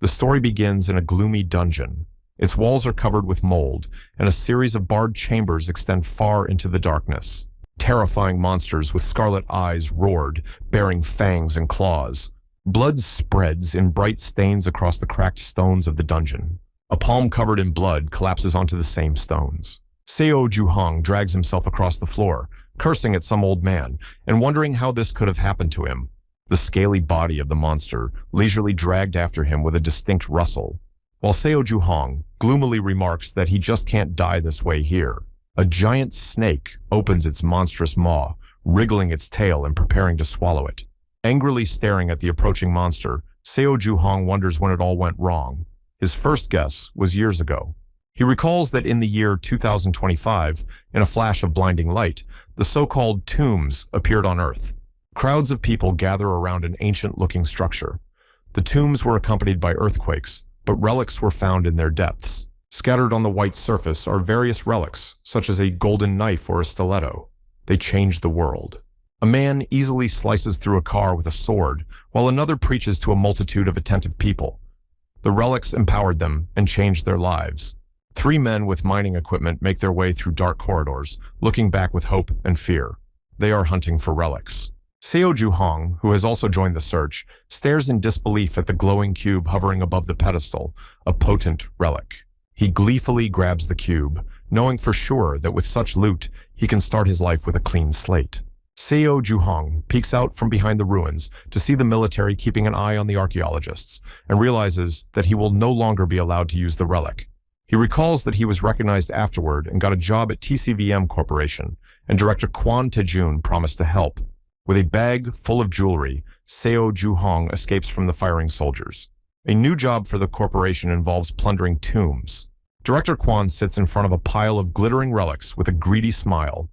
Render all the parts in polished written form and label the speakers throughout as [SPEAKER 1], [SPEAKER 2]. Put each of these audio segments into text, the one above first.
[SPEAKER 1] The story begins in a gloomy dungeon. Its walls are covered with mold, and a series of barred chambers extend far into the darkness. Terrifying monsters with scarlet eyes roared, bearing fangs and claws. Blood spreads in bright stains across the cracked stones of the dungeon. A palm covered in blood collapses onto the same stones. Seo Juhong drags himself across the floor, cursing at some old man, and wondering how this could have happened to him. The scaly body of the monster leisurely dragged after him with a distinct rustle, while Seo Juhong gloomily remarks that he just can't die this way here. A giant snake opens its monstrous maw, wriggling its tail and preparing to swallow it. Angrily staring at the approaching monster, Seo Juhong wonders when it all went wrong. His first guess was years ago. He recalls that in the year 2025, in a flash of blinding light, the so-called tombs appeared on Earth. Crowds of people gather around an ancient-looking structure. The tombs were accompanied by earthquakes, but relics were found in their depths. Scattered on the white surface are various relics, such as a golden knife or a stiletto. They change the world. A man easily slices through a car with a sword, while another preaches to a multitude of attentive people. The relics empowered them and changed their lives. 3 men with mining equipment make their way through dark corridors, looking back with hope and fear. They are hunting for relics. Seo Juhong, who has also joined the search, stares in disbelief at the glowing cube hovering above the pedestal, a potent relic. He gleefully grabs the cube, knowing for sure that with such loot, he can start his life with a clean slate. Seo Juhong peeks out from behind the ruins to see the military keeping an eye on the archaeologists, and realizes that he will no longer be allowed to use the relic. He recalls that he was recognized afterward and got a job at TCVM Corporation, and Director Kwon Tae-jun promised to help. With a bag full of jewelry, Seo Juhong escapes from the firing soldiers. A new job for the corporation involves plundering tombs. Director Kwon sits in front of a pile of glittering relics with a greedy smile.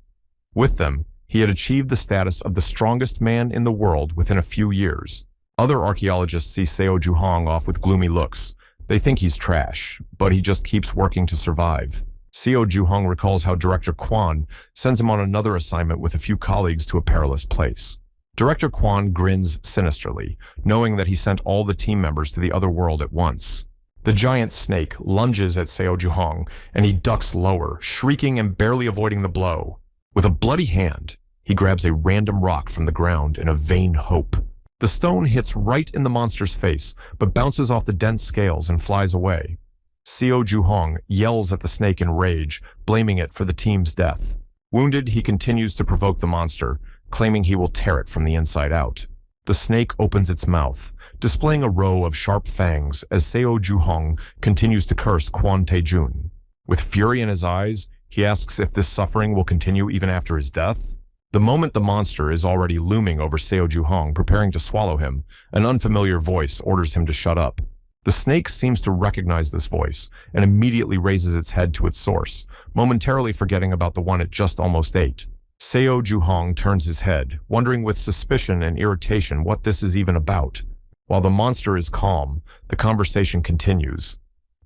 [SPEAKER 1] With them, he had achieved the status of the strongest man in the world within a few years. Other archaeologists see Seo Juhong off with gloomy looks. They think he's trash, but he just keeps working to survive. Seo Juhong recalls how Director Kwon sends him on another assignment with a few colleagues to a perilous place. Director Kwon grins sinisterly, knowing that he sent all the team members to the other world at once. The giant snake lunges at Seo Juhong, and he ducks lower, shrieking and barely avoiding the blow. With a bloody hand, he grabs a random rock from the ground in a vain hope. The stone hits right in the monster's face, but bounces off the dense scales and flies away. Seo Juhong yells at the snake in rage, blaming it for the team's death. Wounded, he continues to provoke the monster, claiming he will tear it from the inside out. The snake opens its mouth, displaying a row of sharp fangs as Seo Juhong continues to curse Kwon Tae-jun. With fury in his eyes, he asks if this suffering will continue even after his death. The moment the monster is already looming over Seo Juhong, preparing to swallow him, an unfamiliar voice orders him to shut up. The snake seems to recognize this voice and immediately raises its head to its source, momentarily forgetting about the one it just almost ate. Seo Juhong turns his head, wondering with suspicion and irritation what this is even about. While the monster is calm, the conversation continues.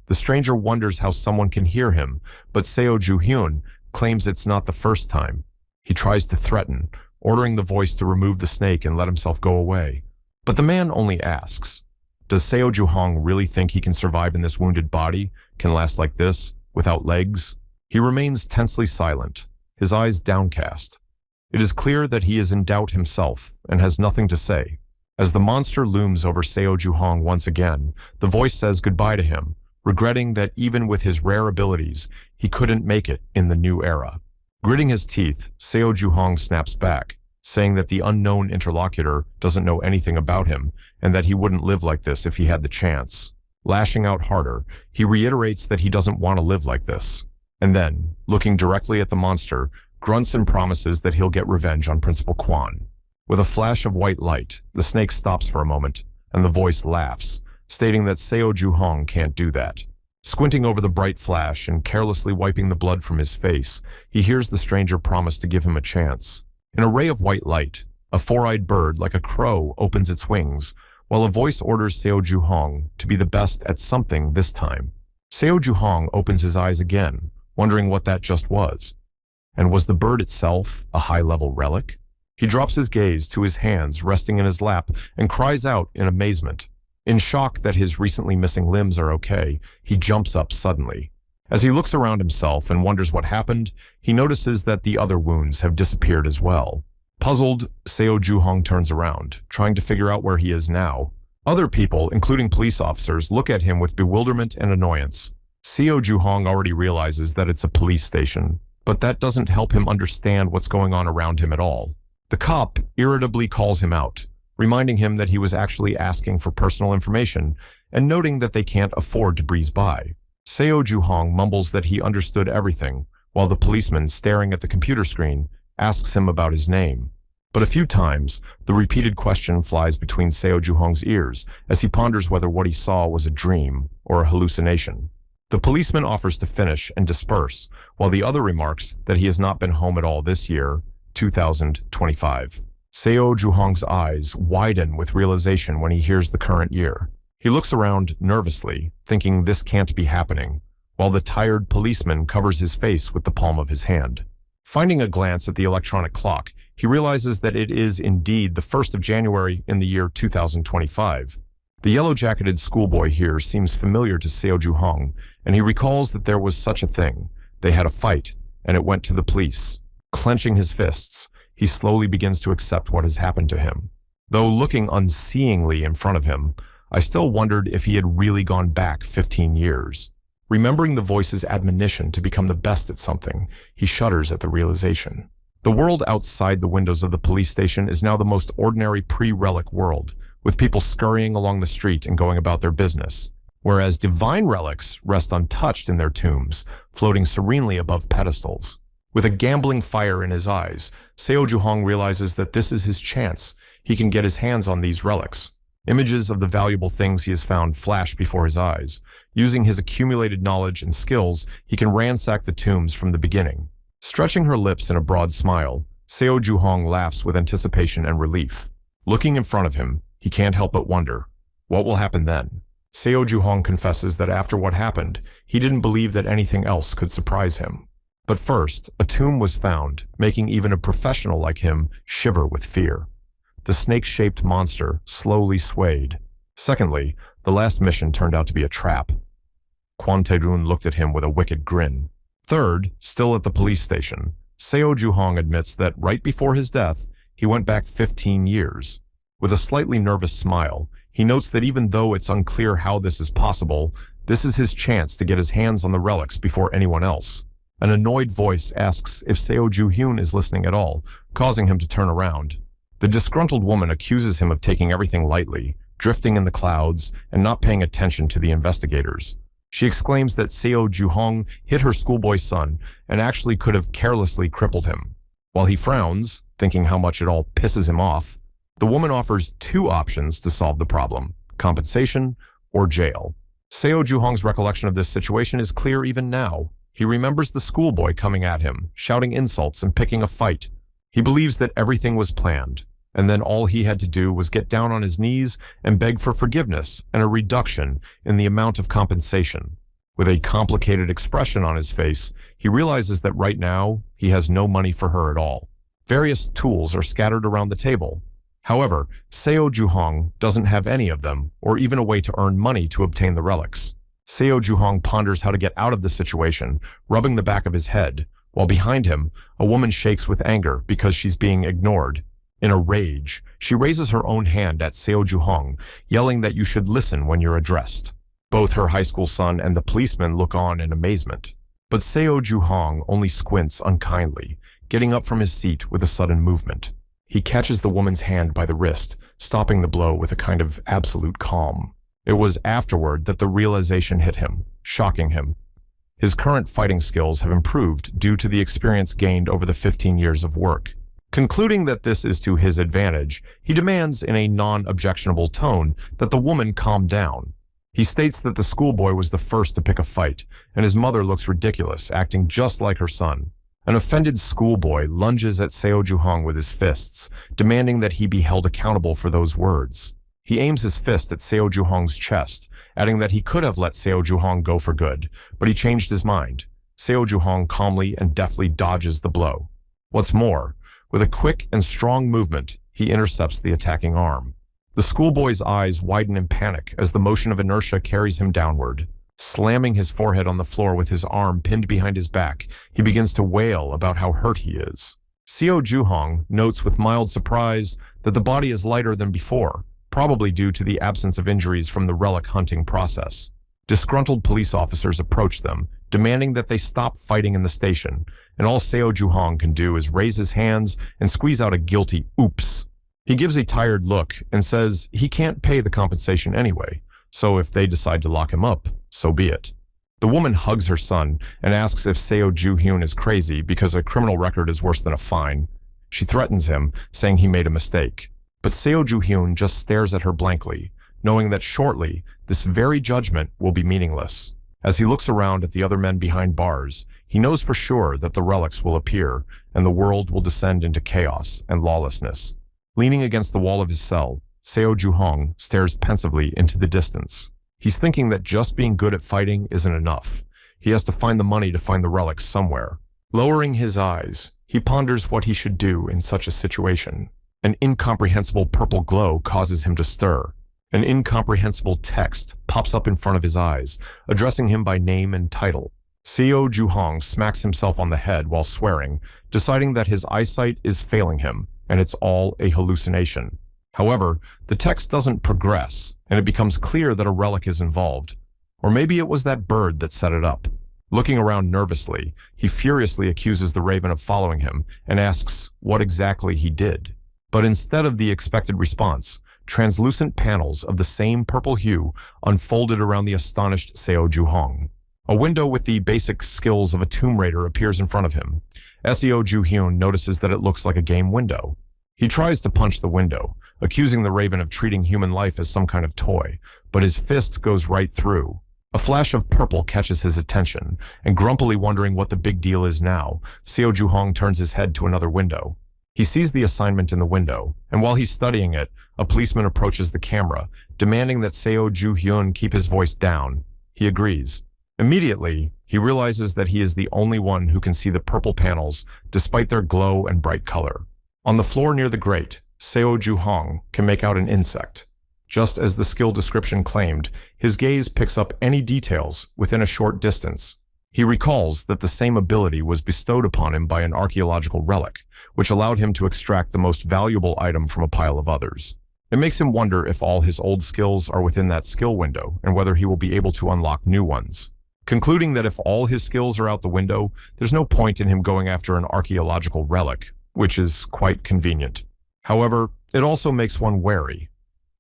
[SPEAKER 1] The stranger wonders how someone can hear him, but Seo Ju-hyun claims it's not the first time. He tries to threaten, ordering the voice to remove the snake and let himself go away. But the man only asks, does Seo Juhong really think he can survive in this wounded body, can last like this, without legs? He remains tensely silent, his eyes downcast. It is clear that he is in doubt himself and has nothing to say. As the monster looms over Seo Juhong once again, the voice says goodbye to him, regretting that even with his rare abilities, he couldn't make it in the new era. Gritting his teeth, Seo Juhong snaps back, saying that the unknown interlocutor doesn't know anything about him and that he wouldn't live like this if he had the chance. Lashing out harder, he reiterates that he doesn't want to live like this. And then, looking directly at the monster, grunts and promises that he'll get revenge on Principal Kwon. With a flash of white light, the snake stops for a moment, and the voice laughs, stating that Seo Juhong can't do that. Squinting over the bright flash and carelessly wiping the blood from his face, he hears the stranger promise to give him a chance. In a ray of white light, a four-eyed bird like a crow opens its wings, while a voice orders Seo Juhong to be the best at something this time. Seo Juhong opens his eyes again, wondering what that just was. And was the bird itself a high-level relic? He drops his gaze to his hands resting in his lap and cries out in amazement. In shock that his recently missing limbs are okay, he jumps up suddenly. As he looks around himself and wonders what happened, he notices that the other wounds have disappeared as well. Puzzled, Seo Ju-hong turns around, trying to figure out where he is now. Other people, including police officers, look at him with bewilderment and annoyance. Seo Ju-hong already realizes that it's a police station, but that doesn't help him understand what's going on around him at all. The cop irritably calls him out, reminding him that he was actually asking for personal information and noting that they can't afford to breeze by. Seo Ju-hong mumbles that he understood everything, while the policeman, staring at the computer screen, asks him about his name. But a few times, the repeated question flies between Seo Ju-hong's ears as he ponders whether what he saw was a dream or a hallucination. The policeman offers to finish and disperse, while the other remarks that he has not been home at all this year, 2025. Seo Ju-hong's eyes widen with realization when he hears the current year. He looks around nervously, thinking this can't be happening, while the tired policeman covers his face with the palm of his hand. Finding a glance at the electronic clock, he realizes that it is indeed the 1st of January in the year 2025. The yellow-jacketed schoolboy here seems familiar to Seo Ju-hong, and he recalls that there was such a thing. They had a fight, and it went to the police. Clenching his fists, he slowly begins to accept what has happened to him. Though looking unseeingly in front of him, I still wondered if he had really gone back 15 years. Remembering the voice's admonition to become the best at something, he shudders at the realization. The world outside the windows of the police station is now the most ordinary pre-relic world, with people scurrying along the street and going about their business, whereas divine relics rest untouched in their tombs, floating serenely above pedestals. With a gambling fire in his eyes, Seo Ju-hong realizes that this is his chance. He can get his hands on these relics. Images of the valuable things he has found flash before his eyes. Using his accumulated knowledge and skills, he can ransack the tombs from the beginning. Stretching her lips in a broad smile, Seo Ju-hong laughs with anticipation and relief. Looking in front of him, he can't help but wonder, what will happen then? Seo Ju-hong confesses that after what happened, he didn't believe that anything else could surprise him. But first, a tomb was found, making even a professional like him shiver with fear. The snake-shaped monster slowly swayed. Secondly, the last mission turned out to be a trap. Kwon Tae-run looked at him with a wicked grin. Third, still at the police station, Seo Ju-hong admits that right before his death, he went back 15 years. With a slightly nervous smile, he notes that even though it's unclear how this is possible, this is his chance to get his hands on the relics before anyone else. An annoyed voice asks if Seo Ju-hyun is listening at all, causing him to turn around. The disgruntled woman accuses him of taking everything lightly, drifting in the clouds, and not paying attention to the investigators. She exclaims that Seo Ju-hong hit her schoolboy son and actually could have carelessly crippled him. While he frowns, thinking how much it all pisses him off, the woman offers two options to solve the problem: compensation or jail. Seo Ju-hong's recollection of this situation is clear even now. He remembers the schoolboy coming at him, shouting insults and picking a fight. He believes that everything was planned, and then all he had to do was get down on his knees and beg for forgiveness and a reduction in the amount of compensation. With a complicated expression on his face, he realizes that right now, he has no money for her at all. Various tools are scattered around the table. However, Seo Ju-hong doesn't have any of them, or even a way to earn money to obtain the relics. Seo Ju-hong ponders how to get out of the situation, rubbing the back of his head, while behind him, a woman shakes with anger because she's being ignored. In a rage, she raises her own hand at Seo Ju-hong, yelling that you should listen when you're addressed. Both her high school son and the policeman look on in amazement. But Seo Ju-hong only squints unkindly, getting up from his seat with a sudden movement. He catches the woman's hand by the wrist, stopping the blow with a kind of absolute calm. It was afterward that the realization hit him, shocking him. His current fighting skills have improved due to the experience gained over the 15 years of work. Concluding that this is to his advantage, he demands in a non-objectionable tone that the woman calm down. He states that the schoolboy was the first to pick a fight, and his mother looks ridiculous, acting just like her son. An offended schoolboy lunges at Seo Ju-hong with his fists, demanding that he be held accountable for those words. He aims his fist at Seo Ju-hong's chest, adding that he could have let Seo Ju-hong go for good, but he changed his mind. Seo Ju-hong calmly and deftly dodges the blow. What's more, with a quick and strong movement, he intercepts the attacking arm. The schoolboy's eyes widen in panic as the motion of inertia carries him downward. Slamming his forehead on the floor with his arm pinned behind his back, he begins to wail about how hurt he is. Seo Juhong notes with mild surprise that the body is lighter than before, probably due to the absence of injuries from the relic hunting process. Disgruntled police officers approach them, demanding that they stop fighting in the station, and all Seo Juhong can do is raise his hands and squeeze out a guilty oops. He gives a tired look and says he can't pay the compensation anyway, so if they decide to lock him up, so be it. The woman hugs her son and asks if Seo Ju-hyun is crazy because a criminal record is worse than a fine. She threatens him, saying he made a mistake. But Seo Ju-hyun just stares at her blankly, knowing that shortly, this very judgment will be meaningless. As he looks around at the other men behind bars, he knows for sure that the relics will appear and the world will descend into chaos and lawlessness. Leaning against the wall of his cell, Seo Ju-hong stares pensively into the distance. He's thinking that just being good at fighting isn't enough. He has to find the money to find the relics somewhere. Lowering his eyes, he ponders what he should do in such a situation. An incomprehensible purple glow causes him to stir. An incomprehensible text pops up in front of his eyes, addressing him by name and title. Seo Ju-hong smacks himself on the head while swearing, deciding that his eyesight is failing him, and it's all a hallucination. However, the text doesn't progress, and it becomes clear that a relic is involved. Or maybe it was that bird that set it up. Looking around nervously, he furiously accuses the raven of following him and asks what exactly he did. But instead of the expected response, translucent panels of the same purple hue unfolded around the astonished Seo Ju-hong. A window with the basic skills of a Tomb Raider appears in front of him. Seo Ju-hyun notices that it looks like a game window. He tries to punch the window, accusing the raven of treating human life as some kind of toy, but his fist goes right through. A flash of purple catches his attention, and grumpily wondering what the big deal is now, Seo Ju-hong turns his head to another window. He sees the assignment in the window, and while he's studying it, a policeman approaches the camera, demanding that Seo Ju-hyun keep his voice down. He agrees. Immediately, he realizes that he is the only one who can see the purple panels, despite their glow and bright color. On the floor near the grate, Seo Ju-hong can make out an insect. Just as the skill description claimed, his gaze picks up any details within a short distance. He recalls that the same ability was bestowed upon him by an archaeological relic, which allowed him to extract the most valuable item from a pile of others. It makes him wonder if all his old skills are within that skill window and whether he will be able to unlock new ones. Concluding that if all his skills are out the window, there's no point in him going after an archaeological relic, which is quite convenient. However, it also makes one wary.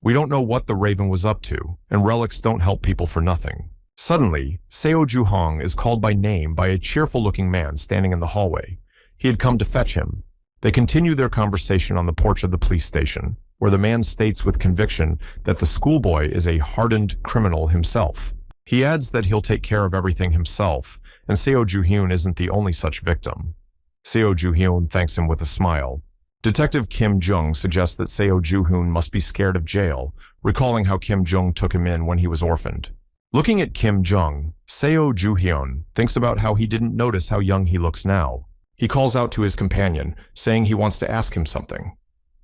[SPEAKER 1] We don't know what the raven was up to, and relics don't help people for nothing. Suddenly, Seo Ju-hong is called by name by a cheerful-looking man standing in the hallway. He had come to fetch him. They continue their conversation on the porch of the police station, where the man states with conviction that the schoolboy is a hardened criminal himself. He adds that he'll take care of everything himself, and Seo Ju-hyun isn't the only such victim. Seo Ju-hyun thanks him with a smile. Detective Kim Jung suggests that Seo Ju-hyun must be scared of jail, recalling how Kim Jung took him in when he was orphaned. Looking at Kim Jung, Seo Ju-hyun thinks about how he didn't notice how young he looks now. He calls out to his companion, saying he wants to ask him something.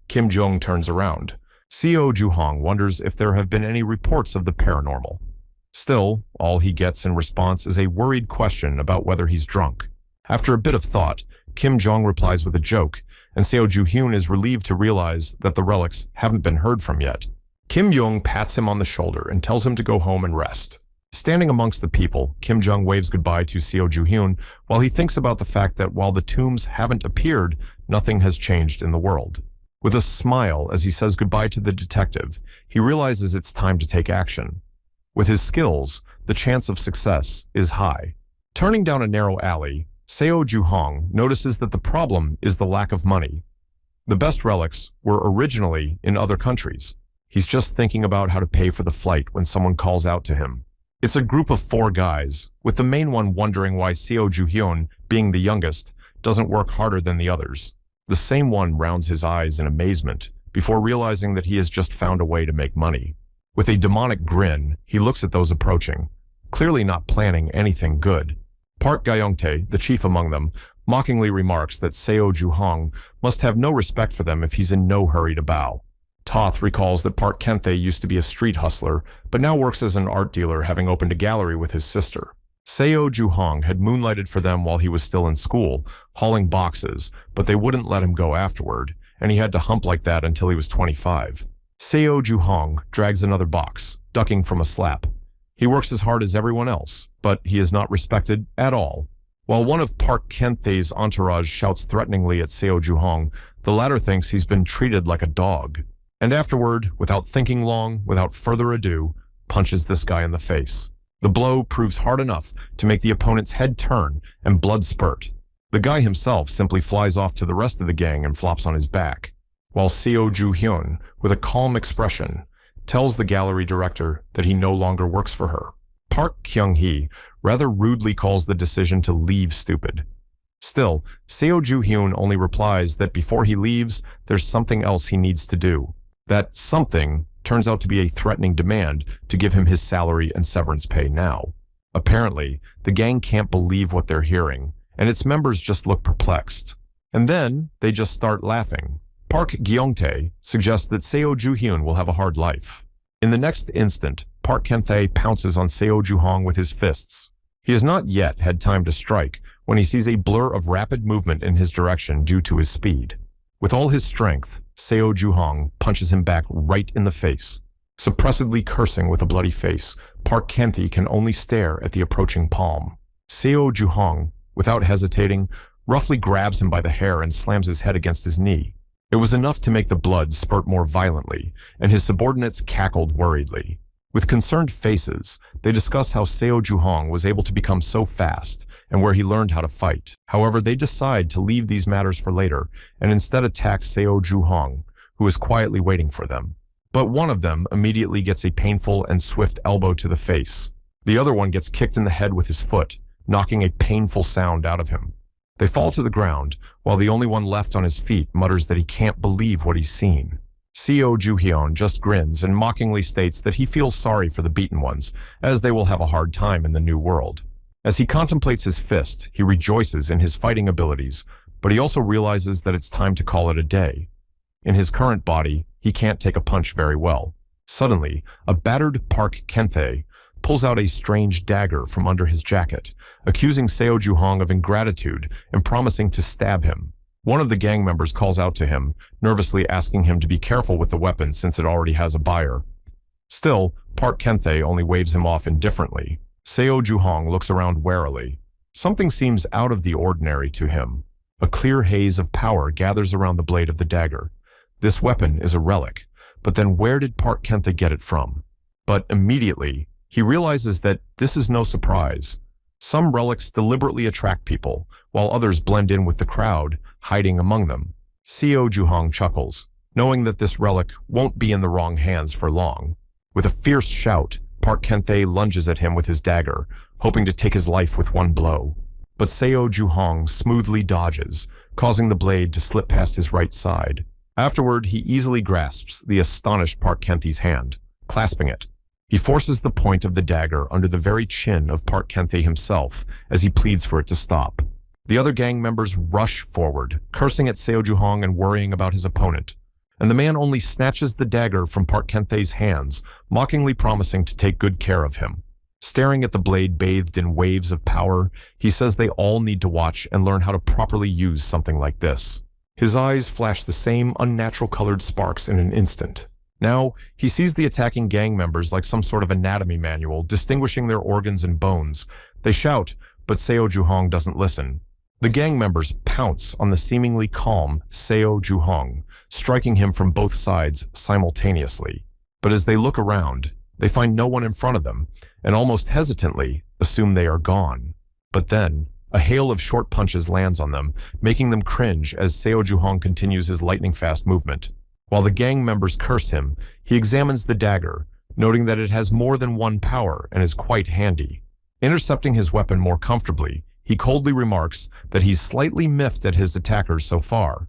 [SPEAKER 1] Kim Jung turns around. Seo Ju-hong wonders if there have been any reports of the paranormal. Still, all he gets in response is a worried question about whether he's drunk. After a bit of thought, Kim Jong replies with a joke, and Seo Ju-hyun is relieved to realize that the relics haven't been heard from yet. Kim Jong pats him on the shoulder and tells him to go home and rest. Standing amongst the people, Kim Jong waves goodbye to Seo Ju-hyun while he thinks about the fact that while the tombs haven't appeared, nothing has changed in the world. With a smile as he says goodbye to the detective, he realizes it's time to take action. With his skills, the chance of success is high. Turning down a narrow alley, Seo Ju-hong notices that the problem is the lack of money. The best relics were originally in other countries. He's just thinking about how to pay for the flight when someone calls out to him. It's a group of 4 guys, with the main one wondering why Seo Ju-hyun, being the youngest, doesn't work harder than the others. The same one rounds his eyes in amazement before realizing that he has just found a way to make money. With a demonic grin, he looks at those approaching, clearly not planning anything good. Park Gyeongtae, the chief among them, mockingly remarks that Seo Ju-hong must have no respect for them if he's in no hurry to bow. Toth recalls that Park Kenthe used to be a street hustler, but now works as an art dealer, having opened a gallery with his sister. Seo Ju-hong had moonlighted for them while he was still in school, hauling boxes, but they wouldn't let him go afterward, and he had to hump like that until he was 25. Seo Ju-hong drags another box, ducking from a slap. He works as hard as everyone else, but he is not respected at all. While one of Park Kenthe's entourage shouts threateningly at Seo Ju-hong, the latter thinks he's been treated like a dog. And afterward, without thinking long, without further ado, punches this guy in the face. The blow proves hard enough to make the opponent's head turn and blood spurt. The guy himself simply flies off to the rest of the gang and flops on his back, while Seo Ju-hyun, with a calm expression, tells the gallery director that he no longer works for her. Park Kyung-hee rather rudely calls the decision to leave stupid. Still, Seo Ju-hyun only replies that before he leaves, there's something else he needs to do. That something turns out to be a threatening demand to give him his salary and severance pay now. Apparently, the gang can't believe what they're hearing, and its members just look perplexed. And then, they just start laughing. Park Gyeong-tae suggests that Seo Ju-hyun will have a hard life. In the next instant, Park Kenthe pounces on Seo Ju-hong with his fists. He has not yet had time to strike when he sees a blur of rapid movement in his direction due to his speed. With all his strength, Seo Ju-hong punches him back right in the face. Suppressedly cursing with a bloody face, Park Kenthe can only stare at the approaching palm. Seo Ju-hong, without hesitating, roughly grabs him by the hair and slams his head against his knee. It was enough to make the blood spurt more violently, and his subordinates cackled worriedly. With concerned faces, they discuss how Seo Ju-hong was able to become so fast and where he learned how to fight. However, they decide to leave these matters for later and instead attack Seo Ju-hong, who is quietly waiting for them. But one of them immediately gets a painful and swift elbow to the face. The other one gets kicked in the head with his foot, knocking a painful sound out of him. They fall to the ground, while the only one left on his feet mutters that he can't believe what he's seen. Seo Ju-hyun just grins and mockingly states that he feels sorry for the beaten ones, as they will have a hard time in the new world. As he contemplates his fist, he rejoices in his fighting abilities, but he also realizes that it's time to call it a day. In his current body, he can't take a punch very well. Suddenly, a battered Park Kenthe pulls out a strange dagger from under his jacket, accusing Seo Ju-hong of ingratitude and promising to stab him. One of the gang members calls out to him, nervously asking him to be careful with the weapon since it already has a buyer. Still, Park Kenthe only waves him off indifferently. Seo Ju-hong looks around warily. Something seems out of the ordinary to him. A clear haze of power gathers around the blade of the dagger. This weapon is a relic, but then where did Park Kenthe get it from? But immediately, he realizes that this is no surprise. Some relics deliberately attract people, while others blend in with the crowd, hiding among them. Seo Ju-hong chuckles, knowing that this relic won't be in the wrong hands for long. With a fierce shout, Park Kenthe lunges at him with his dagger, hoping to take his life with one blow. But Seo Ju-hong smoothly dodges, causing the blade to slip past his right side. Afterward, he easily grasps the astonished Park Kenthe's hand, clasping it. He forces the point of the dagger under the very chin of Park Kenthe himself as he pleads for it to stop. The other gang members rush forward, cursing at Seo Ju-hong and worrying about his opponent. And the man only snatches the dagger from Park Kenthe's hands, mockingly promising to take good care of him. Staring at the blade bathed in waves of power, he says they all need to watch and learn how to properly use something like this. His eyes flash the same unnatural colored sparks in an instant. Now, he sees the attacking gang members like some sort of anatomy manual, distinguishing their organs and bones. They shout, but Seo Ju-hong doesn't listen. The gang members pounce on the seemingly calm Seo Ju-hong, striking him from both sides simultaneously. But as they look around, they find no one in front of them, and almost hesitantly assume they are gone. But then, a hail of short punches lands on them, making them cringe as Seo Ju-hong continues his lightning-fast movement. While the gang members curse him, he examines the dagger, noting that it has more than one power and is quite handy. Intercepting his weapon more comfortably, he coldly remarks that he's slightly miffed at his attackers so far.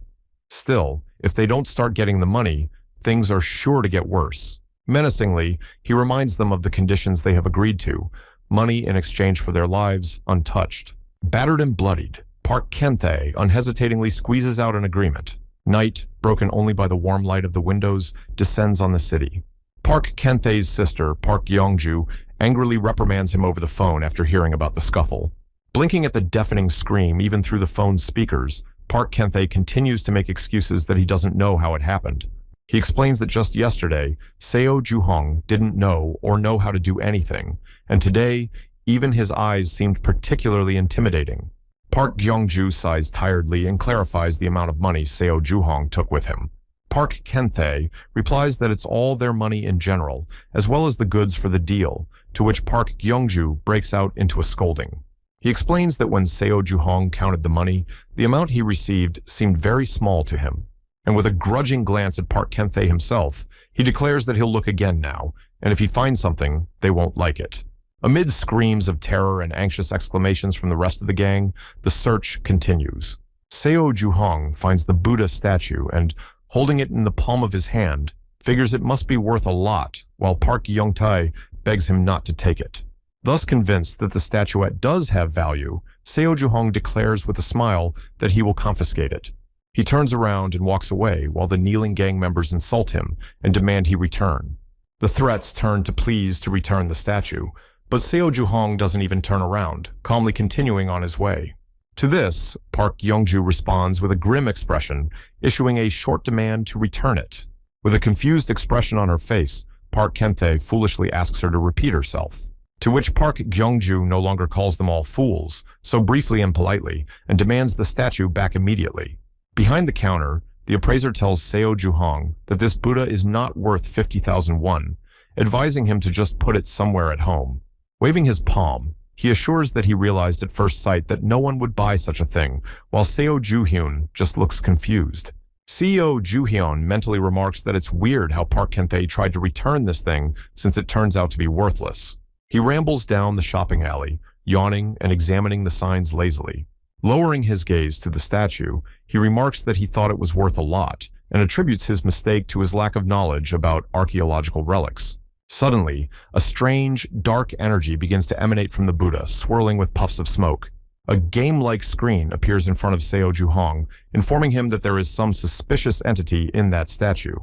[SPEAKER 1] Still, if they don't start getting the money, things are sure to get worse. Menacingly, he reminds them of the conditions they have agreed to, money in exchange for their lives untouched. Battered and bloodied, Park Kenthe unhesitatingly squeezes out an agreement. Night, broken only by the warm light of the windows, descends on the city. Park Kentae's sister, Park Gyeongju, angrily reprimands him over the phone after hearing about the scuffle. Blinking at the deafening scream even through the phone's speakers, Park Kentae continues to make excuses that he doesn't know how it happened. He explains that just yesterday, Seo Ju-hong didn't know or know how to do anything, and today, even his eyes seemed particularly intimidating. Park Gyeongju sighs tiredly and clarifies the amount of money Seo Ju-hong took with him. Park Kentae replies that it's all their money in general, as well as the goods for the deal, to which Park Gyeongju breaks out into a scolding. He explains that when Seo Ju-hong counted the money, the amount he received seemed very small to him. And with a grudging glance at Park Kentae himself, he declares that he'll look again now, and if he finds something, they won't like it. Amid screams of terror and anxious exclamations from the rest of the gang, the search continues. Seo Ju-hong finds the Buddha statue and, holding it in the palm of his hand, figures it must be worth a lot, while Park Gyeong-tae begs him not to take it. Thus convinced that the statuette does have value, Seo Ju-hong declares with a smile that he will confiscate it. He turns around and walks away while the kneeling gang members insult him and demand he return. The threats turn to pleas to return the statue, but Seo Ju-hong doesn't even turn around, calmly continuing on his way. To this, Park Gyeongju responds with a grim expression, issuing a short demand to return it. With a confused expression on her face, Park Kentae foolishly asks her to repeat herself, to which Park Gyeongju no longer calls them all fools, so briefly and politely, and demands the statue back immediately. Behind the counter, the appraiser tells Seo Ju-hong that this Buddha is not worth 50,000 won, advising him to just put it somewhere at home. Waving his palm, he assures that he realized at first sight that no one would buy such a thing, while Seo Ju-hyun just looks confused. Seo Ju-hyun mentally remarks that it's weird how Park Kentae tried to return this thing since it turns out to be worthless. He rambles down the shopping alley, yawning and examining the signs lazily. Lowering his gaze to the statue, he remarks that he thought it was worth a lot and attributes his mistake to his lack of knowledge about archaeological relics. Suddenly, a strange, dark energy begins to emanate from the Buddha, swirling with puffs of smoke. A game-like screen appears in front of Seo Ju-hong, informing him that there is some suspicious entity in that statue.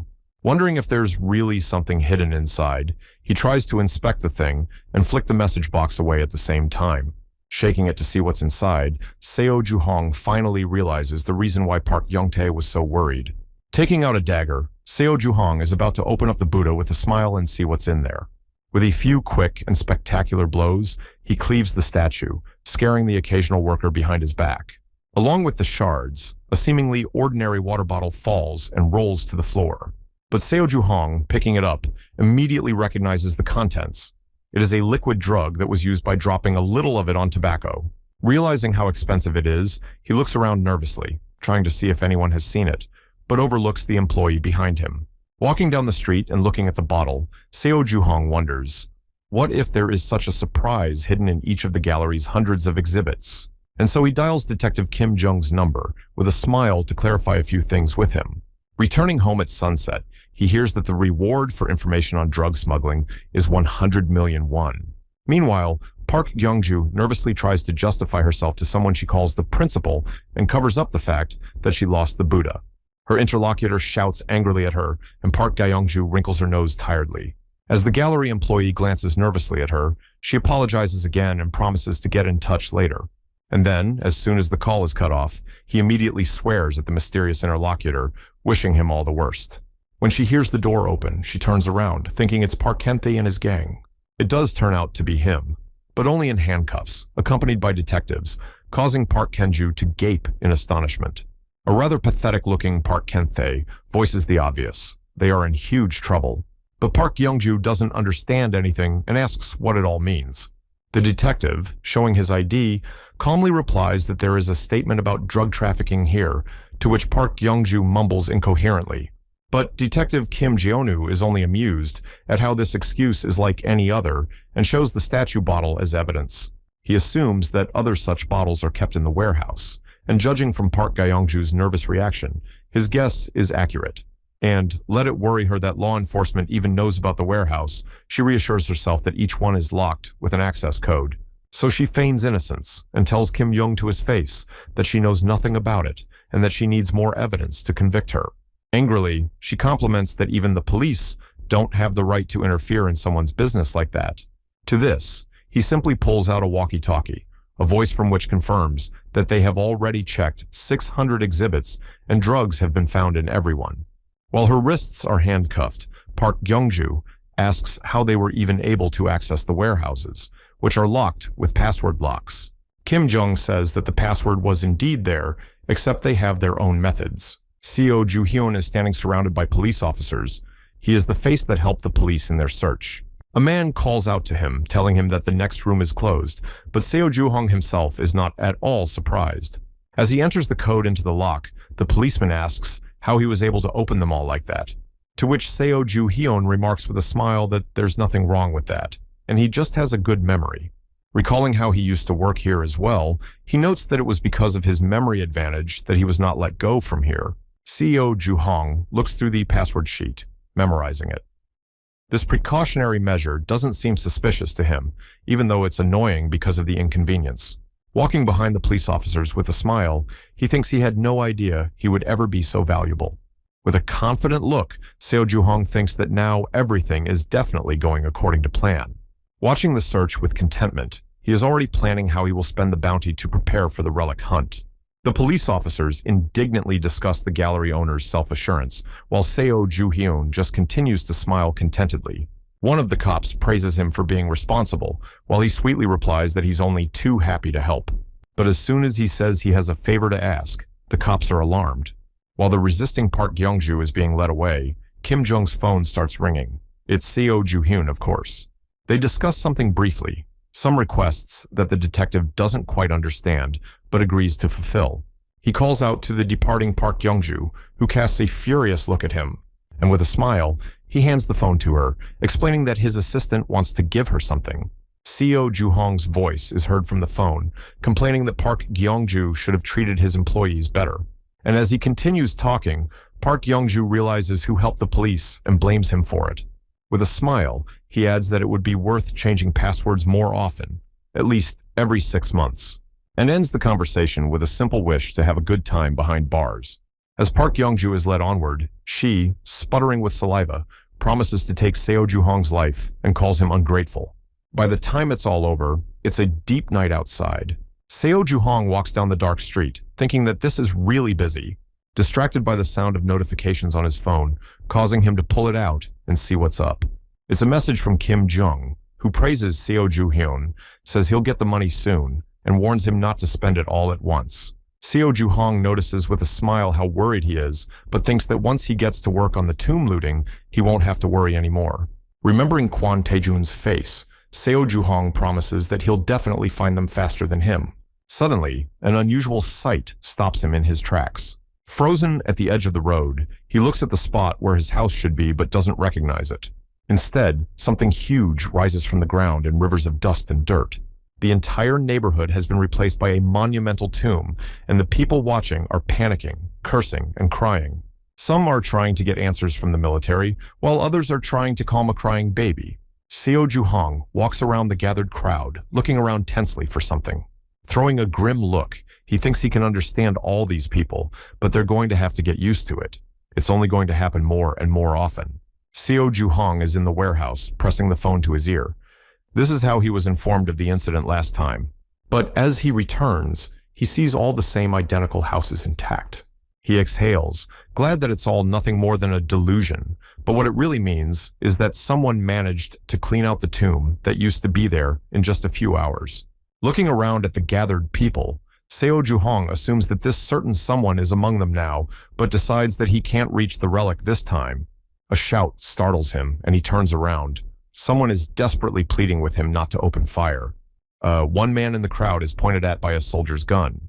[SPEAKER 1] Wondering if there's really something hidden inside, he tries to inspect the thing and flick the message box away at the same time. Shaking it to see what's inside, Seo Ju-hong finally realizes the reason why Park Gyeong-tae was so worried. Taking out a dagger, Seo Ju-hong is about to open up the Buddha with a smile and see what's in there. With a few quick and spectacular blows, he cleaves the statue, scaring the occasional worker behind his back. Along with the shards, a seemingly ordinary water bottle falls and rolls to the floor. But Seo Ju-hong, picking it up, immediately recognizes the contents. It is a liquid drug that was used by dropping a little of it on tobacco. Realizing how expensive it is, he looks around nervously, trying to see if anyone has seen it, but overlooks the employee behind him. Walking down the street and looking at the bottle, Seo Ju-hong wonders, what if there is such a surprise hidden in each of the gallery's hundreds of exhibits? And so he dials Detective Kim Jung's number, with a smile to clarify a few things with him. Returning home at sunset, he hears that the reward for information on drug smuggling is 100 million won. Meanwhile, Park Gyeongju nervously tries to justify herself to someone she calls the principal and covers up the fact that she lost the Buddha. Her interlocutor shouts angrily at her, and Park Gyeongju wrinkles her nose tiredly. As the gallery employee glances nervously at her, she apologizes again and promises to get in touch later. And then, as soon as the call is cut off, he immediately swears at the mysterious interlocutor, wishing him all the worst. When she hears the door open, she turns around, thinking it's Park Kentae and his gang. It does turn out to be him, but only in handcuffs, accompanied by detectives, causing Park Kenju to gape in astonishment. A rather pathetic-looking Park Kentae voices the obvious. They are in huge trouble. But Park Gyeongju doesn't understand anything and asks what it all means. The detective, showing his ID, calmly replies that there is a statement about drug trafficking here, to which Park Gyeongju mumbles incoherently. But Detective Kim Jeonu is only amused at how this excuse is like any other and shows the statue bottle as evidence. He assumes that other such bottles are kept in the warehouse, and judging from Park Gyeongju's nervous reaction, his guess is accurate. And, let it worry her that law enforcement even knows about the warehouse, she reassures herself that each one is locked with an access code. So she feigns innocence and tells Kim Young to his face that she knows nothing about it and that she needs more evidence to convict her. Angrily, she compliments that even the police don't have the right to interfere in someone's business like that. To this, he simply pulls out a walkie-talkie, a voice from which confirms that they have already checked 600 exhibits and drugs have been found in everyone. While her wrists are handcuffed, Park Kyung-ju asks how they were even able to access the warehouses, which are locked with password locks. Kim Jung says that the password was indeed there, except they have their own methods. Seo Ju-hyun is standing surrounded by police officers. He is the face that helped the police in their search. A man calls out to him, telling him that the next room is closed, but Seo Ju-hong himself is not at all surprised. As he enters the code into the lock, the policeman asks how he was able to open them all like that, to which Seo Ju-hyun remarks with a smile that there's nothing wrong with that, and he just has a good memory. Recalling how he used to work here as well, he notes that it was because of his memory advantage that he was not let go from here. Seo Ju-hong looks through the password sheet, memorizing it. This precautionary measure doesn't seem suspicious to him, even though it's annoying because of the inconvenience. Walking behind the police officers with a smile, he thinks he had no idea he would ever be so valuable. With a confident look, Seo Ju-hong thinks that now everything is definitely going according to plan. Watching the search with contentment, he is already planning how he will spend the bounty to prepare for the relic hunt. The police officers indignantly discuss the gallery owner's self-assurance, while Seo Ju-hyun just continues to smile contentedly. One of the cops praises him for being responsible, while he sweetly replies that he's only too happy to help. But as soon as he says he has a favor to ask, the cops are alarmed. While the resisting Park Kyung-ju is being led away, Kim Jung's phone starts ringing. It's Seo Ju-hyun, of course. They discuss something briefly, some requests that the detective doesn't quite understand, but agrees to fulfill. He calls out to the departing Park Kyung-ju, who casts a furious look at him, and with a smile, he hands the phone to her, explaining that his assistant wants to give her something. Seo Ju-hong's voice is heard from the phone, complaining that Park Kyung-ju should have treated his employees better. And as he continues talking, Park Kyung-ju realizes who helped the police and blames him for it. With a smile, he adds that it would be worth changing passwords more often, at least every 6 months, and ends the conversation with a simple wish to have a good time behind bars. As Park Kyung-ju is led onward, she, sputtering with saliva, promises to take Seo Ju-hong's life and calls him ungrateful. By the time it's all over, it's a deep night outside. Seo Ju-hong walks down the dark street, thinking that this is really busy, distracted by the sound of notifications on his phone, causing him to pull it out and see what's up. It's a message from Kim Jung, who praises Seo Ju-hyun, says he'll get the money soon, and warns him not to spend it all at once. Seo Ju-hong notices with a smile how worried he is, but thinks that once he gets to work on the tomb looting, he won't have to worry anymore. Remembering Kwon Tae-jun's face, Seo Ju-hong promises that he'll definitely find them faster than him. Suddenly, an unusual sight stops him in his tracks. Frozen at the edge of the road, he looks at the spot where his house should be but doesn't recognize it. Instead, something huge rises from the ground in rivers of dust and dirt. The entire neighborhood has been replaced by a monumental tomb, and the people watching are panicking, cursing, and crying. Some are trying to get answers from the military, while others are trying to calm a crying baby. Seo Ju-hong walks around the gathered crowd, looking around tensely for something. Throwing a grim look, he thinks he can understand all these people, but they're going to have to get used to it. It's only going to happen more and more often. Seo Ju-hong is in the warehouse, pressing the phone to his ear. This is how he was informed of the incident last time. But as he returns, he sees all the same identical houses intact. He exhales, glad that it's all nothing more than a delusion, but what it really means is that someone managed to clean out the tomb that used to be there in just a few hours. Looking around at the gathered people, Seo Ju-hong assumes that this certain someone is among them now, but decides that he can't reach the relic this time. A shout startles him, and he turns around. Someone is desperately pleading with him not to open fire. One man in the crowd is pointed at by a soldier's gun.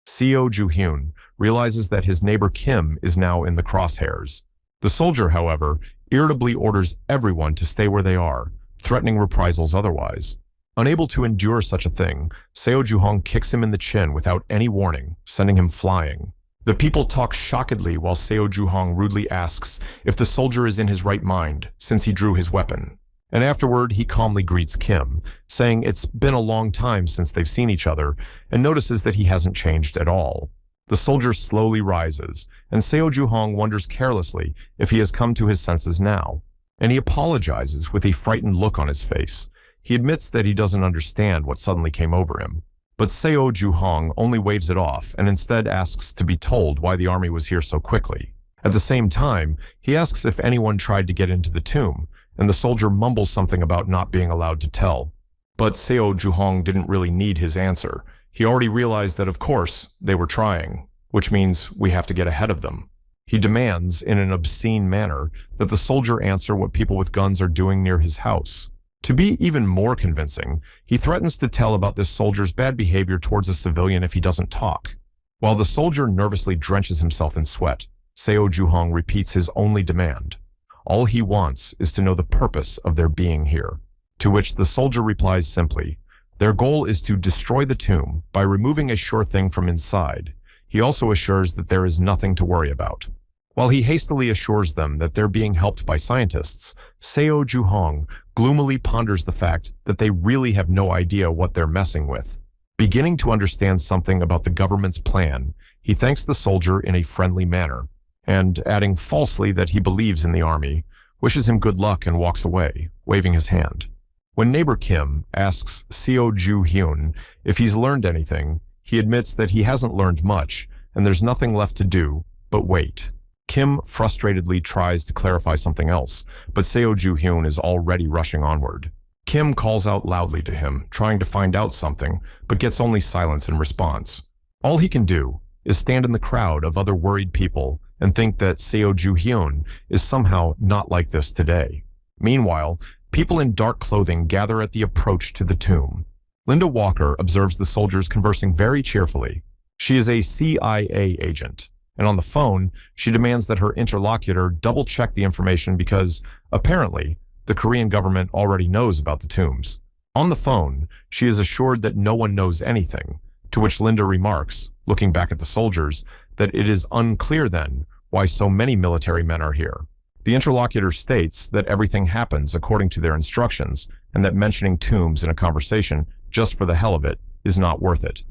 [SPEAKER 1] Seo Ju-hyun realizes that his neighbor Kim is now in the crosshairs. The soldier, however, irritably orders everyone to stay where they are, threatening reprisals otherwise. Unable to endure such a thing, Seo Ju-hong kicks him in the chin without any warning, sending him flying. The people talk shockedly while Seo Ju-hong rudely asks if the soldier is in his right mind, since he drew his weapon. And afterward, he calmly greets Kim, saying it's been a long time since they've seen each other, and notices that he hasn't changed at all. The soldier slowly rises, and Seo Juhong wonders carelessly if he has come to his senses now. And he apologizes with a frightened look on his face. He admits that he doesn't understand what suddenly came over him. But Seo Juhong only waves it off and instead asks to be told why the army was here so quickly. At the same time, he asks if anyone tried to get into the tomb, and the soldier mumbles something about not being allowed to tell. But Seo Juhong didn't really need his answer. He already realized that, of course, they were trying, which means we have to get ahead of them. He demands, in an obscene manner, that the soldier answer what people with guns are doing near his house. To be even more convincing, he threatens to tell about this soldier's bad behavior towards a civilian if he doesn't talk. While the soldier nervously drenches himself in sweat, Seo Juhong repeats his only demand. All he wants is to know the purpose of their being here. To which the soldier replies simply, their goal is to destroy the tomb by removing a sure thing from inside. He also assures that there is nothing to worry about. While he hastily assures them that they're being helped by scientists, Seo Juhong gloomily ponders the fact that they really have no idea what they're messing with. Beginning to understand something about the government's plan, he thanks the soldier in a friendly manner, and, adding falsely that he believes in the army, wishes him good luck and walks away, waving his hand. When neighbor Kim asks Seo Ju-hyun if he's learned anything, he admits that he hasn't learned much, and there's nothing left to do but wait. Kim frustratedly tries to clarify something else, but Seo Ju-hyun is already rushing onward. Kim calls out loudly to him, trying to find out something, but gets only silence in response. All he can do is stand in the crowd of other worried people and think that Seo Ju-hyun is somehow not like this today. Meanwhile, people in dark clothing gather at the approach to the tomb. Linda Walker observes the soldiers conversing very cheerfully. She is a CIA agent, and on the phone, she demands that her interlocutor double-check the information because, apparently, the Korean government already knows about the tombs. On the phone, she is assured that no one knows anything, to which Linda remarks, looking back at the soldiers, that it is unclear then why so many military men are here. The interlocutor states that everything happens according to their instructions and that mentioning tombs in a conversation just for the hell of it is not worth it.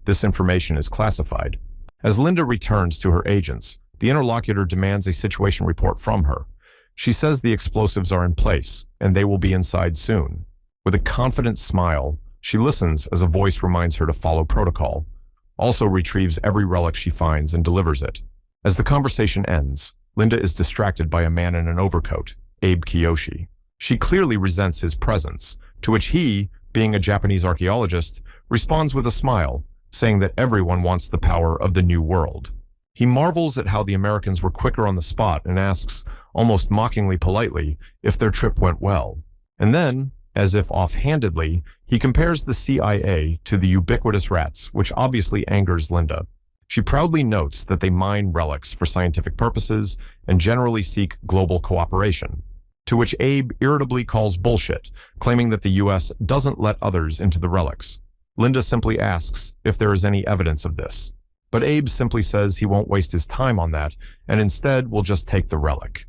[SPEAKER 1] This information is classified. As Linda returns to her agents, the interlocutor demands a situation report from her. She says the explosives are in place and they will be inside soon. With a confident smile, she listens as a voice reminds her to follow protocol, also retrieves every relic she finds and delivers it. As the conversation ends, Linda is distracted by a man in an overcoat, Abe Kiyoshi. She clearly resents his presence, to which he, being a Japanese archaeologist, responds with a smile, saying that everyone wants the power of the New World. He marvels at how the Americans were quicker on the spot and asks, almost mockingly politely, if their trip went well. And then, as if offhandedly, he compares the CIA to the ubiquitous rats, which obviously angers Linda. She proudly notes that they mine relics for scientific purposes and generally seek global cooperation, to which Abe irritably calls bullshit, claiming that the US doesn't let others into the relics. Linda simply asks if there is any evidence of this, but Abe simply says he won't waste his time on that and instead will just take the relic.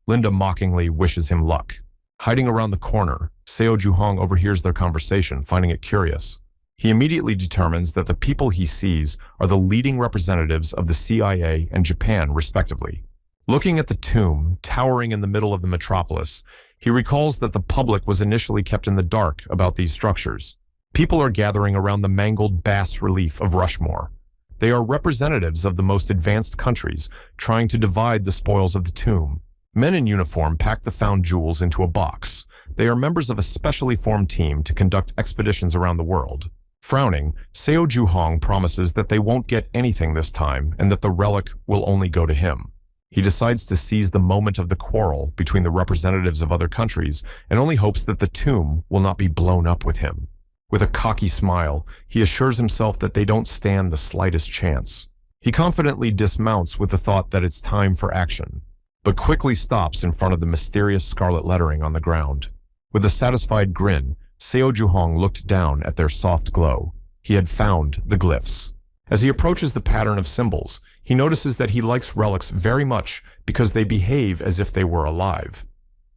[SPEAKER 1] Linda mockingly wishes him luck. Hiding around the corner, Seo Juhong overhears their conversation, finding it curious. He immediately determines that the people he sees are the leading representatives of the CIA and Japan, respectively. Looking at the tomb, towering in the middle of the metropolis, he recalls that the public was initially kept in the dark about these structures. People are gathering around the mangled bas-relief of Rushmore. They are representatives of the most advanced countries, trying to divide the spoils of the tomb. Men in uniform pack the found jewels into a box. They are members of a specially formed team to conduct expeditions around the world. Frowning, Seo Juhong promises that they won't get anything this time and that the relic will only go to him. He decides to seize the moment of the quarrel between the representatives of other countries and only hopes that the tomb will not be blown up with him. With a cocky smile, he assures himself that they don't stand the slightest chance. He confidently dismounts with the thought that it's time for action, but quickly stops in front of the mysterious scarlet lettering on the ground. With a satisfied grin, Seo Juhong looked down at their soft glow. He had found the glyphs. As he approaches the pattern of symbols, he notices that he likes relics very much because they behave as if they were alive.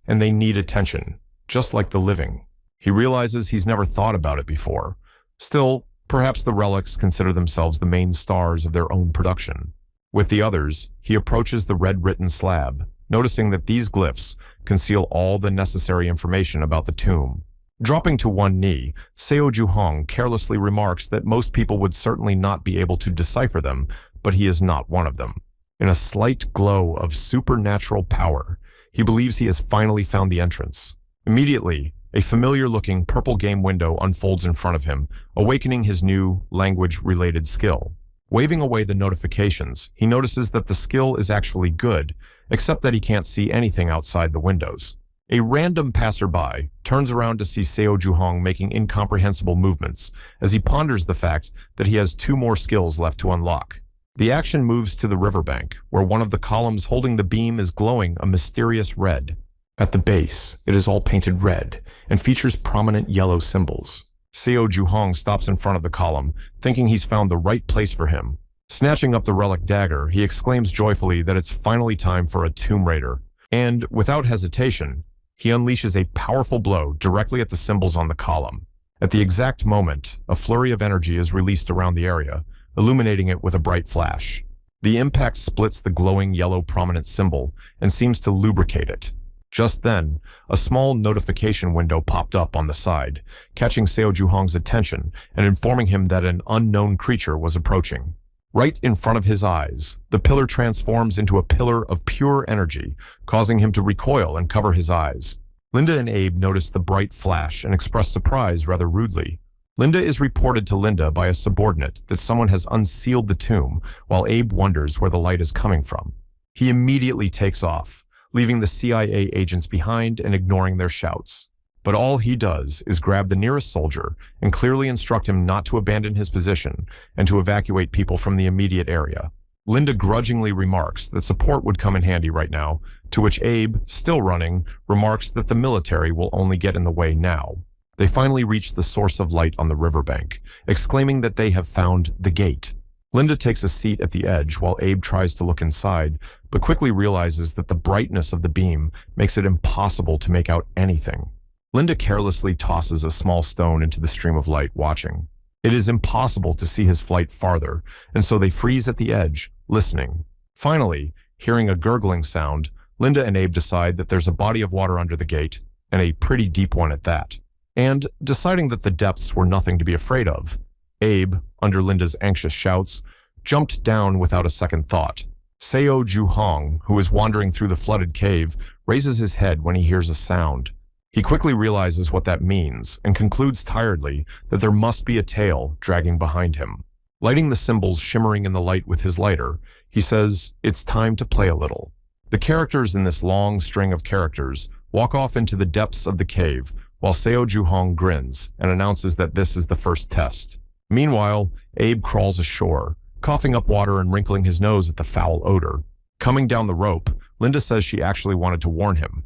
[SPEAKER 1] And they need attention. just like the living. He realizes he's never thought about it before. Still, perhaps the relics consider themselves the main stars of their own production. With the others, he approaches the red-written slab, noticing that these glyphs conceal all the necessary information about the tomb. Dropping to one knee, Seo Juhong carelessly remarks that most people would certainly not be able to decipher them, but he is not one of them. In a slight glow of supernatural power, he believes he has finally found the entrance. Immediately, a familiar-looking purple game window unfolds in front of him, awakening his new language-related skill. Waving away the notifications, he notices that the skill is actually good, except that he can't see anything outside the windows. A random passerby turns around to see Seo Juhong making incomprehensible movements as he ponders the fact that he has 2 more skills left to unlock. The action moves to the riverbank, where one of the columns holding the beam is glowing a mysterious red. At the base, it is all painted red and features prominent yellow symbols. Seo Juhong stops in front of the column, thinking he's found the right place for him. Snatching up the relic dagger, he exclaims joyfully that it's finally time for a Tomb Raider. And, without hesitation, he unleashes a powerful blow directly at the symbols on the column. At the exact moment, a flurry of energy is released around the area, illuminating it with a bright flash. The impact splits the glowing yellow prominent symbol and seems to lubricate it. Just then, a small notification window popped up on the side, catching Seo Juhong's attention and informing him that an unknown creature was approaching. Right in front of his eyes, the pillar transforms into a pillar of pure energy, causing him to recoil and cover his eyes. Linda and Abe notice the bright flash and express surprise rather rudely. Linda is reported to Linda by a subordinate that someone has unsealed the tomb, while Abe wonders where the light is coming from. He immediately takes off, leaving the CIA agents behind and ignoring their shouts. But all he does is grab the nearest soldier and clearly instruct him not to abandon his position and to evacuate people from the immediate area. Linda grudgingly remarks that support would come in handy right now, to which Abe, still running, remarks that the military will only get in the way now. They finally reach the source of light on the riverbank, exclaiming that they have found the gate. Linda takes a seat at the edge while Abe tries to look inside, but quickly realizes that the brightness of the beam makes it impossible to make out anything. Linda carelessly tosses a small stone into the stream of light, watching. It is impossible to see his flight farther, and so they freeze at the edge, listening. Finally, hearing a gurgling sound, Linda and Abe decide that there's a body of water under the gate, and a pretty deep one at that. And, deciding that the depths were nothing to be afraid of, Abe, under Linda's anxious shouts, jumped down without a second thought. Seo Juhong, who is wandering through the flooded cave, raises his head when he hears a sound. He quickly realizes what that means and concludes tiredly that there must be a tail dragging behind him. Lighting the symbols shimmering in the light with his lighter, he says, "It's time to play a little." The characters in this long string of characters walk off into the depths of the cave, while Seo Juhong grins and announces that this is the first test. Meanwhile, Abe crawls ashore, coughing up water and wrinkling his nose at the foul odor. Coming down the rope, Linda says she actually wanted to warn him.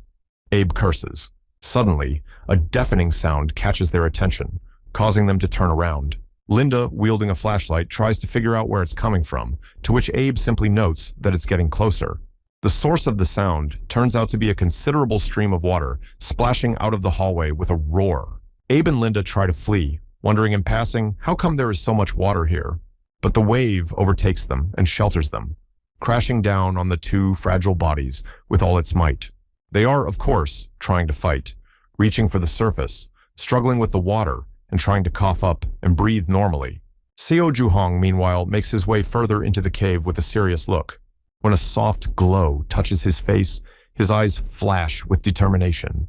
[SPEAKER 1] Abe curses. Suddenly, a deafening sound catches their attention, causing them to turn around. Linda, wielding a flashlight, tries to figure out where it's coming from, to which Abe simply notes that it's getting closer. The source of the sound turns out to be a considerable stream of water splashing out of the hallway with a roar. Abe and Linda try to flee, wondering in passing how come there is so much water here. But the wave overtakes them and shelters them, crashing down on the 2 fragile bodies with all its might. They are, of course, trying to fight, reaching for the surface, struggling with the water, and trying to cough up and breathe normally. Seo Juhong, meanwhile, makes his way further into the cave with a serious look. When a soft glow touches his face, his eyes flash with determination.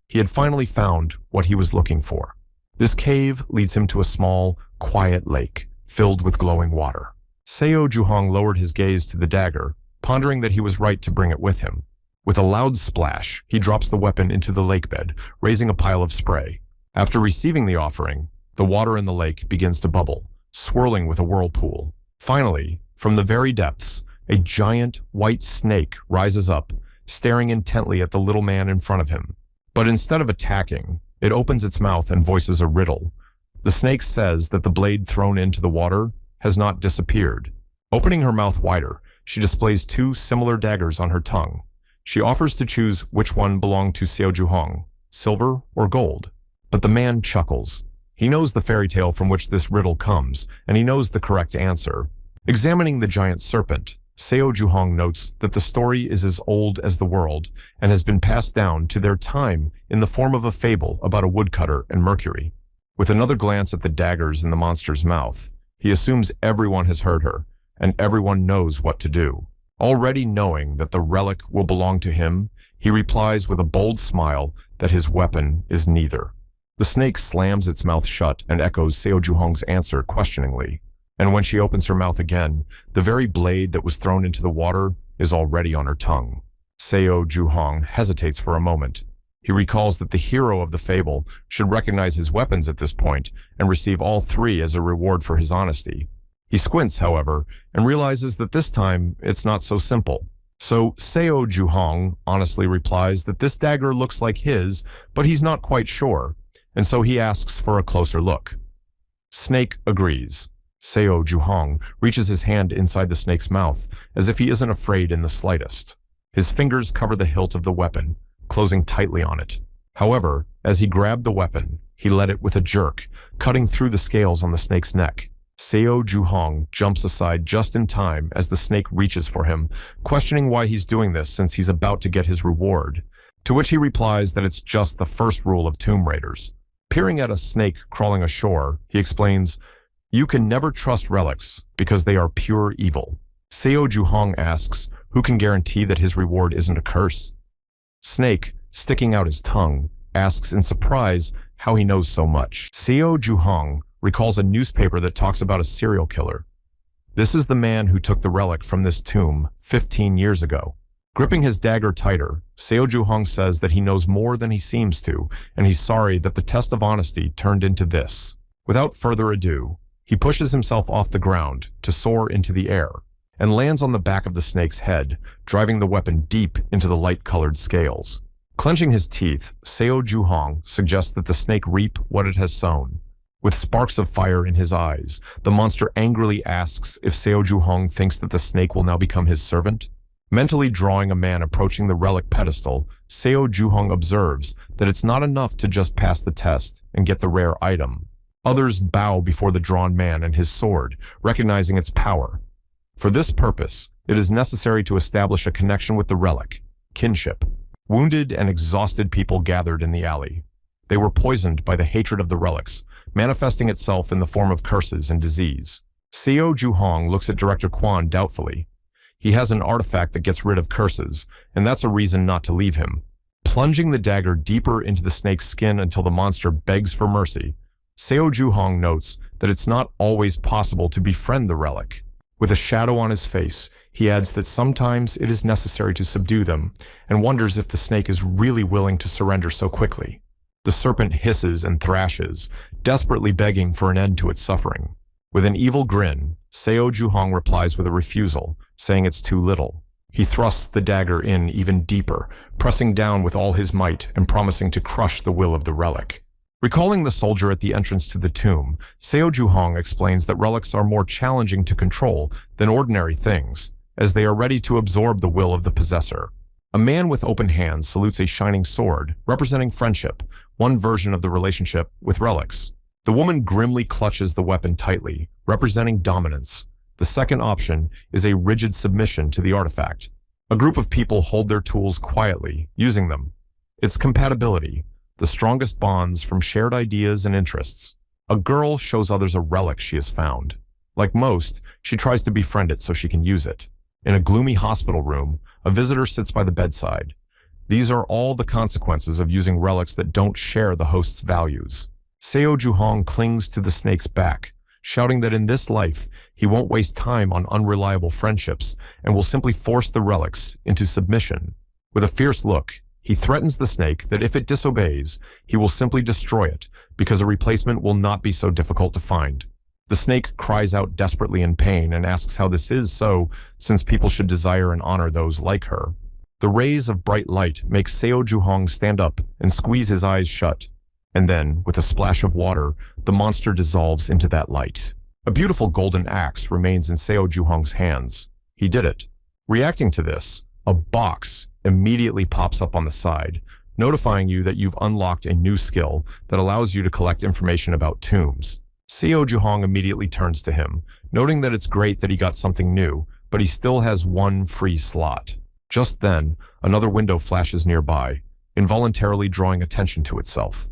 [SPEAKER 1] He had finally found what he was looking for. This cave leads him to a small, quiet lake, filled with glowing water. Seo Juhong lowered his gaze to the dagger, pondering that he was right to bring it with him. With a loud splash, he drops the weapon into the lake bed, raising a pile of spray. After receiving the offering, the water in the lake begins to bubble, swirling with a whirlpool. Finally, from the very depths, a giant white snake rises up, staring intently at the little man in front of him. But instead of attacking, it opens its mouth and voices a riddle. The snake says that the blade thrown into the water has not disappeared. Opening her mouth wider, she displays 2 similar daggers on her tongue. She offers to choose which one belonged to Seo Juhong. silver, or gold? But the man chuckles. He knows the fairy tale from which this riddle comes, and he knows the correct answer. Examining the giant serpent, Seo Juhong notes that the story is as old as the world and has been passed down to their time in the form of a fable about a woodcutter and Mercury. With another glance at the daggers in the monster's mouth, he assumes everyone has heard her, and everyone knows what to do. Already knowing that the relic will belong to him, he replies with a bold smile that his weapon is neither. The snake slams its mouth shut and echoes Seo Juhong's answer questioningly. And when she opens her mouth again, the very blade that was thrown into the water is already on her tongue. Seo Juhong hesitates for a moment. He recalls that the hero of the fable should recognize his weapons at this point and receive all three as a reward for his honesty. He squints, however, and realizes that this time it's not so simple. So Seo Juhong honestly replies that this dagger looks like his, but he's not quite sure, and so he asks for a closer look. Snake agrees. Seo Juhong reaches his hand inside the snake's mouth, as if he isn't afraid in the slightest. His fingers cover the hilt of the weapon, closing tightly on it. However, as he grabbed the weapon, he let it with a jerk, cutting through the scales on the snake's neck. Seo Juhong jumps aside just in time as the snake reaches for him, questioning why he's doing this since he's about to get his reward, to which he replies that it's just the first rule of Tomb Raiders. Peering at a snake crawling ashore, he explains, "You can never trust relics because they are pure evil." Seo Juhong asks, who can guarantee that his reward isn't a curse? Snake, sticking out his tongue, asks in surprise how he knows so much. Seo Juhong recalls a newspaper that talks about a serial killer. This is the man who took the relic from this tomb 15 years ago. Gripping his dagger tighter, Seo Juhong says that he knows more than he seems to, and he's sorry that the test of honesty turned into this. Without further ado, he pushes himself off the ground to soar into the air, and lands on the back of the snake's head, driving the weapon deep into the light-colored scales. Clenching his teeth, Seo Juhong suggests that the snake reap what it has sown. With sparks of fire in his eyes, the monster angrily asks if Seo Juhong thinks that the snake will now become his servant. Mentally drawing a man approaching the relic pedestal, Seo Juhong observes that it's not enough to just pass the test and get the rare item. Others bow before the drawn man and his sword, recognizing its power. For this purpose, it is necessary to establish a connection with the relic, kinship. Wounded and exhausted people gathered in the alley. They were poisoned by the hatred of the relics, manifesting itself in the form of curses and disease. Seo Juhong looks at Director Quan doubtfully. He has an artifact that gets rid of curses, and that's a reason not to leave him. Plunging the dagger deeper into the snake's skin until the monster begs for mercy, Seo Juhong notes that it's not always possible to befriend the relic. With a shadow on his face, he adds that sometimes it is necessary to subdue them, and wonders if the snake is really willing to surrender so quickly. The serpent hisses and thrashes, desperately begging for an end to its suffering. With an evil grin, Seo Juhong replies with a refusal, saying it's too little. He thrusts the dagger in even deeper, pressing down with all his might and promising to crush the will of the relic. Recalling the soldier at the entrance to the tomb, Seo Juhong explains that relics are more challenging to control than ordinary things, as they are ready to absorb the will of the possessor. A man with open hands salutes a shining sword, representing friendship, one version of the relationship with relics. The woman grimly clutches the weapon tightly, representing dominance. The second option is a rigid submission to the artifact. A group of people hold their tools quietly, using them. It's compatibility, the strongest bonds from shared ideas and interests. A girl shows others a relic she has found. Like most, she tries to befriend it so she can use it. In a gloomy hospital room, a visitor sits by the bedside. These are all the consequences of using relics that don't share the host's values. Seo Juhong clings to the snake's back, shouting that in this life, he won't waste time on unreliable friendships and will simply force the relics into submission. With a fierce look, he threatens the snake that if it disobeys, he will simply destroy it because a replacement will not be so difficult to find. The snake cries out desperately in pain and asks how this is so, since people should desire and honor those like her. The rays of bright light make Seo Juhong stand up and squeeze his eyes shut. And then, with a splash of water, the monster dissolves into that light. A beautiful golden axe remains in Seo Juhong's hands. He did it. Reacting to this, a box immediately pops up on the side, notifying you that you've unlocked a new skill that allows you to collect information about tombs. Seo Juhong immediately turns to him, noting that it's great that he got something new, but he still has one free slot. Just then, another window flashes nearby, involuntarily drawing attention to itself.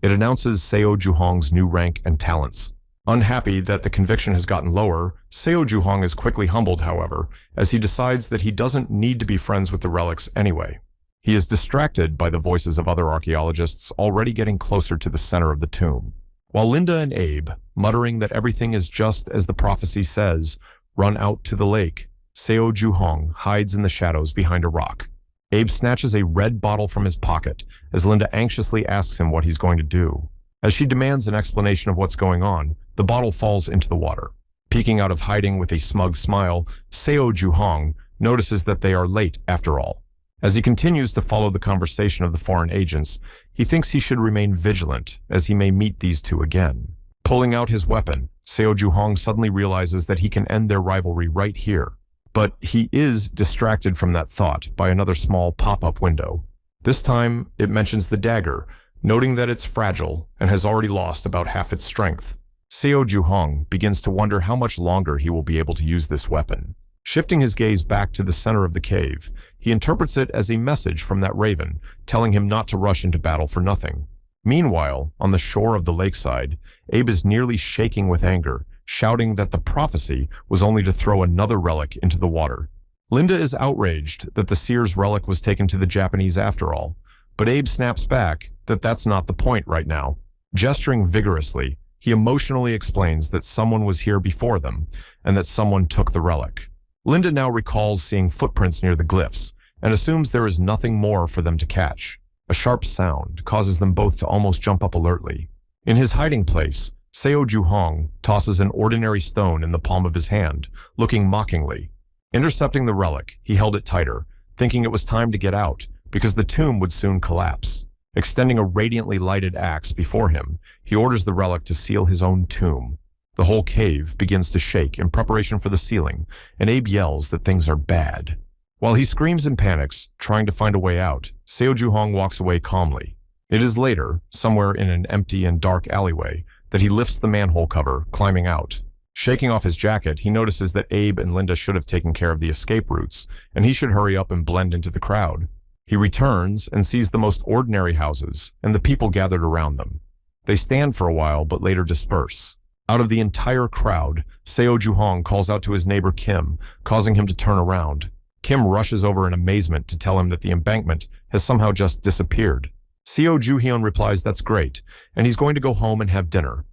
[SPEAKER 1] It announces Seo Juhong's new rank and talents. Unhappy that the conviction has gotten lower, Seo Juhong is quickly humbled, however, as he decides that he doesn't need to be friends with the relics anyway. He is distracted by the voices of other archaeologists already getting closer to the center of the tomb. While Linda and Abe, muttering that everything is just as the prophecy says, run out to the lake, Seo Juhong hides in the shadows behind a rock. Abe snatches a red bottle from his pocket as Linda anxiously asks him what he's going to do. As she demands an explanation of what's going on, the bottle falls into the water. Peeking out of hiding with a smug smile, Seo Juhong notices that they are late after all. As he continues to follow the conversation of the foreign agents, he thinks he should remain vigilant as he may meet these two again. Pulling out his weapon, Seo Juhong suddenly realizes that he can end their rivalry right here. But he is distracted from that thought by another small pop-up window. This time, it mentions the dagger, noting that it's fragile and has already lost about half its strength. Seo Juhong begins to wonder how much longer he will be able to use this weapon. Shifting his gaze back to the center of the cave, he interprets it as a message from that raven, telling him not to rush into battle for nothing. Meanwhile, on the shore of the lakeside, Abe is nearly shaking with anger, shouting that the prophecy was only to throw another relic into the water. Linda is outraged that the seer's relic was taken to the Japanese after all, but Abe snaps back that that's not the point right now. Gesturing vigorously, he emotionally explains that someone was here before them and that someone took the relic. Linda now recalls seeing footprints near the glyphs and assumes there is nothing more for them to catch. A sharp sound causes them both to almost jump up alertly. In his hiding place, Seo Juhong tosses an ordinary stone in the palm of his hand, looking mockingly. Intercepting the relic, he held it tighter, thinking it was time to get out because the tomb would soon collapse. Extending a radiantly lighted axe before him, he orders the relic to seal his own tomb. The whole cave begins to shake in preparation for the sealing, and Abe yells that things are bad. While he screams and panics, trying to find a way out, Seo Juhong walks away calmly. It is later, somewhere in an empty and dark alleyway, that he lifts the manhole cover, climbing out. Shaking off his jacket, he notices that Abe and Linda should have taken care of the escape routes, and he should hurry up and blend into the crowd. He returns and sees the most ordinary houses and the people gathered around them. They stand for a while but later disperse. Out of the entire crowd, Seo Juhong calls out to his neighbor Kim, causing him to turn around. Kim rushes over in amazement to tell him that the embankment has somehow just disappeared. Seo Juhyun replies that's great, and he's going to go home and have dinner.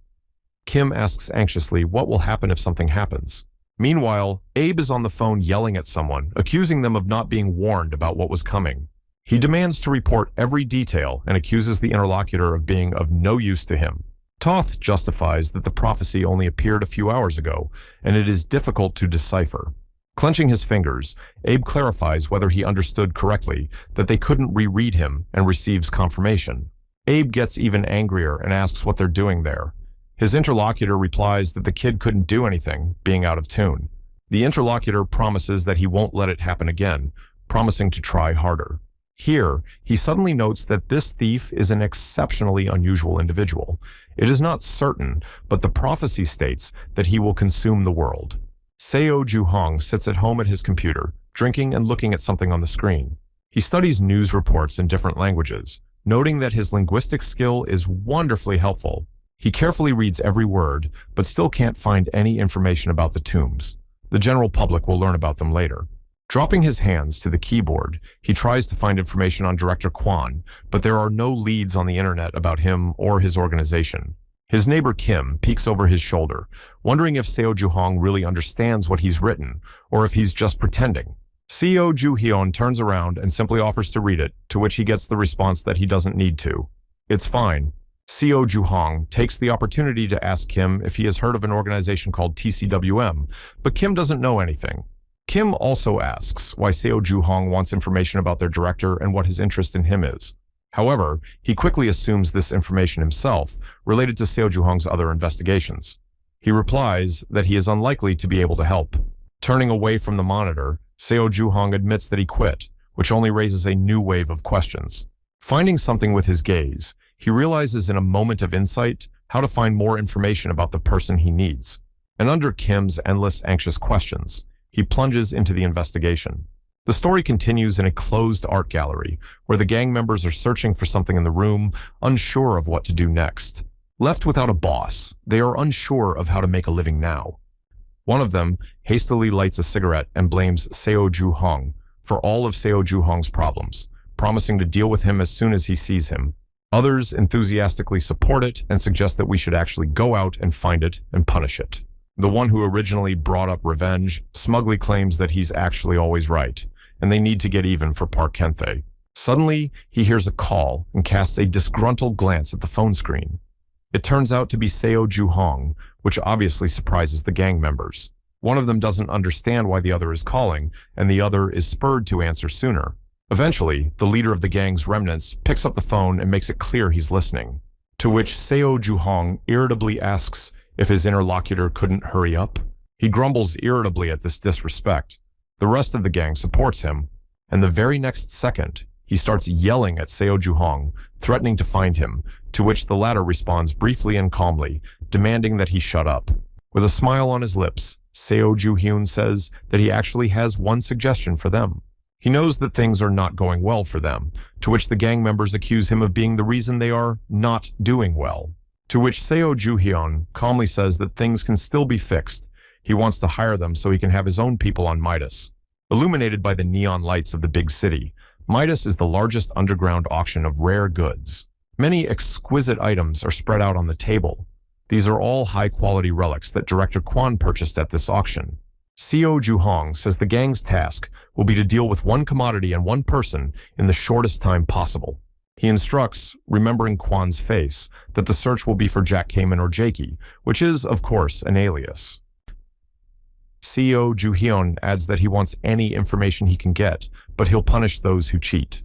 [SPEAKER 1] Kim asks anxiously what will happen if something happens. Meanwhile, Abe is on the phone yelling at someone, accusing them of not being warned about what was coming. He demands to report every detail and accuses the interlocutor of being of no use to him. Toth justifies that the prophecy only appeared a few hours ago, and it is difficult to decipher. Clenching his fingers, Abe clarifies whether he understood correctly that they couldn't reread him and receives confirmation. Abe gets even angrier and asks what they're doing there. His interlocutor replies that the kid couldn't do anything, being out of tune. The interlocutor promises that he won't let it happen again, promising to try harder. Here, he suddenly notes that this thief is an exceptionally unusual individual. It is not certain, but the prophecy states that he will consume the world. Seo Juhong sits at home at his computer, drinking and looking at something on the screen. He studies news reports in different languages, noting that his linguistic skill is wonderfully helpful. He carefully reads every word, but still can't find any information about the tombs. The general public will learn about them later. Dropping his hands to the keyboard, he tries to find information on Director Kwan, but there are no leads on the internet about him or his organization. His neighbor Kim peeks over his shoulder, wondering if Seo Juhong really understands what he's written, or if he's just pretending. Seo Juhyun turns around and simply offers to read it, to which he gets the response that he doesn't need to. It's fine. Seo Juhong takes the opportunity to ask Kim if he has heard of an organization called TCWM, but Kim doesn't know anything. Kim also asks why Seo Juhong wants information about their director and what his interest in him is. However, he quickly assumes this information himself, related to Seo Juhong's other investigations. He replies that he is unlikely to be able to help. Turning away from the monitor, Seo Juhong admits that he quit, which only raises a new wave of questions. Finding something with his gaze, he realizes in a moment of insight how to find more information about the person he needs. And under Kim's endless anxious questions, he plunges into the investigation. The story continues in a closed art gallery, where the gang members are searching for something in the room, unsure of what to do next. Left without a boss, they are unsure of how to make a living now. One of them hastily lights a cigarette and blames Seo Ju-hong for all of Seo Ju-hong's problems, promising to deal with him as soon as he sees him. Others enthusiastically support it and suggest that we should actually go out and find it and punish it. The one who originally brought up revenge smugly claims that he's actually always right, and they need to get even for Park Kenthe. Suddenly, he hears a call and casts a disgruntled glance at the phone screen. It turns out to be Seo Ju-hong, which obviously surprises the gang members. One of them doesn't understand why the other is calling, and the other is spurred to answer sooner. Eventually, the leader of the gang's remnants picks up the phone and makes it clear he's listening, to which Seo Ju-hong irritably asks if his interlocutor couldn't hurry up. He grumbles irritably at this disrespect. The rest of the gang supports him, and the very next second, he starts yelling at Seo Ju-hong, threatening to find him, to which the latter responds briefly and calmly, demanding that he shut up. With a smile on his lips, Seo Ju-hyun says that he actually has one suggestion for them. He knows that things are not going well for them, to which the gang members accuse him of being the reason they are not doing well. To which Seo Ju-hyun calmly says that things can still be fixed. He wants to hire them so he can have his own people on Midas. Illuminated by the neon lights of the big city, Midas is the largest underground auction of rare goods. Many exquisite items are spread out on the table. These are all high-quality relics that Director Kwon purchased at this auction. Seo Ju-hong says the gang's task will be to deal with one commodity and one person in the shortest time possible. He instructs, remembering Kwon's face, that the search will be for Jack Kamen or Jakey, which is, of course, an alias. Seo Ju-hyun adds that he wants any information he can get, but he'll punish those who cheat.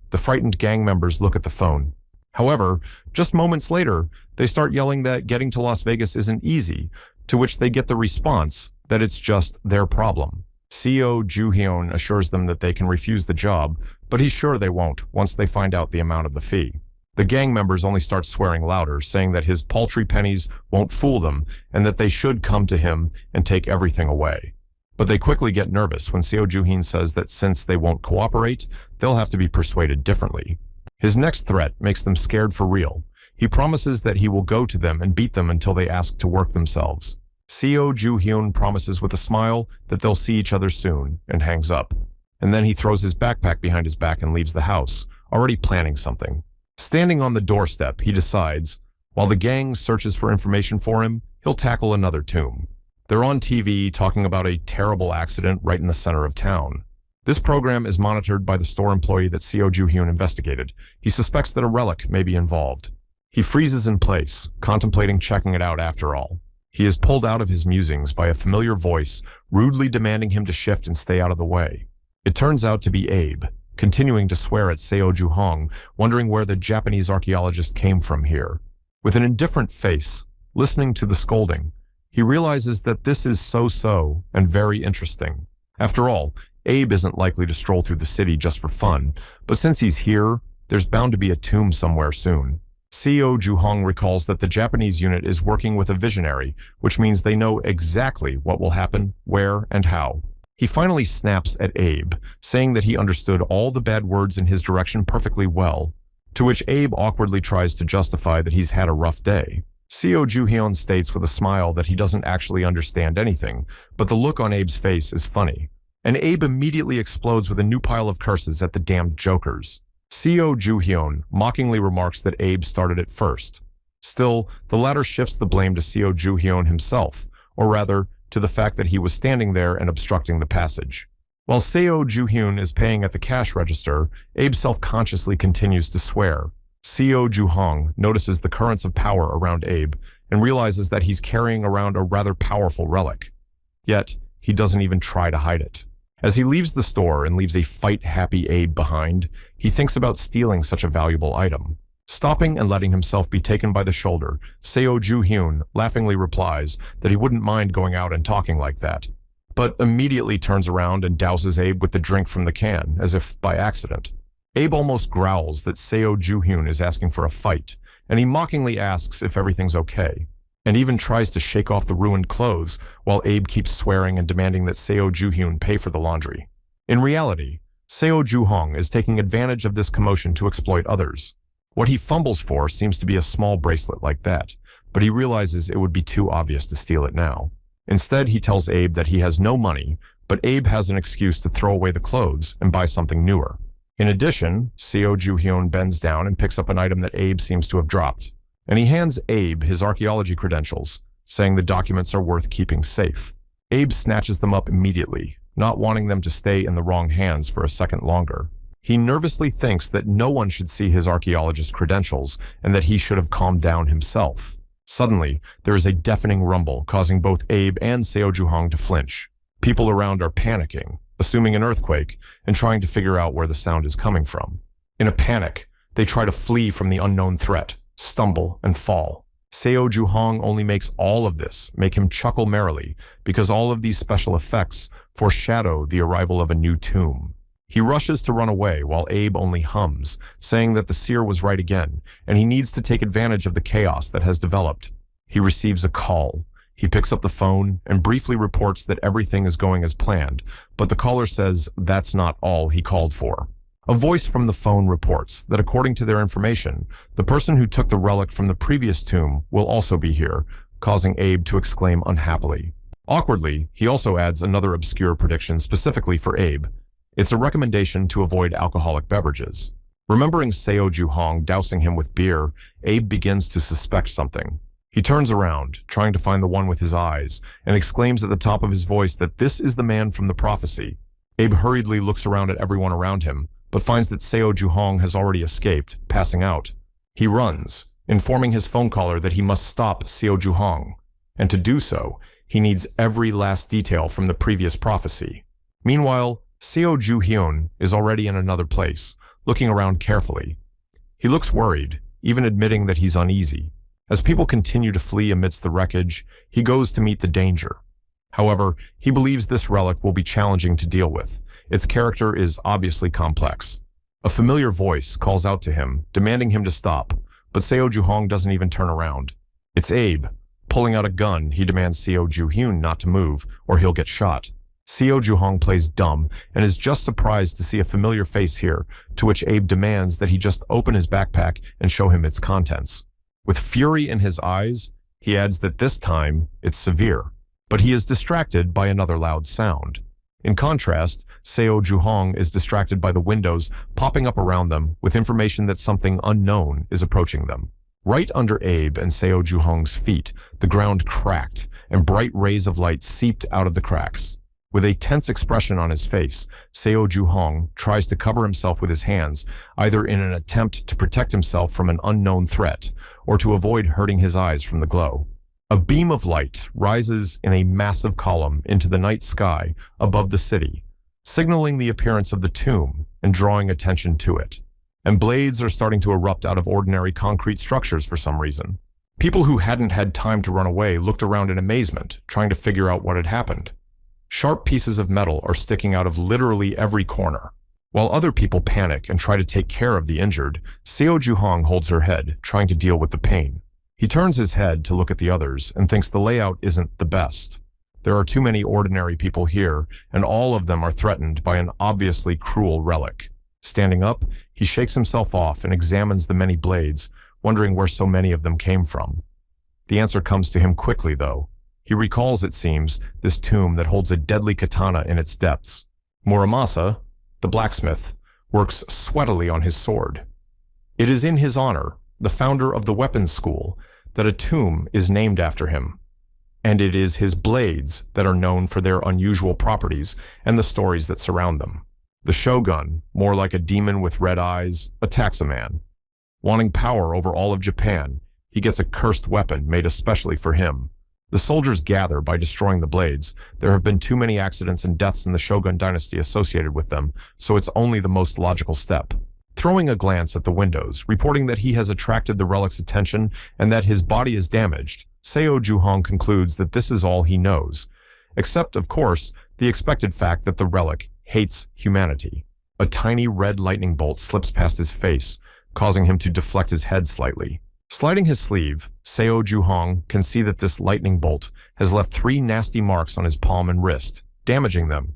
[SPEAKER 1] The frightened gang members look at the phone. However, just moments later, they start yelling that getting to Las Vegas isn't easy, to which they get the response that it's just their problem. Seo Ju-hyun assures them that they can refuse the job, but he's sure they won't once they find out the amount of the fee. The gang members only start swearing louder, saying that his paltry pennies won't fool them and that they should come to him and take everything away. But they quickly get nervous when Seo Ju-hyun says that since they won't cooperate, they'll have to be persuaded differently. His next threat makes them scared for real. He promises that he will go to them and beat them until they ask to work themselves. Seo Ju-hyun promises with a smile that they'll see each other soon and hangs up. And then he throws his backpack behind his back and leaves the house, already planning something. Standing on the doorstep, he decides, while the gang searches for information for him, he'll tackle another tomb. They're on TV talking about a terrible accident right in the center of town. This program is monitored by the store employee that Seo Ju-hyun investigated. He suspects that a relic may be involved. He freezes in place, contemplating checking it out after all. He is pulled out of his musings by a familiar voice, rudely demanding him to shift and stay out of the way. It turns out to be Abe, continuing to swear at Seo Ju-hong, wondering where the Japanese archaeologist came from here. With an indifferent face, listening to the scolding, he realizes that this is so-so and very interesting. After all, Abe isn't likely to stroll through the city just for fun, but since he's here, there's bound to be a tomb somewhere soon. Seo Ju-hong recalls that the Japanese unit is working with a visionary, which means they know exactly what will happen, where, and how. He finally snaps at Abe, saying that he understood all the bad words in his direction perfectly well, to which Abe awkwardly tries to justify that he's had a rough day. Seo Ju-hyun states with a smile that he doesn't actually understand anything, but the look on Abe's face is funny. And Abe immediately explodes with a new pile of curses at the damned jokers. Seo Ju-hyun mockingly remarks that Abe started it first. Still, the latter shifts the blame to Seo Ju-hyun himself, or rather, to the fact that he was standing there and obstructing the passage. While Seo Ju-hyun is paying at the cash register, Abe self-consciously continues to swear. Seo Ju-hong notices the currents of power around Abe and realizes that he's carrying around a rather powerful relic. Yet, he doesn't even try to hide it. As he leaves the store and leaves a fight-happy Abe behind, he thinks about stealing such a valuable item. Stopping and letting himself be taken by the shoulder, Seo Ju-hyun laughingly replies that he wouldn't mind going out and talking like that, but immediately turns around and douses Abe with the drink from the can, as if by accident. Abe almost growls that Seo Ju-hyun is asking for a fight, and he mockingly asks if everything's okay, and even tries to shake off the ruined clothes while Abe keeps swearing and demanding that Seo Ju-hyun pay for the laundry. In reality, Seo Ju-hong is taking advantage of this commotion to exploit others. What he fumbles for seems to be a small bracelet like that, but he realizes it would be too obvious to steal it now. Instead, he tells Abe that he has no money, but Abe has an excuse to throw away the clothes and buy something newer. In addition, Seo Ju-hyun bends down and picks up an item that Abe seems to have dropped, and he hands Abe his archaeology credentials, saying the documents are worth keeping safe. Abe snatches them up immediately, not wanting them to stay in the wrong hands for a second longer. He nervously thinks that no one should see his archaeologist credentials and that he should have calmed down himself. Suddenly, there is a deafening rumble, causing both Abe and Seo Ju-hong to flinch. People around are panicking, assuming an earthquake, and trying to figure out where the sound is coming from. In a panic, they try to flee from the unknown threat, stumble, and fall. Seo Ju-hong only makes all of this make him chuckle merrily, because all of these special effects foreshadow the arrival of a new tomb. He rushes to run away while Abe only hums, saying that the seer was right again, and he needs to take advantage of the chaos that has developed. He receives a call. He picks up the phone and briefly reports that everything is going as planned, but the caller says that's not all he called for. A voice from the phone reports that according to their information, the person who took the relic from the previous tomb will also be here, causing Abe to exclaim unhappily. Awkwardly, he also adds another obscure prediction specifically for Abe. It's a recommendation to avoid alcoholic beverages. Remembering Seo Ju-hong dousing him with beer, Abe begins to suspect something. He turns around, trying to find the one with his eyes, and exclaims at the top of his voice that this is the man from the prophecy. Abe hurriedly looks around at everyone around him, but finds that Seo Ju-hong has already escaped, passing out. He runs, informing his phone caller that he must stop Seo Ju-hong, and to do so, he needs every last detail from the previous prophecy. Meanwhile, Seo Ju-hyun is already in another place, looking around carefully. He looks worried, even admitting that he's uneasy. As people continue to flee amidst the wreckage, he goes to meet the danger. However, he believes this relic will be challenging to deal with. Its character is obviously complex. A familiar voice calls out to him, demanding him to stop, but Seo Ju-hong doesn't even turn around. It's Abe. Pulling out a gun, he demands Seo Ju-hyun not to move, or he'll get shot. Seo Ju-hong plays dumb and is just surprised to see a familiar face here, to which Abe demands that he just open his backpack and show him its contents. With fury in his eyes, he adds that this time it's severe, but he is distracted by another loud sound. In contrast, Seo Ju-hong is distracted by the windows popping up around them with information that something unknown is approaching them. Right under Abe and Seo Ju-hong's feet, the ground cracked and bright rays of light seeped out of the cracks. With a tense expression on his face, Seo Ju-hong tries to cover himself with his hands, either in an attempt to protect himself from an unknown threat, or to avoid hurting his eyes from the glow. A beam of light rises in a massive column into the night sky above the city, signaling the appearance of the tomb and drawing attention to it. And blades are starting to erupt out of ordinary concrete structures for some reason. People who hadn't had time to run away looked around in amazement, trying to figure out what had happened. Sharp pieces of metal are sticking out of literally every corner. While other people panic and try to take care of the injured, Seo Ju-hong holds her head, trying to deal with the pain. He turns his head to look at the others and thinks the layout isn't the best. There are too many ordinary people here, and all of them are threatened by an obviously cruel relic. Standing up, he shakes himself off and examines the many blades, wondering where so many of them came from. The answer comes to him quickly, though. He recalls, it seems, this tomb that holds a deadly katana in its depths. Muramasa, the blacksmith, works sweatily on his sword. It is in his honor, the founder of the weapons school, that a tomb is named after him. And it is his blades that are known for their unusual properties and the stories that surround them. The shogun, more like a demon with red eyes, attacks a man. Wanting power over all of Japan, he gets a cursed weapon made especially for him. The soldiers gather by destroying the blades. There have been too many accidents and deaths in the Shogun dynasty associated with them, so it's only the most logical step. Throwing a glance at the windows, reporting that he has attracted the relic's attention and that his body is damaged, Seo Ju-hong concludes that this is all he knows, except, of course, the expected fact that the relic hates humanity. A tiny red lightning bolt slips past his face, causing him to deflect his head slightly. Sliding his sleeve, Seo Juhong can see that this lightning bolt has left 3 nasty marks on his palm and wrist, damaging them.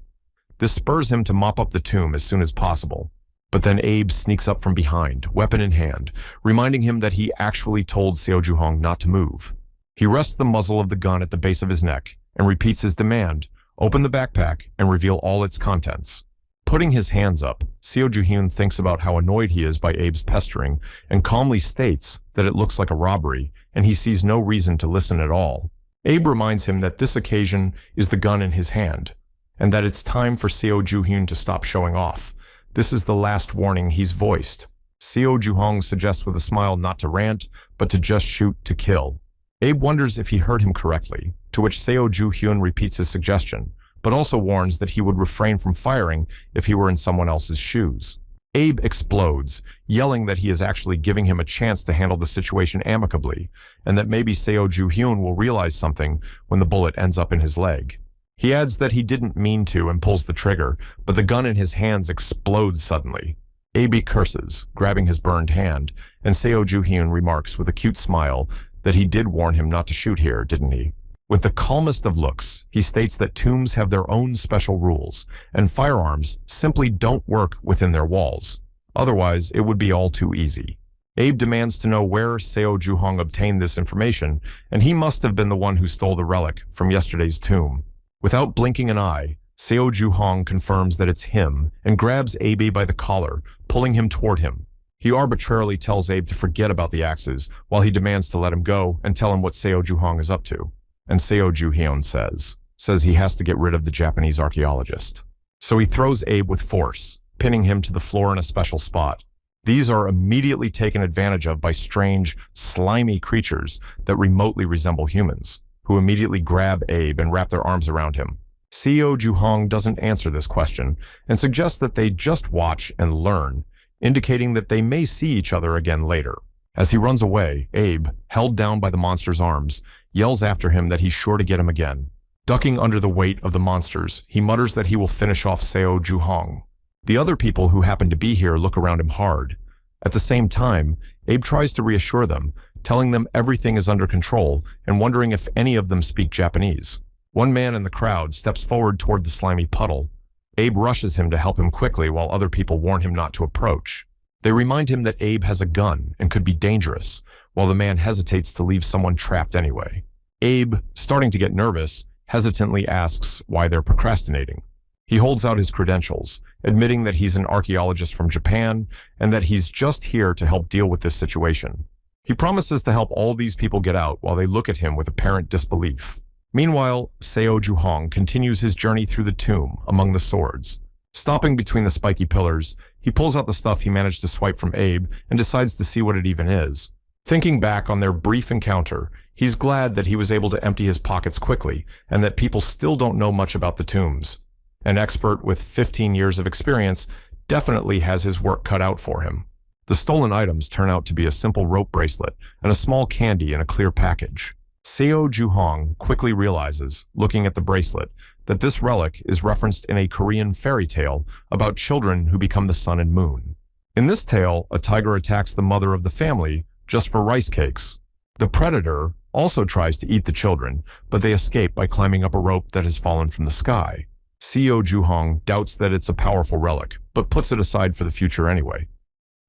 [SPEAKER 1] This spurs him to mop up the tomb as soon as possible. But then Abe sneaks up from behind, weapon in hand, reminding him that he actually told Seo Juhong not to move. He rests the muzzle of the gun at the base of his neck and repeats his demand, open the backpack and reveal all its contents. Putting his hands up, Seo Juhyun thinks about how annoyed he is by Abe's pestering and calmly states that it looks like a robbery and he sees no reason to listen at all. Abe reminds him that this occasion is the gun in his hand and that it's time for Seo Juhyun to stop showing off. This is the last warning he's voiced. Seo Juhong suggests with a smile not to rant, but to just shoot to kill. Abe wonders if he heard him correctly, to which Seo Juhyun repeats his suggestion, but also warns that he would refrain from firing if he were in someone else's shoes. Abe explodes, yelling that he is actually giving him a chance to handle the situation amicably, and that maybe Seo Juhyun will realize something when the bullet ends up in his leg. He adds that he didn't mean to and pulls the trigger, but the gun in his hands explodes suddenly. Abe curses, grabbing his burned hand, and Seo Juhyun remarks with a cute smile that he did warn him not to shoot here, didn't he? With the calmest of looks, he states that tombs have their own special rules, and firearms simply don't work within their walls. Otherwise, it would be all too easy. Abe demands to know where Seo Juhong obtained this information, and he must have been the one who stole the relic from yesterday's tomb. Without blinking an eye, Seo Juhong confirms that it's him and grabs Abe by the collar, pulling him toward him. He arbitrarily tells Abe to forget about the axes, while he demands to let him go and tell him what Seo Juhong is up to. And Seo Juhyun says he has to get rid of the Japanese archaeologist. So he throws Abe with force, pinning him to the floor in a special spot. These are immediately taken advantage of by strange, slimy creatures that remotely resemble humans, who immediately grab Abe and wrap their arms around him. Seo Juhong doesn't answer this question and suggests that they just watch and learn, indicating that they may see each other again later. As he runs away, Abe, held down by the monster's arms, yells after him that he's sure to get him again. Ducking under the weight of the monsters, he mutters that he will finish off Seo Juhong. The other people who happen to be here look around him hard. At the same time, Abe tries to reassure them, telling them everything is under control and wondering if any of them speak Japanese. One man in the crowd steps forward toward the slimy puddle. Abe rushes him to help him quickly while other people warn him not to approach. They remind him that Abe has a gun and could be dangerous, while the man hesitates to leave someone trapped anyway. Abe, starting to get nervous, hesitantly asks why they're procrastinating. He holds out his credentials, admitting that he's an archaeologist from Japan and that he's just here to help deal with this situation. He promises to help all these people get out while they look at him with apparent disbelief. Meanwhile, Seo Juhong continues his journey through the tomb among the swords. Stopping between the spiky pillars, he pulls out the stuff he managed to swipe from Abe and decides to see what it even is. Thinking back on their brief encounter, he's glad that he was able to empty his pockets quickly and that people still don't know much about the tombs. An expert with 15 years of experience definitely has his work cut out for him. The stolen items turn out to be a simple rope bracelet and a small candy in a clear package. Seo Juhong quickly realizes, looking at the bracelet, that this relic is referenced in a Korean fairy tale about children who become the sun and moon. In this tale, a tiger attacks the mother of the family just for rice cakes. The predator also tries to eat the children, but they escape by climbing up a rope that has fallen from the sky. Seo Juhong doubts that it's a powerful relic, but puts it aside for the future anyway.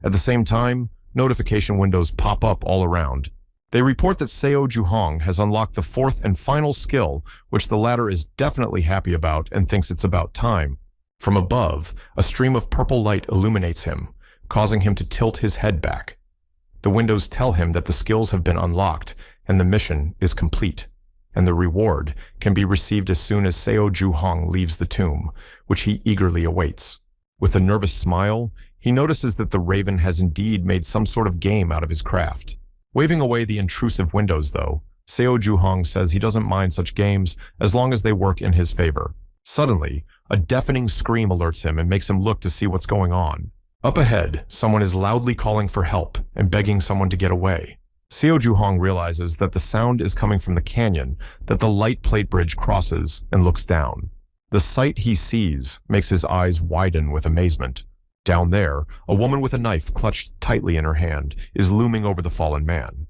[SPEAKER 1] At the same time, notification windows pop up all around. They report that Seo Juhong has unlocked the 4th and final skill, which the latter is definitely happy about and thinks it's about time. From above, a stream of purple light illuminates him, causing him to tilt his head back. The windows tell him that the skills have been unlocked and the mission is complete, and the reward can be received as soon as Seo Juhong leaves the tomb, which he eagerly awaits. With a nervous smile, he notices that the raven has indeed made some sort of game out of his craft. Waving away the intrusive windows, though, Seo Juhong says he doesn't mind such games as long as they work in his favor. Suddenly, a deafening scream alerts him and makes him look to see what's going on. Up ahead, someone is loudly calling for help and begging someone to get away. Seo Juhong realizes that the sound is coming from the canyon that the light plate bridge crosses and looks down. The sight he sees makes his eyes widen with amazement. Down there, a woman with a knife clutched tightly in her hand is looming over the fallen man.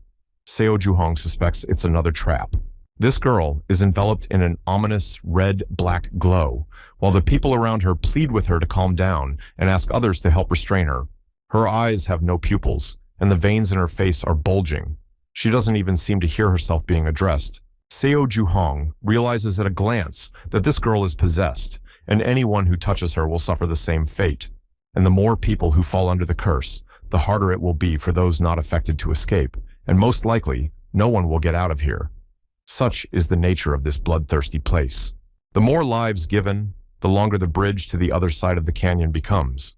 [SPEAKER 1] Seo Juhong suspects it's another trap. This girl is enveloped in an ominous red-black glow, while the people around her plead with her to calm down and ask others to help restrain her. Her eyes have no pupils, and the veins in her face are bulging. She doesn't even seem to hear herself being addressed. Seo Juhong realizes at a glance that this girl is possessed, and anyone who touches her will suffer the same fate. And the more people who fall under the curse, the harder it will be for those not affected to escape, and most likely, no one will get out of here. Such is the nature of this bloodthirsty place. The more lives given, the longer the bridge to the other side of the canyon becomes.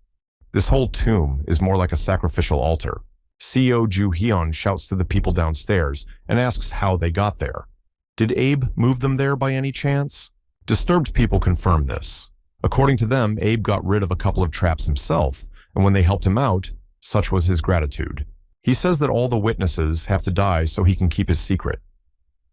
[SPEAKER 1] This whole tomb is more like a sacrificial altar. Seo Ju-hyun shouts to the people downstairs and asks how they got there. Did Abe move them there by any chance? Disturbed people confirm this. According to them, Abe got rid of a couple of traps himself, and when they helped him out, such was his gratitude. He says that all the witnesses have to die so he can keep his secret.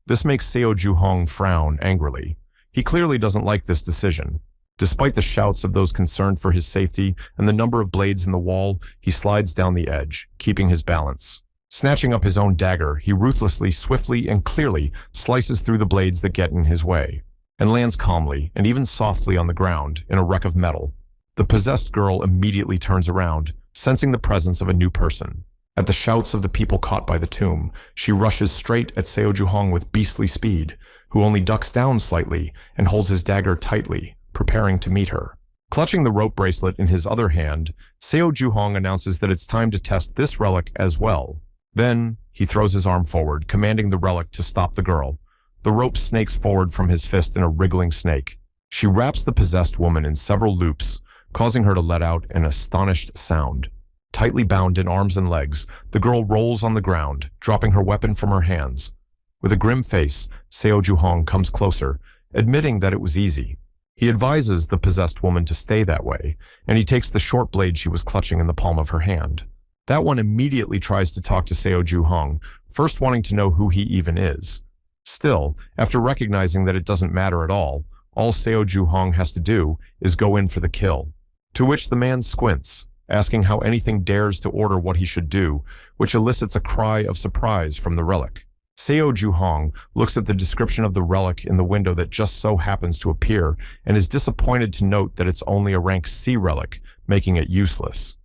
[SPEAKER 1] This makes Seo Juhong frown angrily. He clearly doesn't like this decision. Despite the shouts of those concerned for his safety and the number of blades in the wall, he slides down the edge, keeping his balance. Snatching up his own dagger, he ruthlessly, swiftly, and clearly slices through the blades that get in his way, and lands calmly and even softly on the ground in a wreck of metal. The possessed girl immediately turns around, sensing the presence of a new person. At the shouts of the people caught by the tomb, she rushes straight at Seo Juhong with beastly speed, who only ducks down slightly and holds his dagger tightly, preparing to meet her. Clutching the rope bracelet in his other hand, Seo Juhong announces that it's time to test this relic as well. Then, he throws his arm forward, commanding the relic to stop the girl. The rope snakes forward from his fist in a wriggling snake. She wraps the possessed woman in several loops, causing her to let out an astonished sound. Tightly bound in arms and legs, the girl rolls on the ground, dropping her weapon from her hands. With a grim face, Seo Juhong comes closer, admitting that it was easy. He advises the possessed woman to stay that way, and he takes the short blade she was clutching in the palm of her hand. That one immediately tries to talk to Seo Juhong, first wanting to know who he even is. Still, after recognizing that it doesn't matter at all Seo Juhong has to do is go in for the kill. To which the man squints, asking how anything dares to order what he should do, which elicits a cry of surprise from the relic. Seo Juhong looks at the description of the relic in the window that just so happens to appear and is disappointed to note that it's only a rank C relic, making it useless.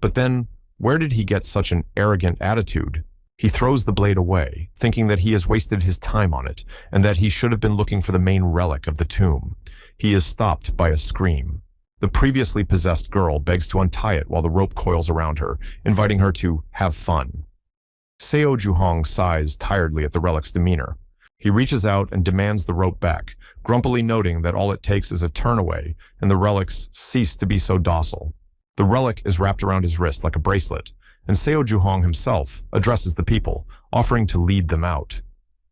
[SPEAKER 1] But then, where did he get such an arrogant attitude? He throws the blade away, thinking that he has wasted his time on it, and that he should have been looking for the main relic of the tomb. He is stopped by a scream. The previously possessed girl begs to untie it while the rope coils around her, inviting her to have fun. Seo Juhong sighs tiredly at the relic's demeanor. He reaches out and demands the rope back, grumpily noting that all it takes is a turn away, and the relics cease to be so docile. The relic is wrapped around his wrist like a bracelet, and Seo Juhong himself addresses the people, offering to lead them out.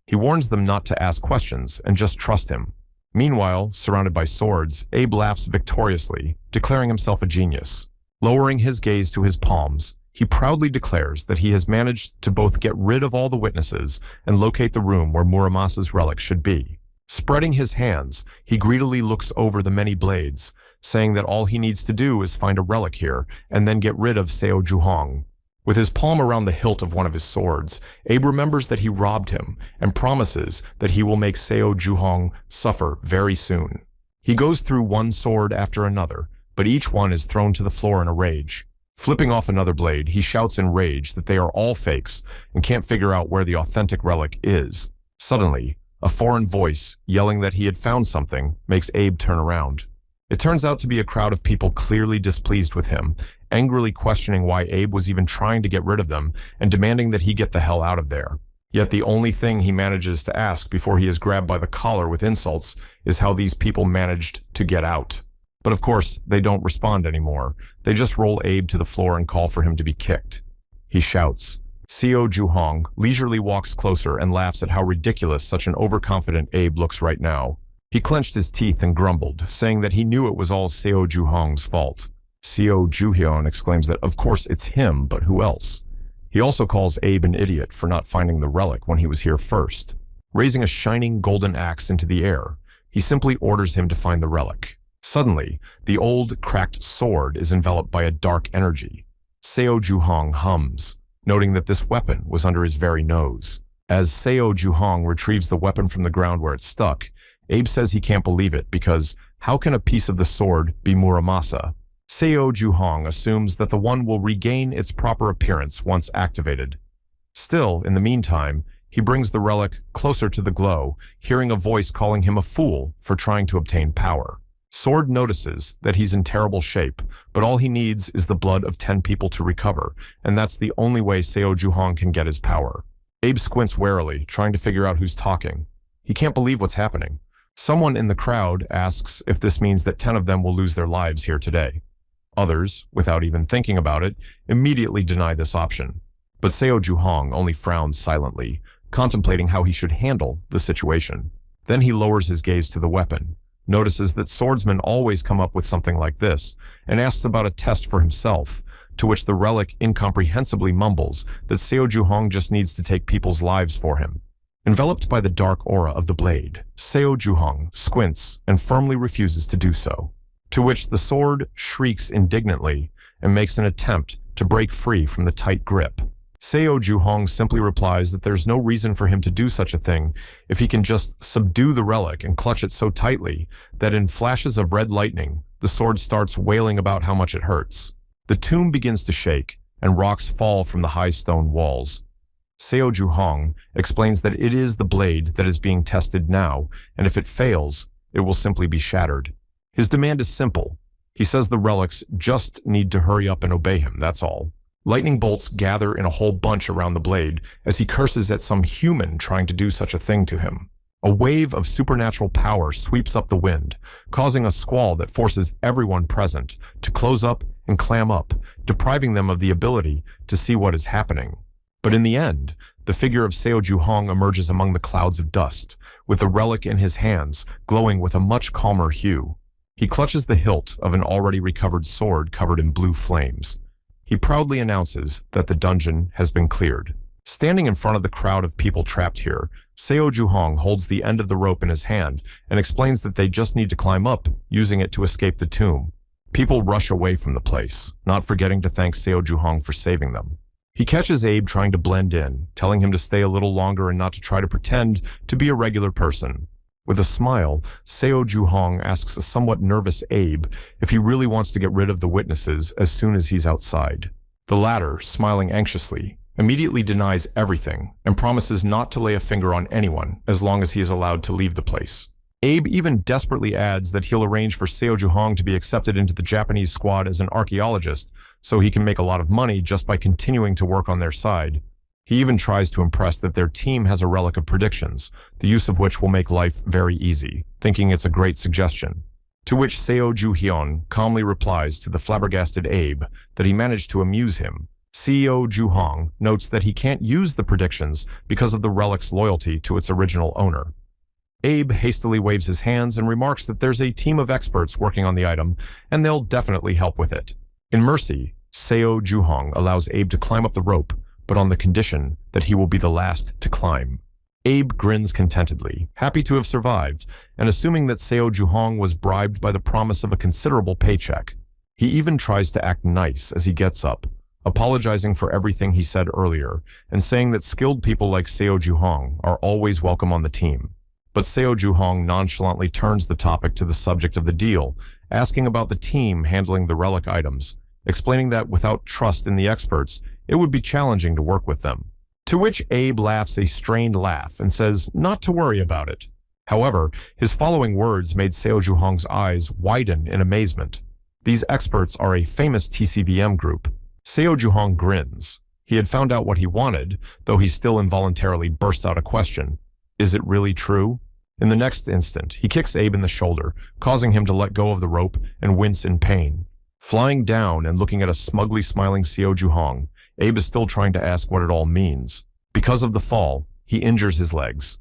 [SPEAKER 1] He warns them not to ask questions and just trust him. Meanwhile, surrounded by swords, Abe laughs victoriously, declaring himself a genius. Lowering his gaze to his palms, he proudly declares that he has managed to both get rid of all the witnesses and locate the room where Muramasa's relic should be. Spreading his hands, he greedily looks over the many blades, saying that all he needs to do is find a relic here and then get rid of Seo Juhong. With his palm around the hilt of one of his swords, Abe remembers that he robbed him and promises that he will make Seo Juhong suffer very soon. He goes through one sword after another, but each one is thrown to the floor in a rage. Flipping off another blade, he shouts in rage that they are all fakes and can't figure out where the authentic relic is. Suddenly, a foreign voice, yelling that he had found something, makes Abe turn around. It turns out to be a crowd of people clearly displeased with him, angrily questioning why Abe was even trying to get rid of them and demanding that he get the hell out of there. Yet the only thing he manages to ask before he is grabbed by the collar with insults is how these people managed to get out. But of course, they don't respond anymore. They just roll Abe to the floor and call for him to be kicked. He shouts. Seo Juhong leisurely walks closer and laughs at how ridiculous such an overconfident Abe looks right now. He clenched his teeth and grumbled, saying that he knew it was all Seo Juhong's fault. Seo Juhyeon exclaims that of course it's him, but who else? He also calls Abe an idiot for not finding the relic when he was here first. Raising a shining golden axe into the air, he simply orders him to find the relic. Suddenly, the old, cracked sword is enveloped by a dark energy. Seo Juhong hums, noting that this weapon was under his very nose. As Seo Juhong retrieves the weapon from the ground where it's stuck, Abe says he can't believe it because how can a piece of the sword be Muramasa? Seo Juhong assumes that the one will regain its proper appearance once activated. Still, in the meantime, he brings the relic closer to the glow, hearing a voice calling him a fool for trying to obtain power. Sword notices that he's in terrible shape, but all he needs is the blood of 10 people to recover, and that's the only way Seo Juhong can get his power. Abe squints warily, trying to figure out who's talking. He can't believe what's happening. Someone in the crowd asks if this means that 10 of them will lose their lives here today. Others, without even thinking about it, immediately deny this option. But Seo Juhong only frowns silently, contemplating how he should handle the situation. Then he lowers his gaze to the weapon, notices that swordsmen always come up with something like this, and asks about a test for himself, to which the relic incomprehensibly mumbles that Seo Juhong just needs to take people's lives for him. Enveloped by the dark aura of the blade, Seo Juhong squints and firmly refuses to do so, to which the sword shrieks indignantly and makes an attempt to break free from the tight grip. Seo Juhong simply replies that there's no reason for him to do such a thing if he can just subdue the relic and clutch it so tightly that in flashes of red lightning, the sword starts wailing about how much it hurts. The tomb begins to shake, and rocks fall from the high stone walls. Seo Juhong explains that it is the blade that is being tested now, and if it fails, it will simply be shattered. His demand is simple. He says the relics just need to hurry up and obey him, that's all. Lightning bolts gather in a whole bunch around the blade as he curses at some human trying to do such a thing to him. A wave of supernatural power sweeps up the wind, causing a squall that forces everyone present to close up and clam up, depriving them of the ability to see what is happening. But in the end, the figure of Seo Juhong emerges among the clouds of dust, with the relic in his hands glowing with a much calmer hue. He clutches the hilt of an already recovered sword covered in blue flames. He proudly announces that the dungeon has been cleared. Standing in front of the crowd of people trapped here, Seo Juhong holds the end of the rope in his hand and explains that they just need to climb up, using it to escape the tomb. People rush away from the place, not forgetting to thank Seo Juhong for saving them. He catches Abe trying to blend in, telling him to stay a little longer and not to try to pretend to be a regular person. With a smile, Seo Juhong asks a somewhat nervous Abe if he really wants to get rid of the witnesses as soon as he's outside. The latter, smiling anxiously, immediately denies everything and promises not to lay a finger on anyone as long as he is allowed to leave the place. Abe even desperately adds that he'll arrange for Seo Juhong to be accepted into the Japanese squad as an archaeologist so he can make a lot of money just by continuing to work on their side. He even tries to impress that their team has a relic of predictions, the use of which will make life very easy, thinking it's a great suggestion. To which Seo Juhyun calmly replies to the flabbergasted Abe that he managed to amuse him. Seo Juhong notes that he can't use the predictions because of the relic's loyalty to its original owner. Abe hastily waves his hands and remarks that there's a team of experts working on the item, and they'll definitely help with it. In mercy, Seo Juhong allows Abe to climb up the rope, but on the condition that he will be the last to climb. Abe grins contentedly, happy to have survived, and assuming that Seo Juhong was bribed by the promise of a considerable paycheck. He even tries to act nice as he gets up, apologizing for everything he said earlier, and saying that skilled people like Seo Juhong are always welcome on the team. But Seo Juhong nonchalantly turns the topic to the subject of the deal, asking about the team handling the relic items, explaining that without trust in the experts, it would be challenging to work with them. To which Abe laughs a strained laugh and says not to worry about it. However, his following words made Seo Juhong's eyes widen in amazement. These experts are a famous TCVM group. Seo Juhong grins. He had found out what he wanted, though he still involuntarily bursts out a question. Is it really true? In the next instant, he kicks Abe in the shoulder, causing him to let go of the rope and wince in pain. Flying down and looking at a smugly smiling Seo Juhong, Abe is still trying to ask what it all means. Because of the fall, he injures his legs.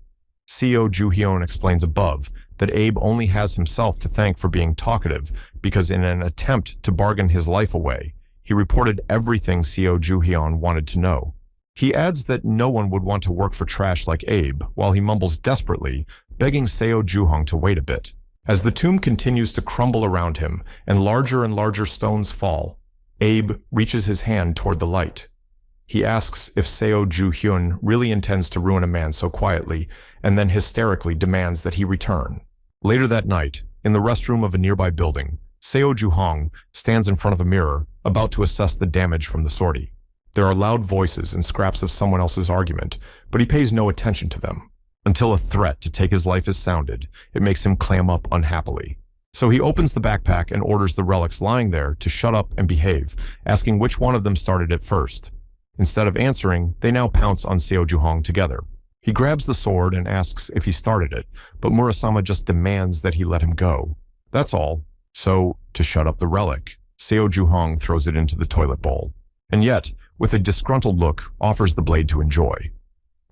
[SPEAKER 1] Seo Juhyun explains above that Abe only has himself to thank for being talkative because in an attempt to bargain his life away, he reported everything Seo Juhyun wanted to know. He adds that no one would want to work for trash like Abe while he mumbles desperately, begging Seo Juhong to wait a bit. As the tomb continues to crumble around him and larger stones fall, Abe reaches his hand toward the light. He asks if Seo Ju-hyun really intends to ruin a man so quietly, and then hysterically demands that he return. Later that night, in the restroom of a nearby building, Seo Ju-hong stands in front of a mirror, about to assess the damage from the sortie. There are loud voices and scraps of someone else's argument, but he pays no attention to them. Until a threat to take his life is sounded, it makes him clam up unhappily. So he opens the backpack and orders the relics lying there to shut up and behave, asking which one of them started it first. Instead of answering, they now pounce on Seo Ju-hong together. He grabs the sword and asks if he started it, but Murasama just demands that he let him go. That's all. So, to shut up the relic, Seo Ju-hong throws it into the toilet bowl. And yet, with a disgruntled look, offers the blade to enjoy.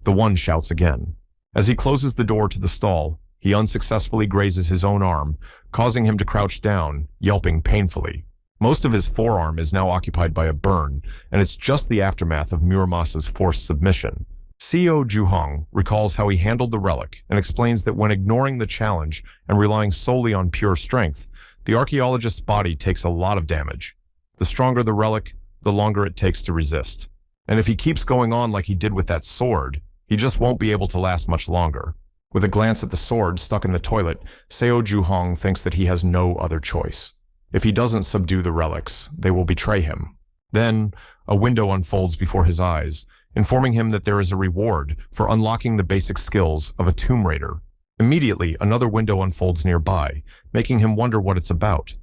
[SPEAKER 1] The one shouts again. As he closes the door to the stall, he unsuccessfully grazes his own arm, causing him to crouch down, yelping painfully. Most of his forearm is now occupied by a burn, and it's just the aftermath of Muramasa's forced submission. Seo Ju-hong recalls how he handled the relic and explains that when ignoring the challenge and relying solely on pure strength, the archaeologist's body takes a lot of damage. The stronger the relic, the longer it takes to resist. And if he keeps going on like he did with that sword, he just won't be able to last much longer. With a glance at the sword stuck in the toilet, Seo Ju-hong thinks that he has no other choice. If he doesn't subdue the relics, they will betray him. Then, a window unfolds before his eyes, informing him that there is a reward for unlocking the basic skills of a tomb raider. Immediately, another window unfolds nearby, making him wonder what it's about.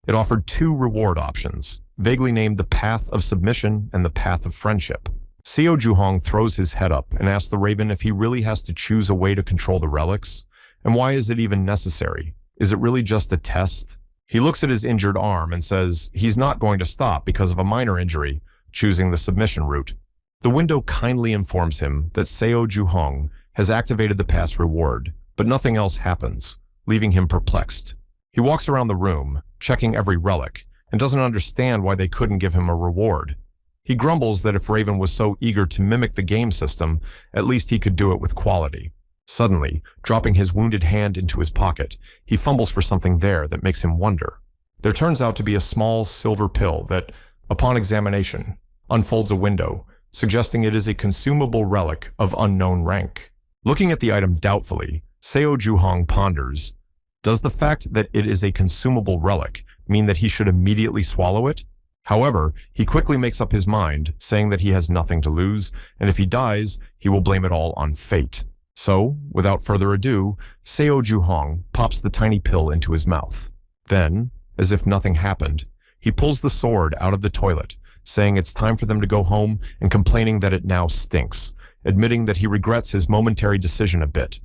[SPEAKER 1] It offered two reward options, vaguely named the Path of Submission and the Path of Friendship. Seo Ju-hong throws his head up and asks the Raven if he really has to choose a way to control the relics, and why is it even necessary? Is it really just a test? He looks at his injured arm and says he's not going to stop because of a minor injury, choosing the submission route. The window kindly informs him that Seo Ju-hong has activated the past reward, but nothing else happens, leaving him perplexed. He walks around the room, checking every relic, and doesn't understand why they couldn't give him a reward. He grumbles that if Raven was so eager to mimic the game system, at least he could do it with quality. Suddenly, dropping his wounded hand into his pocket, he fumbles for something there that makes him wonder. There turns out to be a small silver pill that, upon examination, unfolds a window, suggesting it is a consumable relic of unknown rank. Looking at the item doubtfully, Seo Ju-hong ponders, does the fact that it is a consumable relic mean that he should immediately swallow it? However, he quickly makes up his mind, saying that he has nothing to lose, and if he dies, he will blame it all on fate. So, without further ado, Seo Ju-hong pops the tiny pill into his mouth. Then, as if nothing happened, he pulls the sword out of the toilet, saying it's time for them to go home and complaining that it now stinks, admitting that he regrets his momentary decision a bit.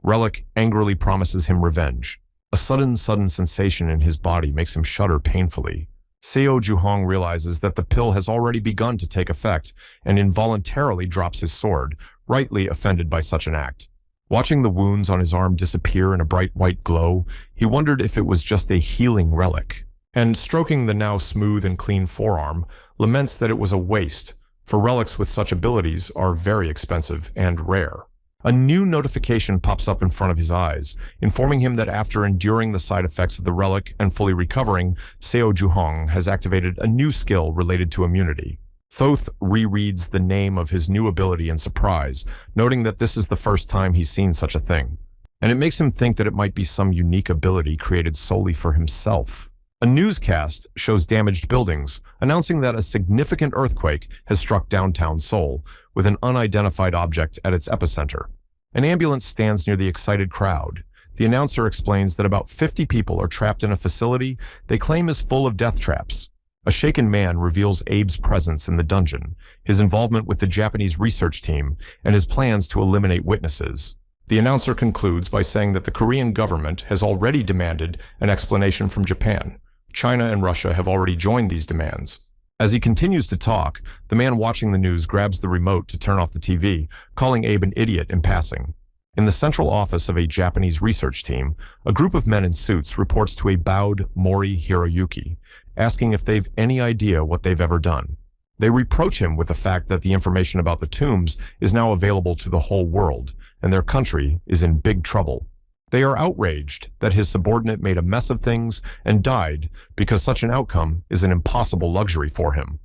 [SPEAKER 1] Relic angrily promises him revenge. A sudden sensation in his body makes him shudder painfully. Seo Ju-hong realizes that the pill has already begun to take effect and involuntarily drops his sword, rightly offended by such an act. Watching the wounds on his arm disappear in a bright white glow, he wondered if it was just a healing relic, and stroking the now smooth and clean forearm, laments that it was a waste, for relics with such abilities are very expensive and rare. A new notification pops up in front of his eyes, informing him that after enduring the side effects of the relic and fully recovering, Seo Ju-hong has activated a new skill related to immunity. Thoth rereads the name of his new ability in surprise, noting that this is the first time he's seen such a thing. And it makes him think that it might be some unique ability created solely for himself. A newscast shows damaged buildings, announcing that a significant earthquake has struck downtown Seoul, with an unidentified object at its epicenter. An ambulance stands near the excited crowd. The announcer explains that about 50 people are trapped in a facility they claim is full of death traps. A shaken man reveals Abe's presence in the dungeon, his involvement with the Japanese research team, and his plans to eliminate witnesses. The announcer concludes by saying that the Korean government has already demanded an explanation from Japan. China and Russia have already joined these demands. As he continues to talk, the man watching the news grabs the remote to turn off the TV, calling Abe an idiot in passing. In the central office of a Japanese research team, a group of men in suits reports to a bowed Mori Hiroyuki, asking if they've any idea what they've ever done. They reproach him with the fact that the information about the tombs is now available to the whole world, and their country is in big trouble. They are outraged that his subordinate made a mess of things and died because such an outcome is an impossible luxury for him.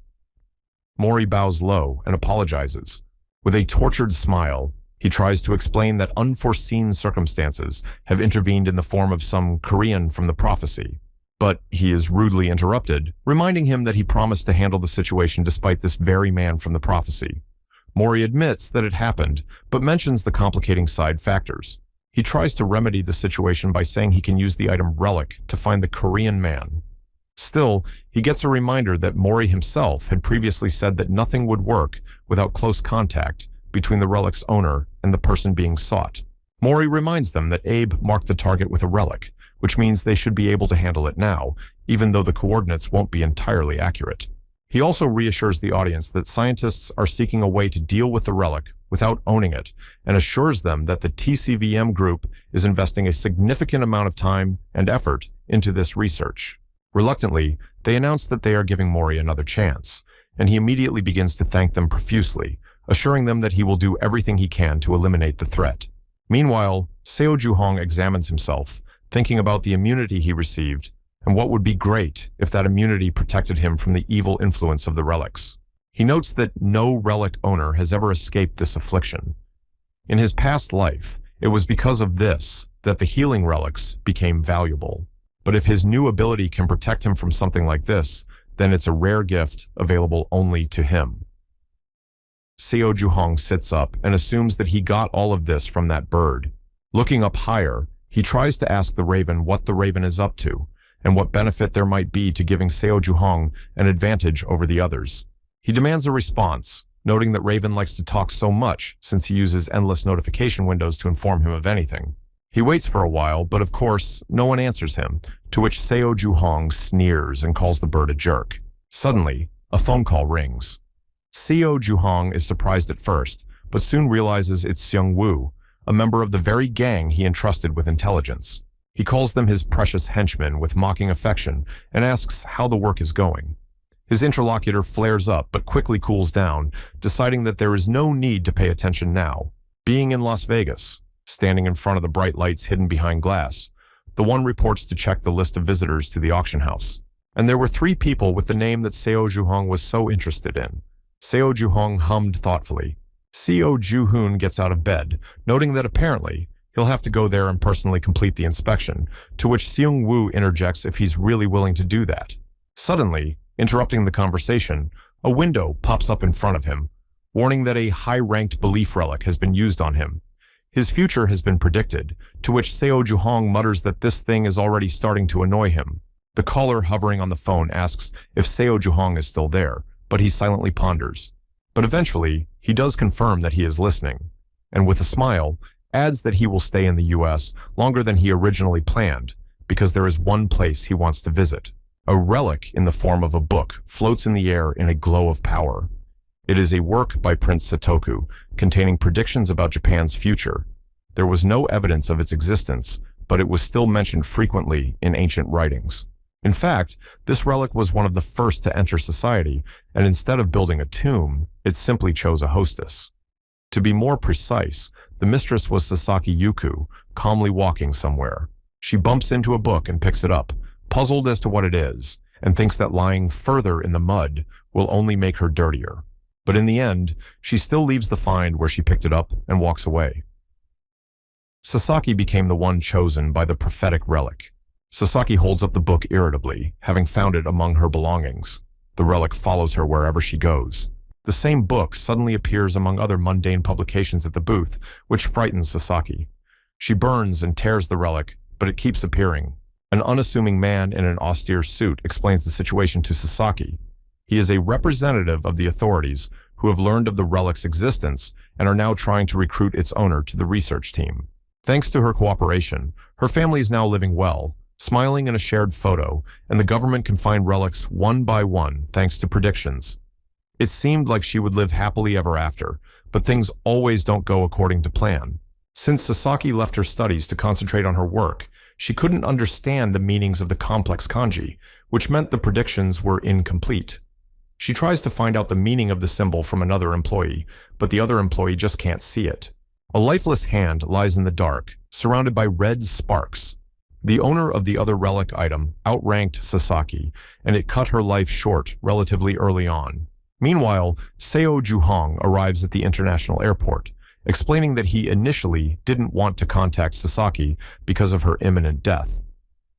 [SPEAKER 1] Mori bows low and apologizes. With a tortured smile, he tries to explain that unforeseen circumstances have intervened in the form of some Korean from the prophecy. But he is rudely interrupted, reminding him that he promised to handle the situation despite this very man from the prophecy. Mori admits that it happened, but mentions the complicating side factors. He tries to remedy the situation by saying he can use the item relic to find the Korean man. Still, he gets a reminder that Mori himself had previously said that nothing would work without close contact between the relic's owner and the person being sought. Mori reminds them that Abe marked the target with a relic, which means they should be able to handle it now, even though the coordinates won't be entirely accurate. He also reassures the audience that scientists are seeking a way to deal with the relic without owning it, and assures them that the TCVM group is investing a significant amount of time and effort into this research. Reluctantly, they announce that they are giving Mori another chance, and he immediately begins to thank them profusely, assuring them that he will do everything he can to eliminate the threat. Meanwhile, Seo Juhong examines himself, thinking about the immunity he received, and what would be great if that immunity protected him from the evil influence of the relics. He notes that no relic owner has ever escaped this affliction. In his past life, it was because of this that the healing relics became valuable. But if his new ability can protect him from something like this, then it's a rare gift available only to him. Seo Juhong sits up and assumes that he got all of this from that bird. Looking up higher, he tries to ask the raven what the raven is up to, and what benefit there might be to giving Seo Juhong an advantage over the others. He demands a response, noting that Raven likes to talk so much since he uses endless notification windows to inform him of anything. He waits for a while, but of course, no one answers him, to which Seo Juhong sneers and calls the bird a jerk. Suddenly, a phone call rings. Seo Juhong is surprised at first, but soon realizes it's Seung Woo, a member of the very gang he entrusted with intelligence. He calls them his precious henchmen with mocking affection and asks how the work is going. His interlocutor flares up but quickly cools down, deciding that there is no need to pay attention now. Being in Las Vegas, standing in front of the bright lights hidden behind glass, the one reports to check the list of visitors to the auction house. And there were 3 people with the name that Seo Juhong was so interested in. Seo Juhong hummed thoughtfully. Seo Juhoon gets out of bed, noting that apparently he'll have to go there and personally complete the inspection, to which Seung Woo interjects if he's really willing to do that. Suddenly, interrupting the conversation, a window pops up in front of him, warning that a high-ranked belief relic has been used on him. His future has been predicted, to which Seo Juhong mutters that this thing is already starting to annoy him. The caller hovering on the phone asks if Seo Juhong is still there, but he silently ponders. But eventually, he does confirm that he is listening, and with a smile, adds that he will stay in the US longer than he originally planned, because there is one place he wants to visit. A relic in the form of a book floats in the air in a glow of power. It is a work by Prince Setoku, containing predictions about Japan's future. There was no evidence of its existence, but it was still mentioned frequently in ancient writings. In fact, this relic was one of the first to enter society, and instead of building a tomb, it simply chose a hostess. To be more precise, the mistress was Sasaki Yuku, calmly walking somewhere. She bumps into a book and picks it up, puzzled as to what it is, and thinks that lying further in the mud will only make her dirtier. But in the end, she still leaves the find where she picked it up and walks away. Sasaki became the one chosen by the prophetic relic. Sasaki holds up the book irritably, having found it among her belongings. The relic follows her wherever she goes. The same book suddenly appears among other mundane publications at the booth, which frightens Sasaki. She burns and tears the relic, but it keeps appearing. An unassuming man in an austere suit explains the situation to Sasaki. He is a representative of the authorities who have learned of the relic's existence and are now trying to recruit its owner to the research team. Thanks to her cooperation, her family is now living well, smiling in a shared photo, and the government can find relics one by one thanks to predictions. It seemed like she would live happily ever after, but things always don't go according to plan. Since Sasaki left her studies to concentrate on her work, she couldn't understand the meanings of the complex kanji, which meant the predictions were incomplete. She tries to find out the meaning of the symbol from another employee, but the other employee just can't see it. A lifeless hand lies in the dark, surrounded by red sparks. The owner of the other relic item outranked Sasaki, and it cut her life short relatively early on. Meanwhile, Seo Juhong arrives at the international airport, explaining that he initially didn't want to contact Sasaki because of her imminent death.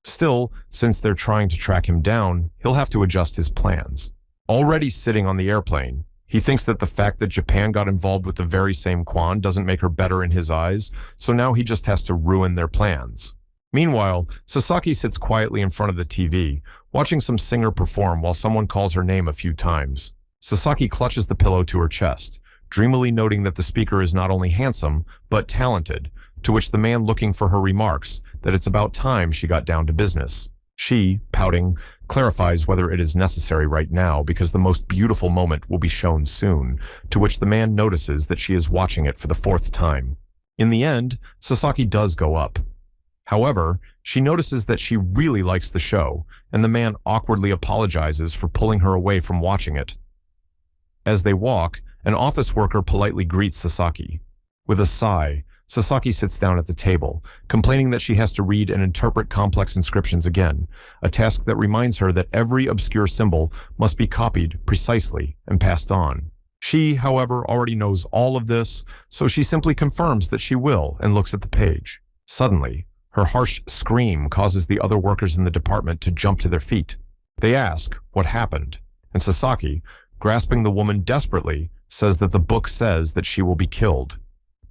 [SPEAKER 1] Still, since they're trying to track him down, he'll have to adjust his plans. Already sitting on the airplane, he thinks that the fact that Japan got involved with the very same Quan doesn't make her better in his eyes, so now he just has to ruin their plans. Meanwhile, Sasaki sits quietly in front of the TV, watching some singer perform while someone calls her name a few times. Sasaki clutches the pillow to her chest, dreamily noting that the speaker is not only handsome, but talented, to which the man looking for her remarks that it's about time she got down to business. She, pouting, clarifies whether it is necessary right now because the most beautiful moment will be shown soon, to which the man notices that she is watching it for the 4th time. In the end, Sasaki does go up. However, she notices that she really likes the show, and the man awkwardly apologizes for pulling her away from watching it. As they walk, an office worker politely greets Sasaki. With a sigh, Sasaki sits down at the table, complaining that she has to read and interpret complex inscriptions again, a task that reminds her that every obscure symbol must be copied precisely and passed on. She, however, already knows all of this, so she simply confirms that she will and looks at the page. Suddenly, her harsh scream causes the other workers in the department to jump to their feet. They ask what happened, and Sasaki, grasping the woman desperately, says that the book says that she will be killed.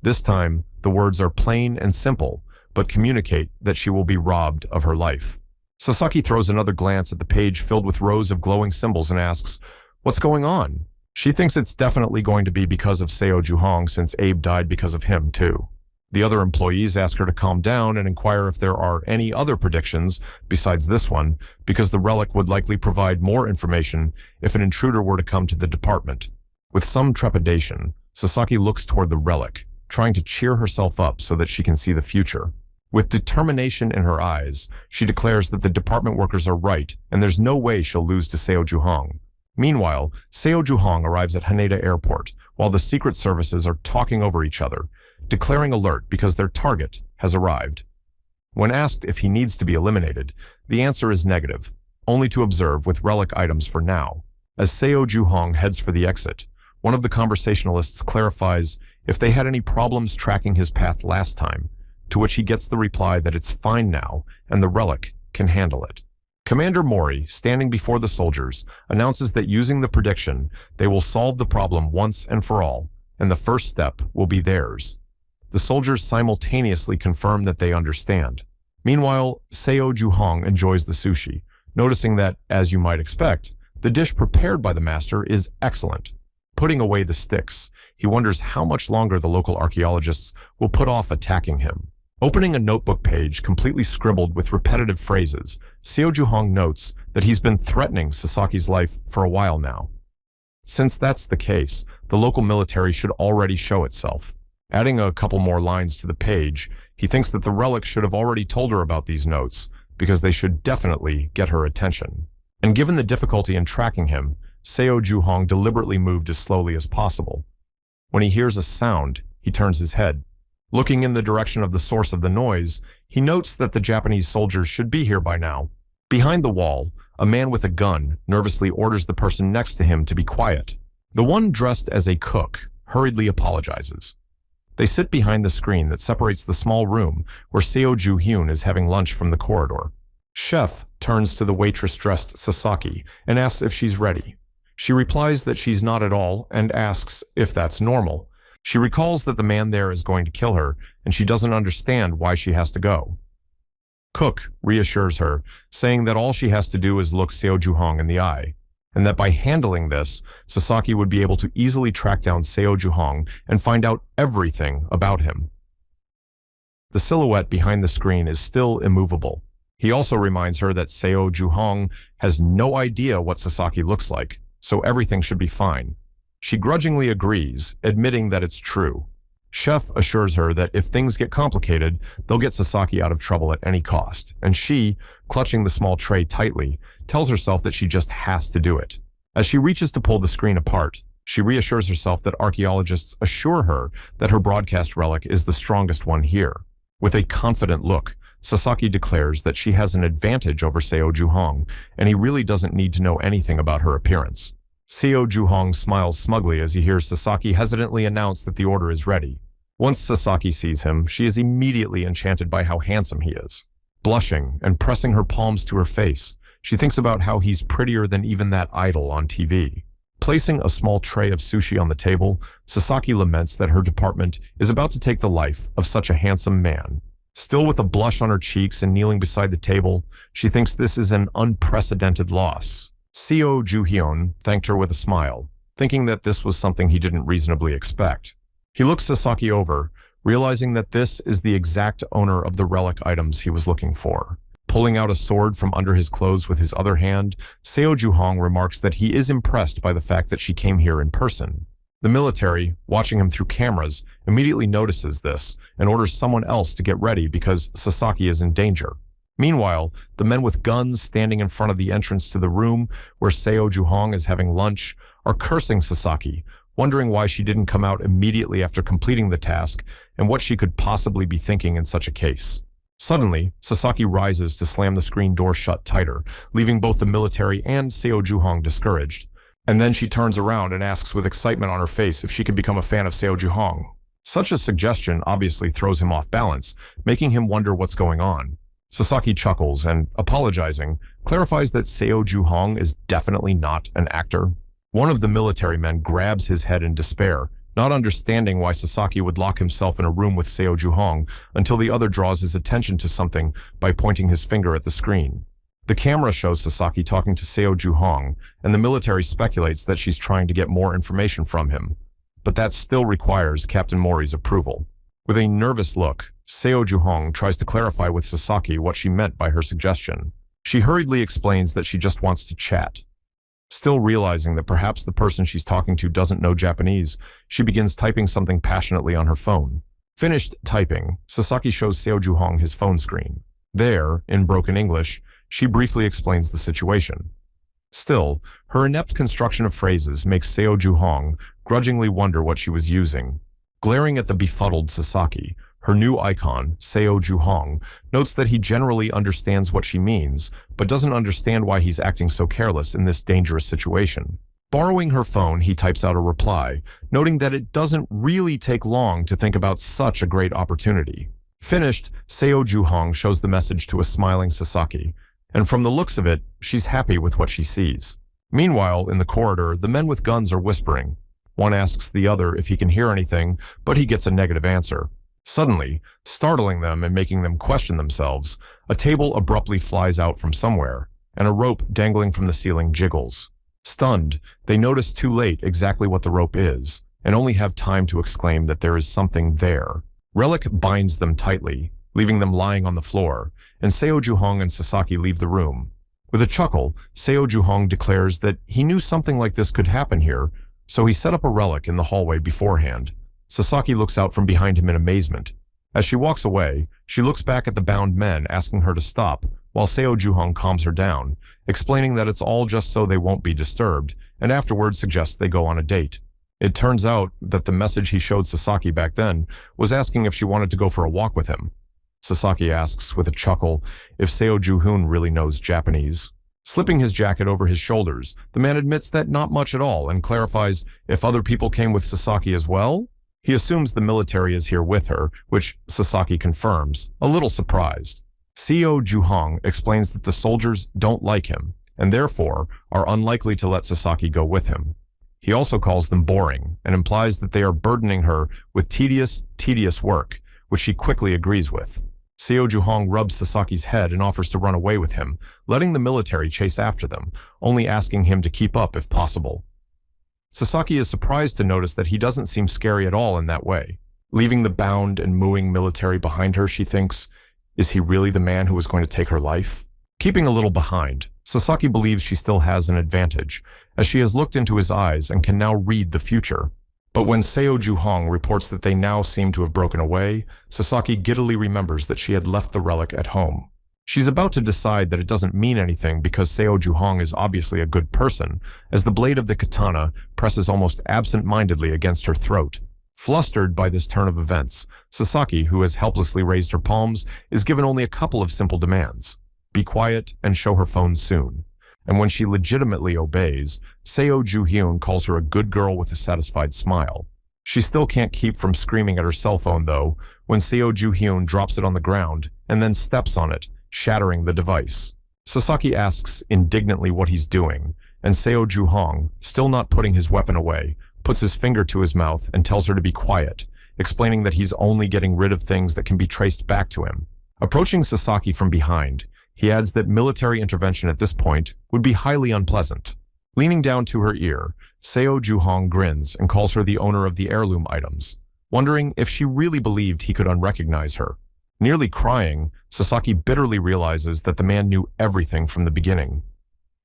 [SPEAKER 1] This time, the words are plain and simple, but communicate that she will be robbed of her life. Sasaki throws another glance at the page filled with rows of glowing symbols and asks, "What's going on?" She thinks it's definitely going to be because of Seo Juhong since Abe died because of him, too. The other employees ask her to calm down and inquire if there are any other predictions besides this one, because the relic would likely provide more information if an intruder were to come to the department. With some trepidation, Sasaki looks toward the relic, trying to cheer herself up so that she can see the future. With determination in her eyes, she declares that the department workers are right and there's no way she'll lose to Seo Juhong. Meanwhile, Seo Juhong arrives at Haneda Airport while the secret services are talking over each other, declaring alert because their target has arrived. When asked if he needs to be eliminated, the answer is negative, only to observe with relic items for now. As Seo Juhong heads for the exit, one of the conversationalists clarifies if they had any problems tracking his path last time, to which he gets the reply that it's fine now and the relic can handle it. Commander Mori, standing before the soldiers, announces that using the prediction, they will solve the problem once and for all, and the first step will be theirs. The soldiers simultaneously confirm that they understand. Meanwhile, Seo Juhong enjoys the sushi, noticing that, as you might expect, the dish prepared by the master is excellent. Putting away the sticks, he wonders how much longer the local archaeologists will put off attacking him. Opening a notebook page completely scribbled with repetitive phrases, Seo Juhong notes that he's been threatening Sasaki's life for a while now. Since that's the case, the local military should already show itself. Adding a couple more lines to the page, he thinks that the relic should have already told her about these notes, because they should definitely get her attention. And given the difficulty in tracking him, Seo Juhong deliberately moved as slowly as possible. When he hears a sound, he turns his head. Looking in the direction of the source of the noise, he notes that the Japanese soldiers should be here by now. Behind the wall, a man with a gun nervously orders the person next to him to be quiet. The one dressed as a cook hurriedly apologizes. They sit behind the screen that separates the small room where Seo Ju-hyun is having lunch from the corridor. Chef turns to the waitress dressed Sasaki and asks if she's ready. She replies that she's not at all and asks if that's normal. She recalls that the man there is going to kill her, and she doesn't understand why she has to go. Cook reassures her, saying that all she has to do is look Seo Juhong in the eye, and that by handling this, Sasaki would be able to easily track down Seo Juhong and find out everything about him. The silhouette behind the screen is still immovable. He also reminds her that Seo Juhong has no idea what Sasaki looks like, so everything should be fine. She grudgingly agrees, admitting that it's true. Chef assures her that if things get complicated, they'll get Sasaki out of trouble at any cost, and she, clutching the small tray tightly, tells herself that she just has to do it. As she reaches to pull the screen apart, She reassures herself that archaeologists assure her that her broadcast relic is the strongest one here. With a confident look, Sasaki declares that she has an advantage over Seo Juhong, and he really doesn't need to know anything about her appearance. Seo Juhong smiles smugly as he hears Sasaki hesitantly announce that the order is ready. Once Sasaki sees him, she is immediately enchanted by how handsome he is. Blushing and pressing her palms to her face, she thinks about how he's prettier than even that idol on TV. Placing a small tray of sushi on the table, Sasaki laments that her department is about to take the life of such a handsome man. Still with a blush on her cheeks and kneeling beside the table, she thinks this is an unprecedented loss. Seo Ju-hyun thanked her with a smile, thinking that this was something he didn't reasonably expect. He looks Sasaki over, realizing that this is the exact owner of the relic items he was looking for. Pulling out a sword from under his clothes with his other hand, Seo Juhong remarks that he is impressed by the fact that she came here in person. The military, watching him through cameras, immediately notices this and orders someone else to get ready because Sasaki is in danger. Meanwhile, the men with guns standing in front of the entrance to the room where Seo Juhong is having lunch are cursing Sasaki, wondering why she didn't come out immediately after completing the task and what she could possibly be thinking in such a case. Suddenly, Sasaki rises to slam the screen door shut tighter, leaving both the military and Seo Juhong discouraged. And then she turns around and asks with excitement on her face if she could become a fan of Seo Juhong. Such a suggestion obviously throws him off balance, making him wonder what's going on. Sasaki chuckles and, apologizing, clarifies that Seo Juhong is definitely not an actor. One of the military men grabs his head in despair, not understanding why Sasaki would lock himself in a room with Seo Juhong until the other draws his attention to something by pointing his finger at the screen. The camera shows Sasaki talking to Seo Juhong, and the military speculates that she's trying to get more information from him. But that still requires Captain Mori's approval. With a nervous look, Seo Juhong tries to clarify with Sasaki what she meant by her suggestion. She hurriedly explains that she just wants to chat. Still realizing that perhaps the person she's talking to doesn't know Japanese, she begins typing something passionately on her phone. Finished typing, Sasaki shows Seo Juhong his phone screen. There, in broken English, she briefly explains the situation. Still, her inept construction of phrases makes Seo Juhong grudgingly wonder what she was using. Glaring at the befuddled Sasaki, her new icon, Seo Juhong, notes that he generally understands what she means, but doesn't understand why he's acting so careless in this dangerous situation. Borrowing her phone, he types out a reply, noting that it doesn't really take long to think about such a great opportunity. Finished, Seo Juhong shows the message to a smiling Sasaki, and from the looks of it, she's happy with what she sees. Meanwhile, in the corridor, the men with guns are whispering. One asks the other if he can hear anything, but he gets a negative answer. Suddenly, startling them and making them question themselves, a table abruptly flies out from somewhere, and a rope dangling from the ceiling jiggles. Stunned, they notice too late exactly what the rope is, and only have time to exclaim that there is something there. Relic binds them tightly, leaving them lying on the floor, and Seo Juhong and Sasaki leave the room. With a chuckle, Seo Juhong declares that he knew something like this could happen here, so he set up a relic in the hallway beforehand. Sasaki looks out from behind him in amazement. As she walks away, she looks back at the bound men, asking her to stop, while Seo Juhong calms her down, explaining that it's all just so they won't be disturbed, and afterwards suggests they go on a date. It turns out that the message he showed Sasaki back then was asking if she wanted to go for a walk with him. Sasaki asks, with a chuckle, if Seo Ju-hoon really knows Japanese. Slipping his jacket over his shoulders, the man admits that not much at all and clarifies if other people came with Sasaki as well. He assumes the military is here with her, which Sasaki confirms, a little surprised. Seo Juhong explains that the soldiers don't like him, and therefore are unlikely to let Sasaki go with him. He also calls them boring, and implies that they are burdening her with tedious work, which she quickly agrees with. Seo Juhong rubs Sasaki's head and offers to run away with him, letting the military chase after them, only asking him to keep up if possible. Sasaki is surprised to notice that he doesn't seem scary at all in that way. Leaving the bound and mooing military behind her, she thinks, is he really the man who is going to take her life? Keeping a little behind, Sasaki believes she still has an advantage, as she has looked into his eyes and can now read the future. But when Seo Juhong reports that they now seem to have broken away, Sasaki giddily remembers that she had left the relic at home. She's about to decide that it doesn't mean anything because Seo Juhong is obviously a good person, as the blade of the katana presses almost absent-mindedly against her throat. Flustered by this turn of events, Sasaki, who has helplessly raised her palms, is given only a couple of simple demands. Be quiet and show her phone soon. And when she legitimately obeys, Seo Ju-hyun calls her a good girl with a satisfied smile. She still can't keep from screaming at her cell phone, though, when Seo Ju-hyun drops it on the ground and then steps on it, shattering the device. Sasaki asks indignantly what he's doing, and Seo Ju-hong, still not putting his weapon away, puts his finger to his mouth and tells her to be quiet, explaining that he's only getting rid of things that can be traced back to him. Approaching Sasaki from behind, he adds that military intervention at this point would be highly unpleasant. Leaning down to her ear, Seo Ju-hong grins and calls her the owner of the heirloom items, wondering if she really believed he could unrecognize her. Nearly crying, Sasaki bitterly realizes that the man knew everything from the beginning.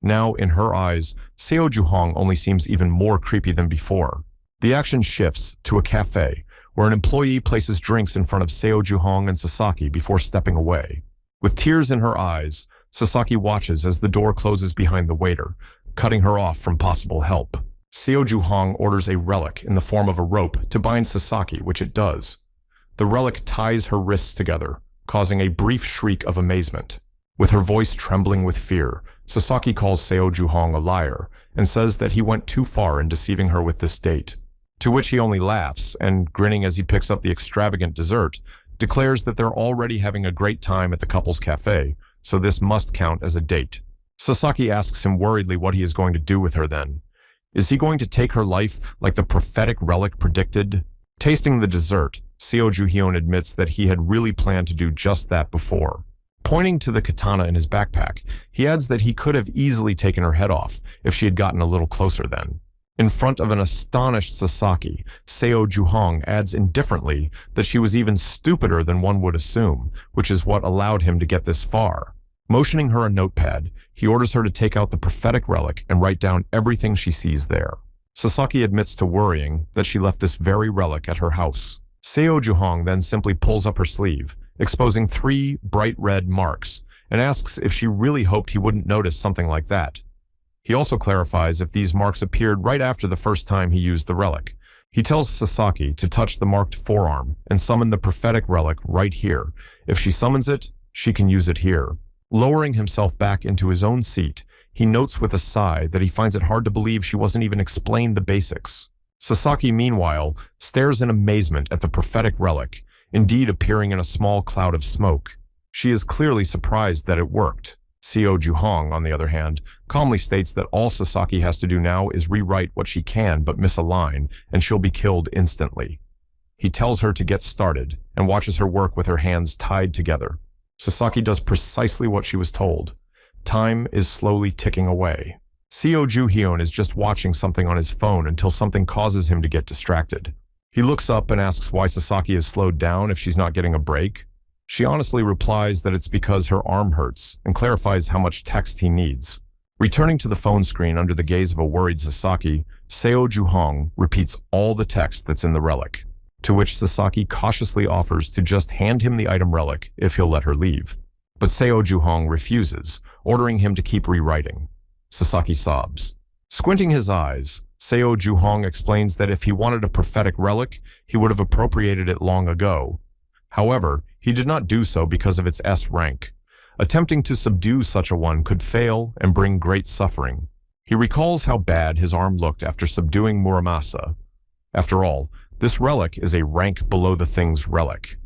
[SPEAKER 1] Now, in her eyes, Seo Ju-hong only seems even more creepy than before. The action shifts to a cafe, where an employee places drinks in front of Seo Ju-hong and Sasaki before stepping away. With tears in her eyes, Sasaki watches as the door closes behind the waiter, cutting her off from possible help. Seo Ju-hong orders a relic in the form of a rope to bind Sasaki, which it does. The relic ties her wrists together, causing a brief shriek of amazement. With her voice trembling with fear, Sasaki calls Seo Ju-hong a liar and says that he went too far in deceiving her with this date, to which he only laughs and, grinning as he picks up the extravagant dessert, declares that they're already having a great time at the couple's cafe, so this must count as a date. Sasaki asks him worriedly what he is going to do with her then. Is he going to take her life like the prophetic relic predicted? Tasting the dessert, Seo Ju-hyun admits that he had really planned to do just that before. Pointing to the katana in his backpack, he adds that he could have easily taken her head off if she had gotten a little closer then. In front of an astonished Sasaki, Seo Ju-hong adds indifferently that she was even stupider than one would assume, which is what allowed him to get this far. Motioning her a notepad, he orders her to take out the prophetic relic and write down everything she sees there. Sasaki admits to worrying that she left this very relic at her house. Seo Ju-hong then simply pulls up her sleeve, exposing 3 bright red marks, and asks if she really hoped he wouldn't notice something like that. He also clarifies if these marks appeared right after the first time he used the relic. He tells Sasaki to touch the marked forearm and summon the prophetic relic right here. If she summons it, she can use it here. Lowering himself back into his own seat, he notes with a sigh that he finds it hard to believe she wasn't even explained the basics. Sasaki, meanwhile, stares in amazement at the prophetic relic, indeed appearing in a small cloud of smoke. She is clearly surprised that it worked. Seo Ju-hong, on the other hand, calmly states that all Sasaki has to do now is rewrite what she can but miss a line, and she'll be killed instantly. He tells her to get started, and watches her work with her hands tied together. Sasaki does precisely what she was told. Time is slowly ticking away. Seo Ju-hyun is just watching something on his phone until something causes him to get distracted. He looks up and asks why Sasaki has slowed down if she's not getting a break. She honestly replies that it's because her arm hurts and clarifies how much text he needs. Returning to the phone screen under the gaze of a worried Sasaki, Seo Ju-hong repeats all the text that's in the relic, to which Sasaki cautiously offers to just hand him the item relic if he'll let her leave. But Seo Ju-hong refuses, ordering him to keep rewriting. Sasaki sobs. Squinting his eyes, Seo Ju-hong explains that if he wanted a prophetic relic, he would have appropriated it long ago. However, he did not do so because of its S rank. Attempting to subdue such a one could fail and bring great suffering. He recalls how bad his arm looked after subduing Muramasa. After all, this relic is a rank below the thing's relic,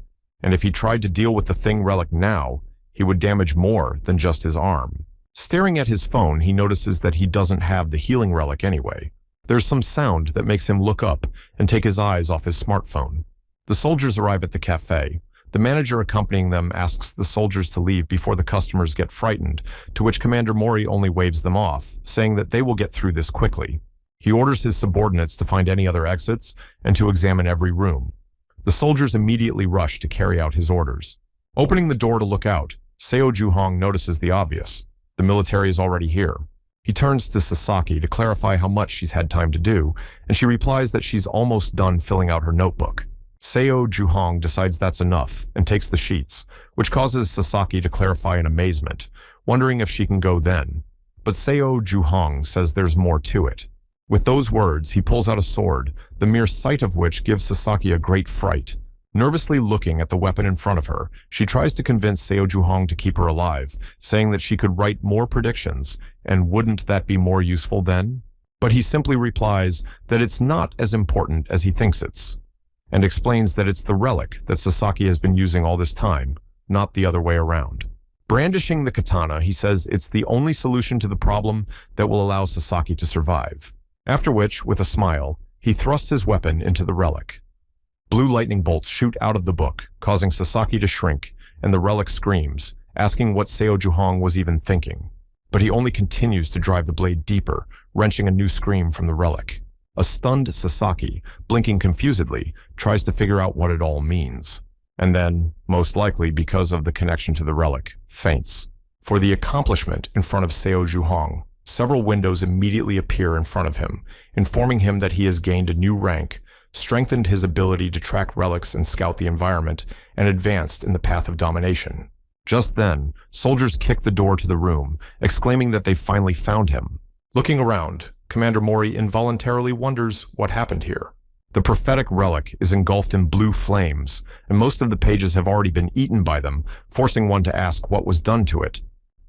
[SPEAKER 1] and if he tried to deal with the thing relic now, he would damage more than just his arm. Staring at his phone, he notices that he doesn't have the healing relic anyway. There's some sound that makes him look up and take his eyes off his smartphone. The soldiers arrive at the cafe. The manager accompanying them asks the soldiers to leave before the customers get frightened, to which Commander Mori only waves them off, saying that they will get through this quickly. He orders his subordinates to find any other exits and to examine every room. The soldiers immediately rush to carry out his orders. Opening the door to look out, Seo Ju-hong notices the obvious. The military is already here. He turns to Sasaki to clarify how much she's had time to do, and she replies that she's almost done filling out her notebook. Seo Juhong decides that's enough and takes the sheets, which causes Sasaki to clarify in amazement, wondering if she can go then. But Seo Juhong says there's more to it. With those words, he pulls out a sword, the mere sight of which gives Sasaki a great fright. Nervously looking at the weapon in front of her, she tries to convince Seo Juhong to keep her alive, saying that she could write more predictions, and wouldn't that be more useful then? But he simply replies that it's not as important as he thinks it's, and explains that it's the relic that Sasaki has been using all this time, not the other way around. Brandishing the katana, he says it's the only solution to the problem that will allow Sasaki to survive. After which, with a smile, he thrusts his weapon into the relic. Blue lightning bolts shoot out of the book, causing Sasaki to shrink, and the relic screams, asking what Seo Juhong was even thinking. But he only continues to drive the blade deeper, wrenching a new scream from the relic. A stunned Sasaki, blinking confusedly, tries to figure out what it all means. And then, most likely because of the connection to the relic, faints. For the accomplishment in front of Seo Juhong, several windows immediately appear in front of him, informing him that he has gained a new rank, strengthened his ability to track relics and scout the environment, and advanced in the path of domination. Just then, soldiers kick the door to the room, exclaiming that they've finally found him. Looking around, Commander Mori involuntarily wonders what happened here. The prophetic relic is engulfed in blue flames, and most of the pages have already been eaten by them, forcing one to ask what was done to it.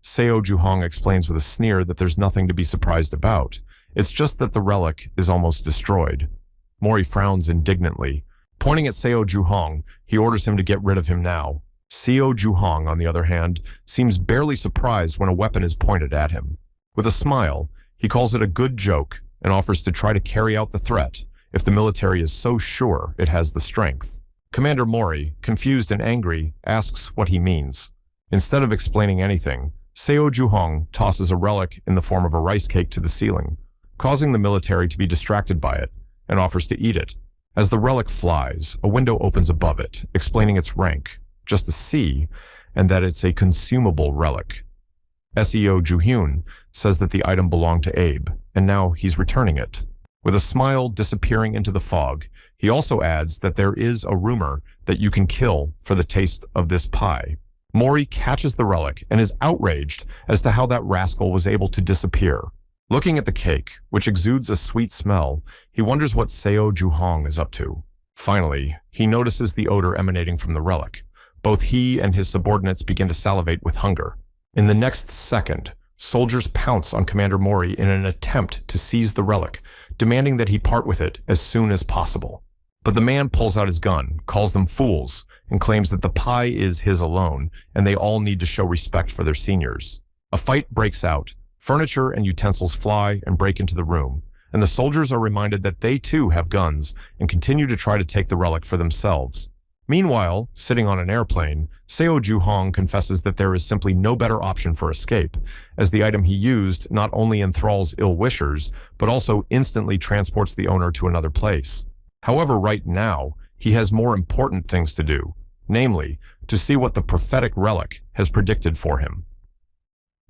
[SPEAKER 1] Seo Juhong explains with a sneer that there's nothing to be surprised about. It's just that the relic is almost destroyed. Mori frowns indignantly. Pointing at Seo Juhong, he orders him to get rid of him now. Seo Juhong, on the other hand, seems barely surprised when a weapon is pointed at him. With a smile, he calls it a good joke and offers to try to carry out the threat if the military is so sure it has the strength. Commander Mori, confused and angry, asks what he means. Instead of explaining anything, Seo Juhong tosses a relic in the form of a rice cake to the ceiling, causing the military to be distracted by it, and offers to eat it. As the relic flies, a window opens above it, explaining its rank, just a C, and that it's a consumable relic. Seo Juhyun says that the item belonged to Abe, and now he's returning it. With a smile disappearing into the fog, he also adds that there is a rumor that you can kill for the taste of this pie. Mori catches the relic and is outraged as to how that rascal was able to disappear. Looking at the cake, which exudes a sweet smell, he wonders what Seo Juhong is up to. Finally, he notices the odor emanating from the relic. Both he and his subordinates begin to salivate with hunger. In the next second, soldiers pounce on Commander Mori in an attempt to seize the relic, demanding that he part with it as soon as possible. But the man pulls out his gun, calls them fools, and claims that the pie is his alone, and they all need to show respect for their seniors. A fight breaks out. Furniture and utensils fly and break into the room, and the soldiers are reminded that they too have guns and continue to try to take the relic for themselves. Meanwhile, sitting on an airplane, Seo Juhong confesses that there is simply no better option for escape, as the item he used not only enthralls ill-wishers, but also instantly transports the owner to another place. However, right now, he has more important things to do, namely, to see what the prophetic relic has predicted for him.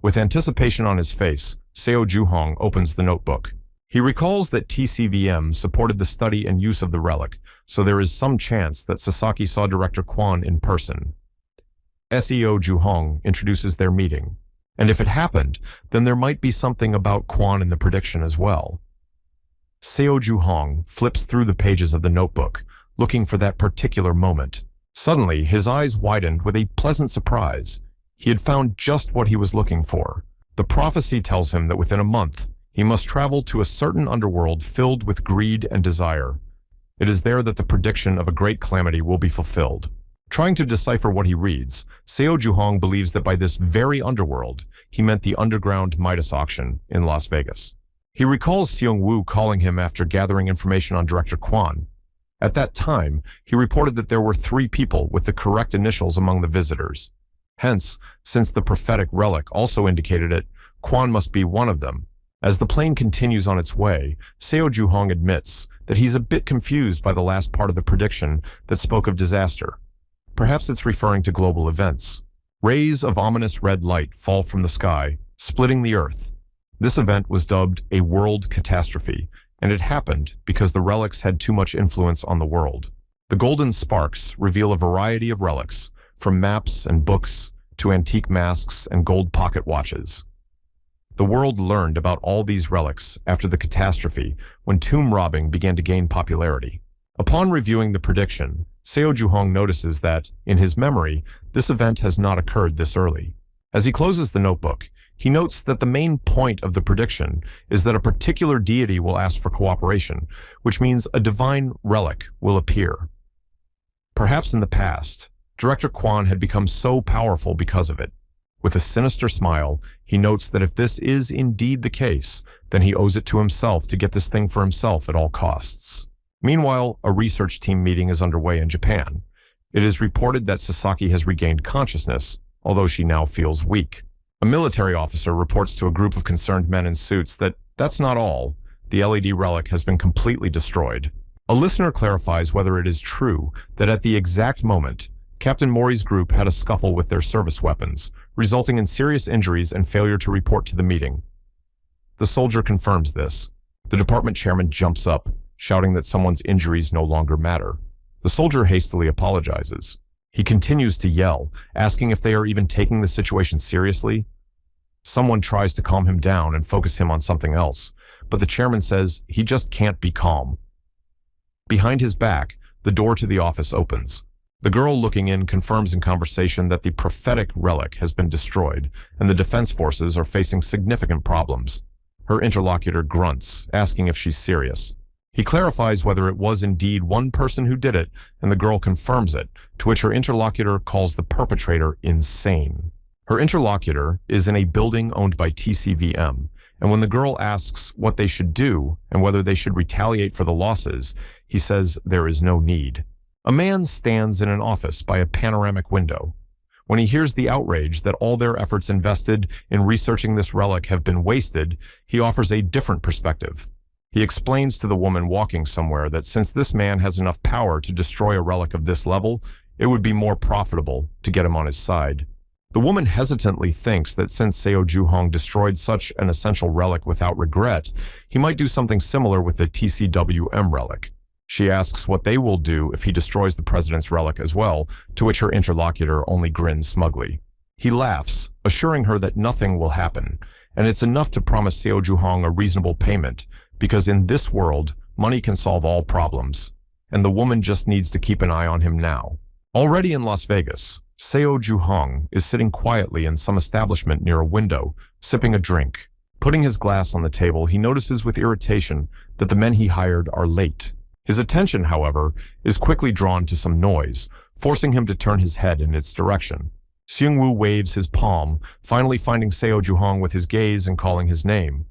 [SPEAKER 1] With anticipation on his face, Seo Juhong opens the notebook. He recalls that TCVM supported the study and use of the relic, so there is some chance that Sasaki saw Director Kwon in person. Seo Juhong introduces their meeting, and if it happened, then there might be something about Kwon in the prediction as well. Seo Juhong flips through the pages of the notebook, looking for that particular moment. Suddenly, his eyes widened with a pleasant surprise. He had found just what he was looking for. The prophecy tells him that within a month, he must travel to a certain underworld filled with greed and desire. It is there that the prediction of a great calamity will be fulfilled. Trying to decipher what he reads, Seo Juhong believes that by this very underworld, he meant the underground Midas auction in Las Vegas. He recalls Seung-woo calling him after gathering information on Director Kwon. At that time, he reported that there were 3 people with the correct initials among the visitors. Hence, since the prophetic relic also indicated it, Kwon must be one of them. As the plane continues on its way, Seo Juhong admits that he's a bit confused by the last part of the prediction that spoke of disaster. Perhaps it's referring to global events. Rays of ominous red light fall from the sky, splitting the earth. This event was dubbed a world catastrophe, and it happened because the relics had too much influence on the world. The golden sparks reveal a variety of relics, from maps and books to antique masks and gold pocket watches. The world learned about all these relics after the catastrophe when tomb robbing began to gain popularity. Upon reviewing the prediction, Seo Juhong notices that, in his memory, this event has not occurred this early. As he closes the notebook, he notes that the main point of the prediction is that a particular deity will ask for cooperation, which means a divine relic will appear. Perhaps in the past, Director Kwan had become so powerful because of it. With a sinister smile, he notes that if this is indeed the case, then he owes it to himself to get this thing for himself at all costs. Meanwhile, a research team meeting is underway in Japan. It is reported that Sasaki has regained consciousness, although she now feels weak. A military officer reports to a group of concerned men in suits that that's not all. The LED relic has been completely destroyed. A listener clarifies whether it is true that at the exact moment, Captain Mori's group had a scuffle with their service weapons, resulting in serious injuries and failure to report to the meeting. The soldier confirms this. The department chairman jumps up, shouting that someone's injuries no longer matter. The soldier hastily apologizes. He continues to yell, asking if they are even taking the situation seriously. Someone tries to calm him down and focus him on something else, but the chairman says he just can't be calm. Behind his back, the door to the office opens. The girl looking in confirms in conversation that the prophetic relic has been destroyed, and the defense forces are facing significant problems. Her interlocutor grunts, asking if she's serious. He clarifies whether it was indeed one person who did it, and the girl confirms it, to which her interlocutor calls the perpetrator insane. Her interlocutor is in a building owned by TCVM, and when the girl asks what they should do and whether they should retaliate for the losses, he says there is no need. A man stands in an office by a panoramic window. When he hears the outrage that all their efforts invested in researching this relic have been wasted, he offers a different perspective. He explains to the woman walking somewhere that since this man has enough power to destroy a relic of this level, it would be more profitable to get him on his side. The woman hesitantly thinks that since Seo Juhong destroyed such an essential relic without regret, he might do something similar with the TCWM relic. She asks what they will do if he destroys the president's relic as well, to which her interlocutor only grins smugly. He laughs, assuring her that nothing will happen, and it's enough to promise Seo Juhong a reasonable payment, because in this world, money can solve all problems, and the woman just needs to keep an eye on him now. Already in Las Vegas, Seo Juhong is sitting quietly in some establishment near a window, sipping a drink. Putting his glass on the table, he notices with irritation that the men he hired are late. His attention, however, is quickly drawn to some noise, forcing him to turn his head in its direction. Seung-woo waves his palm, finally finding Seo Juhong with his gaze and calling his name.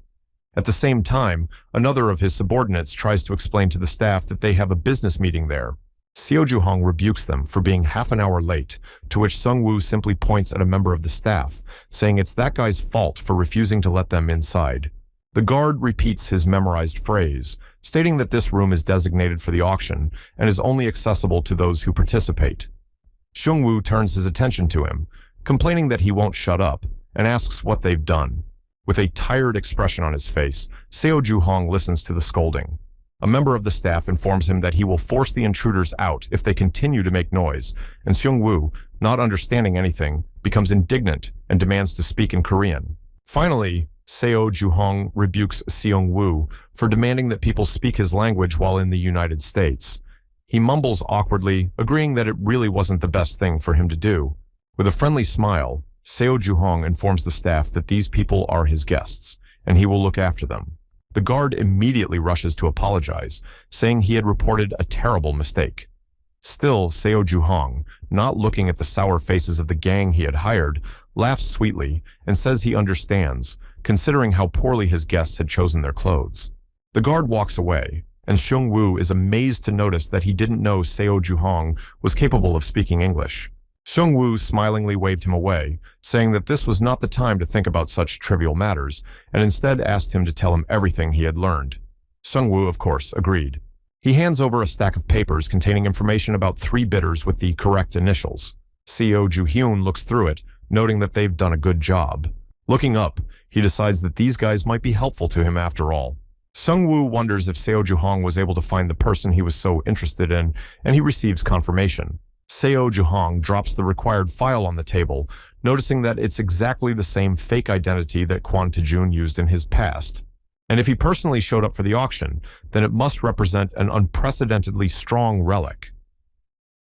[SPEAKER 1] At the same time, another of his subordinates tries to explain to the staff that they have a business meeting there. Seo Juhong rebukes them for being half an hour late, to which Seung-woo simply points at a member of the staff, saying it's that guy's fault for refusing to let them inside. The guard repeats his memorized phrase, stating that this room is designated for the auction and is only accessible to those who participate. Seung-woo turns his attention to him, complaining that he won't shut up, and asks what they've done. With a tired expression on his face, Seo Juhong listens to the scolding. A member of the staff informs him that he will force the intruders out if they continue to make noise, and Seung-woo, not understanding anything, becomes indignant and demands to speak in Korean. Finally, Seo Juhong rebukes Seung-woo for demanding that people speak his language while in the United States. He mumbles awkwardly, agreeing that it really wasn't the best thing for him to do. With a friendly smile, Seo Juhong informs the staff that these people are his guests, and he will look after them. The guard immediately rushes to apologize, saying he had reported a terrible mistake. Still, Seo Juhong, not looking at the sour faces of the gang he had hired, laughs sweetly and says he understands, considering how poorly his guests had chosen their clothes. The guard walks away, and Seung-woo is amazed to notice that he didn't know Seo Juhong was capable of speaking English. Seung-woo smilingly waved him away, saying that this was not the time to think about such trivial matters, and instead asked him to tell him everything he had learned. Seung-woo, of course, agreed. He hands over a stack of papers containing information about 3 bidders with the correct initials. Seo Ju-hyun looks through it, noting that they've done a good job. Looking up, he decides that these guys might be helpful to him after all. Sung-woo wonders if Seo Ju-hong was able to find the person he was so interested in, and he receives confirmation. Seo Ju-hong drops the required file on the table, noticing that it's exactly the same fake identity that Kwon Tae-jun used in his past. And if he personally showed up for the auction, then it must represent an unprecedentedly strong relic.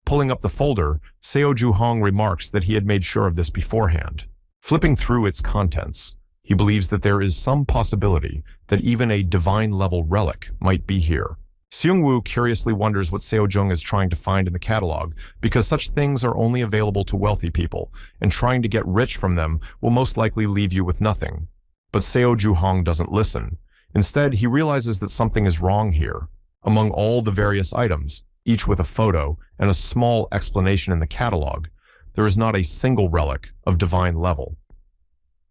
[SPEAKER 1] Pulling up the folder, Seo Ju-hong remarks that he had made sure of this beforehand. Flipping through its contents, he believes that there is some possibility that even a divine-level relic might be here. Seung-woo curiously wonders what Seo-jung is trying to find in the catalog, because such things are only available to wealthy people, and trying to get rich from them will most likely leave you with nothing. But Seo Ju-hong doesn't listen. Instead, he realizes that something is wrong here. Among all the various items, each with a photo and a small explanation in the catalog, there is not a single relic of divine level.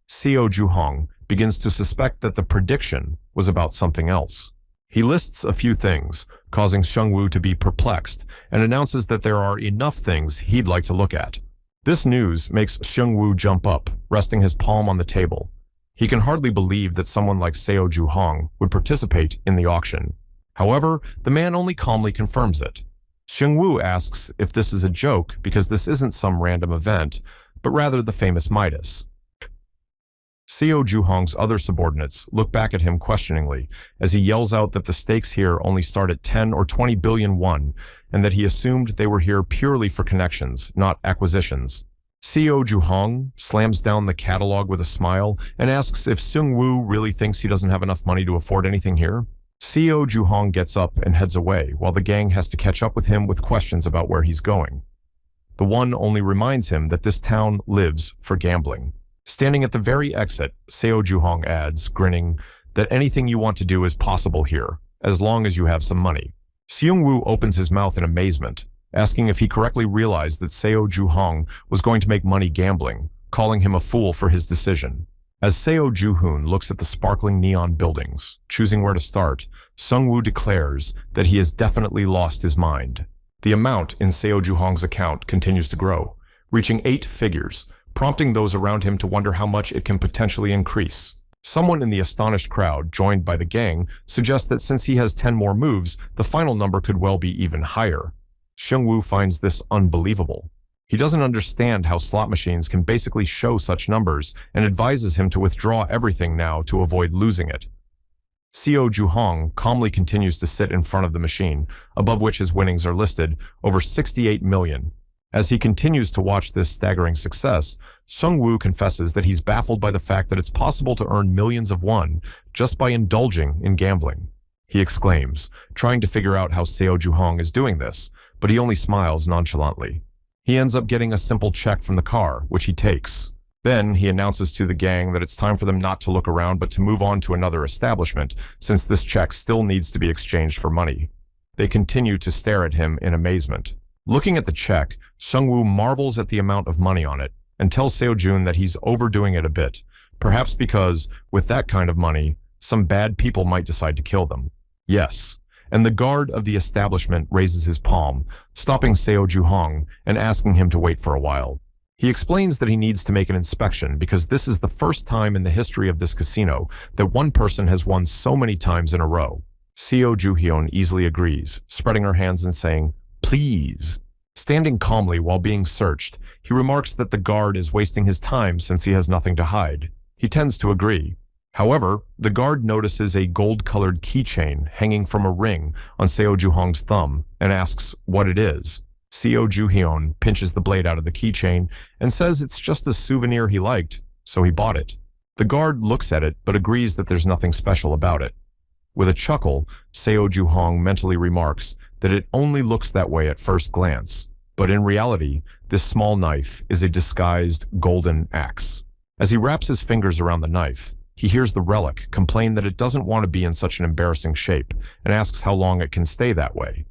[SPEAKER 1] Seo Ju-hong begins to suspect that the prediction was about something else. He lists a few things, causing Seung-woo to be perplexed, and announces that there are enough things he'd like to look at. This news makes Seung-woo jump up, resting his palm on the table. He can hardly believe that someone like Seo Ju-hong would participate in the auction. However, the man only calmly confirms it. Seung-woo asks if this is a joke because this isn't some random event, but rather the famous Midas. Seo Ju-hong's other subordinates look back at him questioningly as he yells out that the stakes here only start at 10 or 20 billion won, and that he assumed they were here purely for connections, not acquisitions. Seo Ju-hong slams down the catalog with a smile and asks if Seung-woo really thinks he doesn't have enough money to afford anything here. Seo Ju-hong gets up and heads away, while the gang has to catch up with him with questions about where he's going. The one only reminds him that this town lives for gambling. Standing at the very exit, Seo Ju-hong adds, grinning, that anything you want to do is possible here, as long as you have some money. Seung-woo opens his mouth in amazement, asking if he correctly realized that Seo Ju-hong was going to make money gambling, calling him a fool for his decision. As Seo Ju-hoon looks at the sparkling neon buildings, choosing where to start, Seung-woo declares that he has definitely lost his mind. The amount in Seo Ju-hong's account continues to grow, reaching 8 figures, prompting those around him to wonder how much it can potentially increase. Someone in the astonished crowd, joined by the gang, suggests that since he has 10 more moves, the final number could well be even higher. Seung-woo finds this unbelievable. He doesn't understand how slot machines can basically show such numbers and advises him to withdraw everything now to avoid losing it. Seo Ju-hong calmly continues to sit in front of the machine, above which his winnings are listed, over 68 million. As he continues to watch this staggering success, Seung-woo confesses that he's baffled by the fact that it's possible to earn millions of won just by indulging in gambling. He exclaims, trying to figure out how Seo Ju-hong is doing this, but he only smiles nonchalantly. He ends up getting a simple check from the car, which he takes. Then he announces to the gang that it's time for them not to look around but to move on to another establishment, since this check still needs to be exchanged for money. They continue to stare at him in amazement. Looking at the check, Seung-woo marvels at the amount of money on it and tells Seo-jun that he's overdoing it a bit, perhaps because, with that kind of money, some bad people might decide to kill them. Yes, and the guard of the establishment raises his palm, stopping Seo Ju-hong and asking him to wait for a while. He explains that he needs to make an inspection because this is the first time in the history of this casino that one person has won so many times in a row. Seo Ju-hyun easily agrees, spreading her hands and saying, "Please." Standing calmly while being searched, he remarks that the guard is wasting his time since he has nothing to hide. He tends to agree. However, the guard notices a gold-colored keychain hanging from a ring on Seo Ju-hong's thumb and asks what it is. Seo Ju-hyun pinches the blade out of the keychain and says it's just a souvenir he liked, so he bought it. The guard looks at it but agrees that there's nothing special about it. With a chuckle, Seo Ju-hong mentally remarks that it only looks that way at first glance, but in reality, this small knife is a disguised golden axe. As he wraps his fingers around the knife, he hears the relic complain that it doesn't want to be in such an embarrassing shape and asks how long it can stay that way.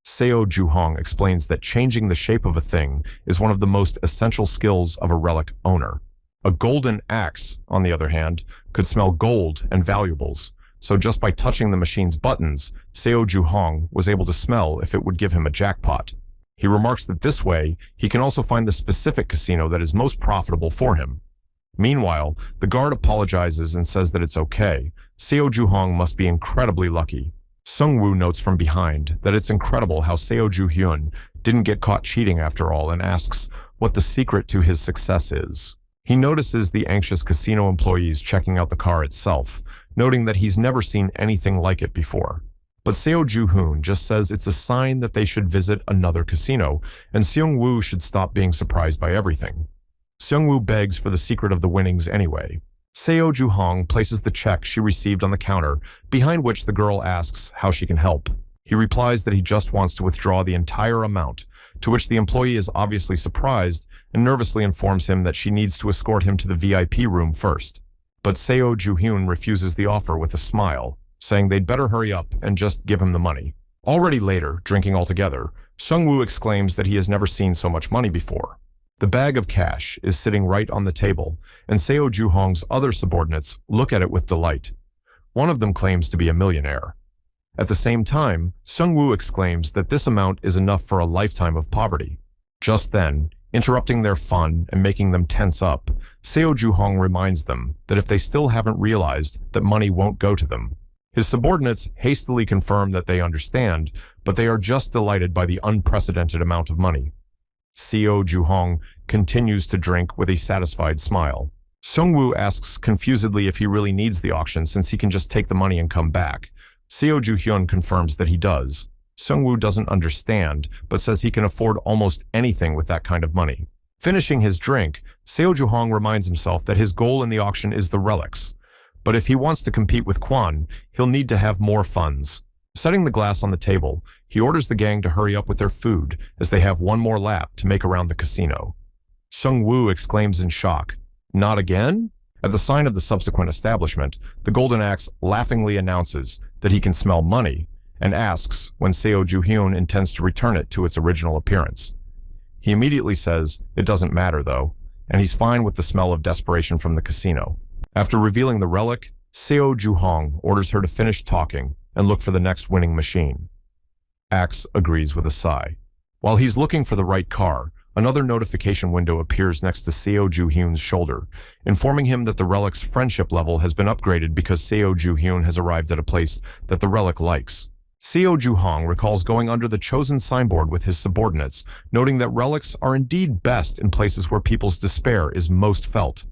[SPEAKER 1] Seo Ju-hong explains that changing the shape of a thing is one of the most essential skills of a relic owner. A golden axe, on the other hand, could smell gold and valuables, so just by touching the machine's buttons, Seo Ju-hong was able to smell if it would give him a jackpot. He remarks that this way, he can also find the specific casino that is most profitable for him. Meanwhile, the guard apologizes and says that it's okay. Seo Ju-hong must be incredibly lucky. Sung-woo notes from behind that it's incredible how Seo Ju-hyun didn't get caught cheating after all and asks what the secret to his success is. He notices the anxious casino employees checking out the car itself, noting that he's never seen anything like it before. But Seo Ju-hoon just says it's a sign that they should visit another casino, and Seung-woo should stop being surprised by everything. Seung-woo begs for the secret of the winnings anyway. Seo Ju-hong places the check she received on the counter, behind which the girl asks how she can help. He replies that he just wants to withdraw the entire amount, to which the employee is obviously surprised and nervously informs him that she needs to escort him to the VIP room first. But Seo Ju-hyun refuses the offer with a smile, saying they'd better hurry up and just give him the money. Already later, drinking all together, Sung-woo exclaims that he has never seen so much money before. The bag of cash is sitting right on the table, and Seo Ju-hong's other subordinates look at it with delight. One of them claims to be a millionaire. At the same time, Sung-woo exclaims that this amount is enough for a lifetime of poverty. Just then, interrupting their fun and making them tense up, Seo Ju-hong reminds them that if they still haven't realized that money won't go to them. His subordinates hastily confirm that they understand, but they are just delighted by the unprecedented amount of money. Seo Ju-hong continues to drink with a satisfied smile. Sung-woo asks confusedly if he really needs the auction since he can just take the money and come back. Seo Ju-hyun confirms that he does. Sung-woo doesn't understand, but says he can afford almost anything with that kind of money. Finishing his drink, Seo Ju-hong reminds himself that his goal in the auction is the relics. But if he wants to compete with Kwon, he'll need to have more funds. Setting the glass on the table, he orders the gang to hurry up with their food, as they have one more lap to make around the casino. Sung-woo exclaims in shock, "Not again?" At the sign of the subsequent establishment, the Golden Axe laughingly announces that he can smell money, and asks when Seo Ju-hyun intends to return it to its original appearance. He immediately says it doesn't matter though, and he's fine with the smell of desperation from the casino. After revealing the relic, Seo Ju-hong orders her to finish talking and look for the next winning machine. Axe agrees with a sigh. While he's looking for the right car, another notification window appears next to Seo Ju-hyun's shoulder, informing him that the relic's friendship level has been upgraded because Seo Ju-hyun has arrived at a place that the relic likes. Seo Ju-hong recalls going under the chosen signboard with his subordinates, noting that relics are indeed best in places where people's despair is most felt.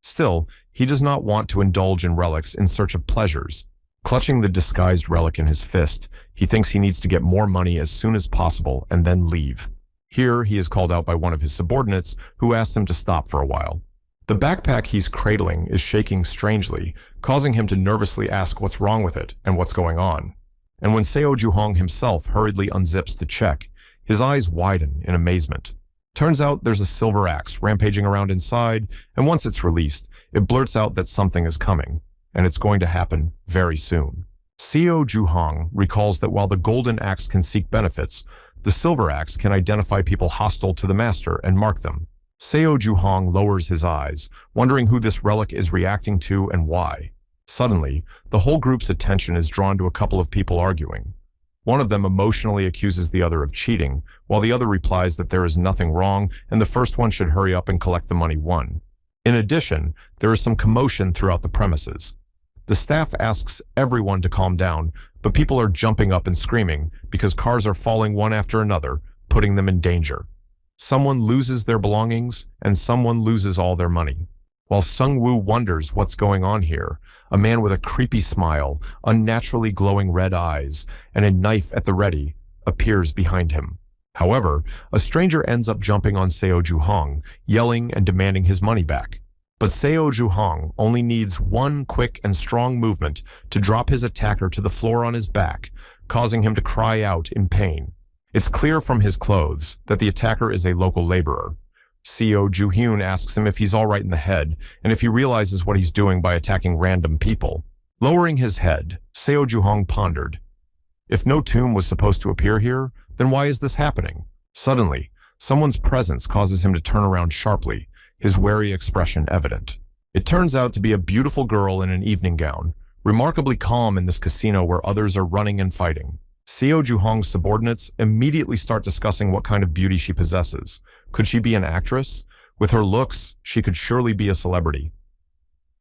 [SPEAKER 1] Still, he does not want to indulge in relics in search of pleasures. Clutching the disguised relic in his fist, he thinks he needs to get more money as soon as possible and then leave. Here, he is called out by one of his subordinates, who asks him to stop for a while. The backpack he's cradling is shaking strangely, causing him to nervously ask what's wrong with it and what's going on. And when Seo Ju-hong himself hurriedly unzips to check, his eyes widen in amazement. Turns out there's a silver axe rampaging around inside, and once it's released, it blurts out that something is coming, and it's going to happen very soon. Seo Ju-hong recalls that while the golden axe can seek benefits, the silver axe can identify people hostile to the master and mark them. Seo Ju-hong lowers his eyes, wondering who this relic is reacting to and why. Suddenly, the whole group's attention is drawn to a couple of people arguing. One of them emotionally accuses the other of cheating, while the other replies that there is nothing wrong and the first one should hurry up and collect the money won. In addition, there is some commotion throughout the premises. The staff asks everyone to calm down, but people are jumping up and screaming because cars are falling one after another, putting them in danger. Someone loses their belongings, and someone loses all their money. While Sung-woo wonders what's going on here, a man with a creepy smile, unnaturally glowing red eyes, and a knife at the ready appears behind him. However, a stranger ends up jumping on Seo Ju-hong, yelling and demanding his money back. But Seo Ju-hong only needs one quick and strong movement to drop his attacker to the floor on his back, causing him to cry out in pain. It's clear from his clothes that the attacker is a local laborer. Seo Ju-hyun asks him if he's all right in the head and if he realizes what he's doing by attacking random people. Lowering his head, Seo Ju-hong pondered. If no tomb was supposed to appear here, then why is this happening? Suddenly, someone's presence causes him to turn around sharply, his wary expression evident. It turns out to be a beautiful girl in an evening gown, remarkably calm in this casino where others are running and fighting. Seo Ju-hong's subordinates immediately start discussing what kind of beauty she possesses. Could she be an actress? With her looks, she could surely be a celebrity.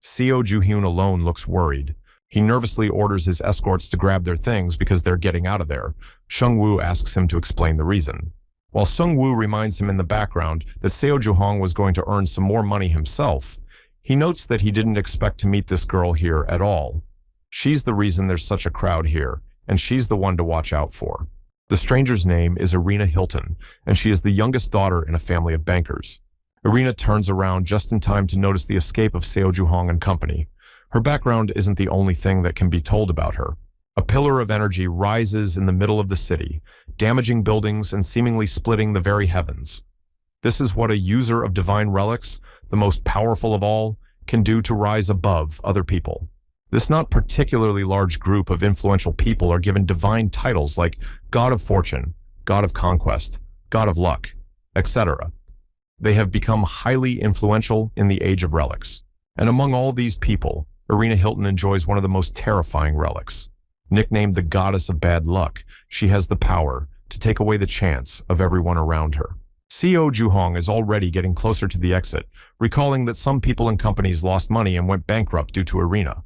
[SPEAKER 1] Seo Ju-hyun alone looks worried. He nervously orders his escorts to grab their things because they're getting out of there. Sung-woo asks him to explain the reason. While Sung-woo reminds him in the background that Seo Ju-hong was going to earn some more money himself, he notes that he didn't expect to meet this girl here at all. She's the reason there's such a crowd here, and she's the one to watch out for. The stranger's name is Irina Hilton, and she is the youngest daughter in a family of bankers. Irina turns around just in time to notice the escape of Seo Ju-hong and company. Her background isn't the only thing that can be told about her. A pillar of energy rises in the middle of the city, damaging buildings and seemingly splitting the very heavens. This is what a user of divine relics, the most powerful of all, can do to rise above other people. This not particularly large group of influential people are given divine titles like God of Fortune, God of Conquest, God of Luck, etc. They have become highly influential in the Age of Relics. And among all these people, Irina Hilton enjoys one of the most terrifying relics. Nicknamed the Goddess of Bad Luck, she has the power to take away the chance of everyone around her. Seo Ju-hong is already getting closer to the exit, recalling that some people and companies lost money and went bankrupt due to Irina.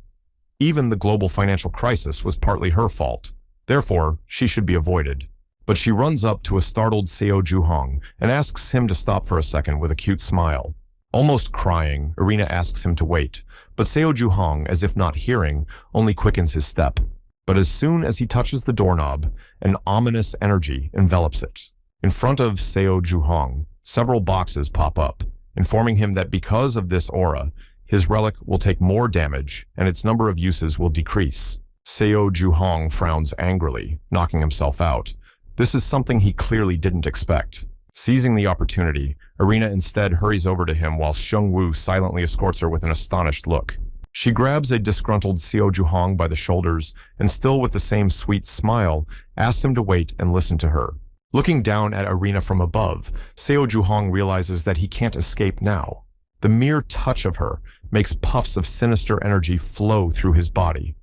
[SPEAKER 1] Even the global financial crisis was partly her fault. Therefore, she should be avoided. But she runs up to a startled Seo Ju-hong and asks him to stop for a second with a cute smile. Almost crying, Irina asks him to wait, but Seo Ju-hong, as if not hearing, only quickens his step. But as soon as he touches the doorknob, an ominous energy envelops it. In front of Seo Ju-hong, several boxes pop up, informing him that because of this aura, his relic will take more damage and its number of uses will decrease. Seo Ju-hong frowns angrily, knocking himself out. This is something he clearly didn't expect. Seizing the opportunity, Irina instead hurries over to him while Sung-woo silently escorts her with an astonished look. She grabs a disgruntled Seo Ju-hong by the shoulders and, still with the same sweet smile, asks him to wait and listen to her. Looking down at Irina from above, Seo Ju-hong realizes that he can't escape now. The mere touch of her makes puffs of sinister energy flow through his body.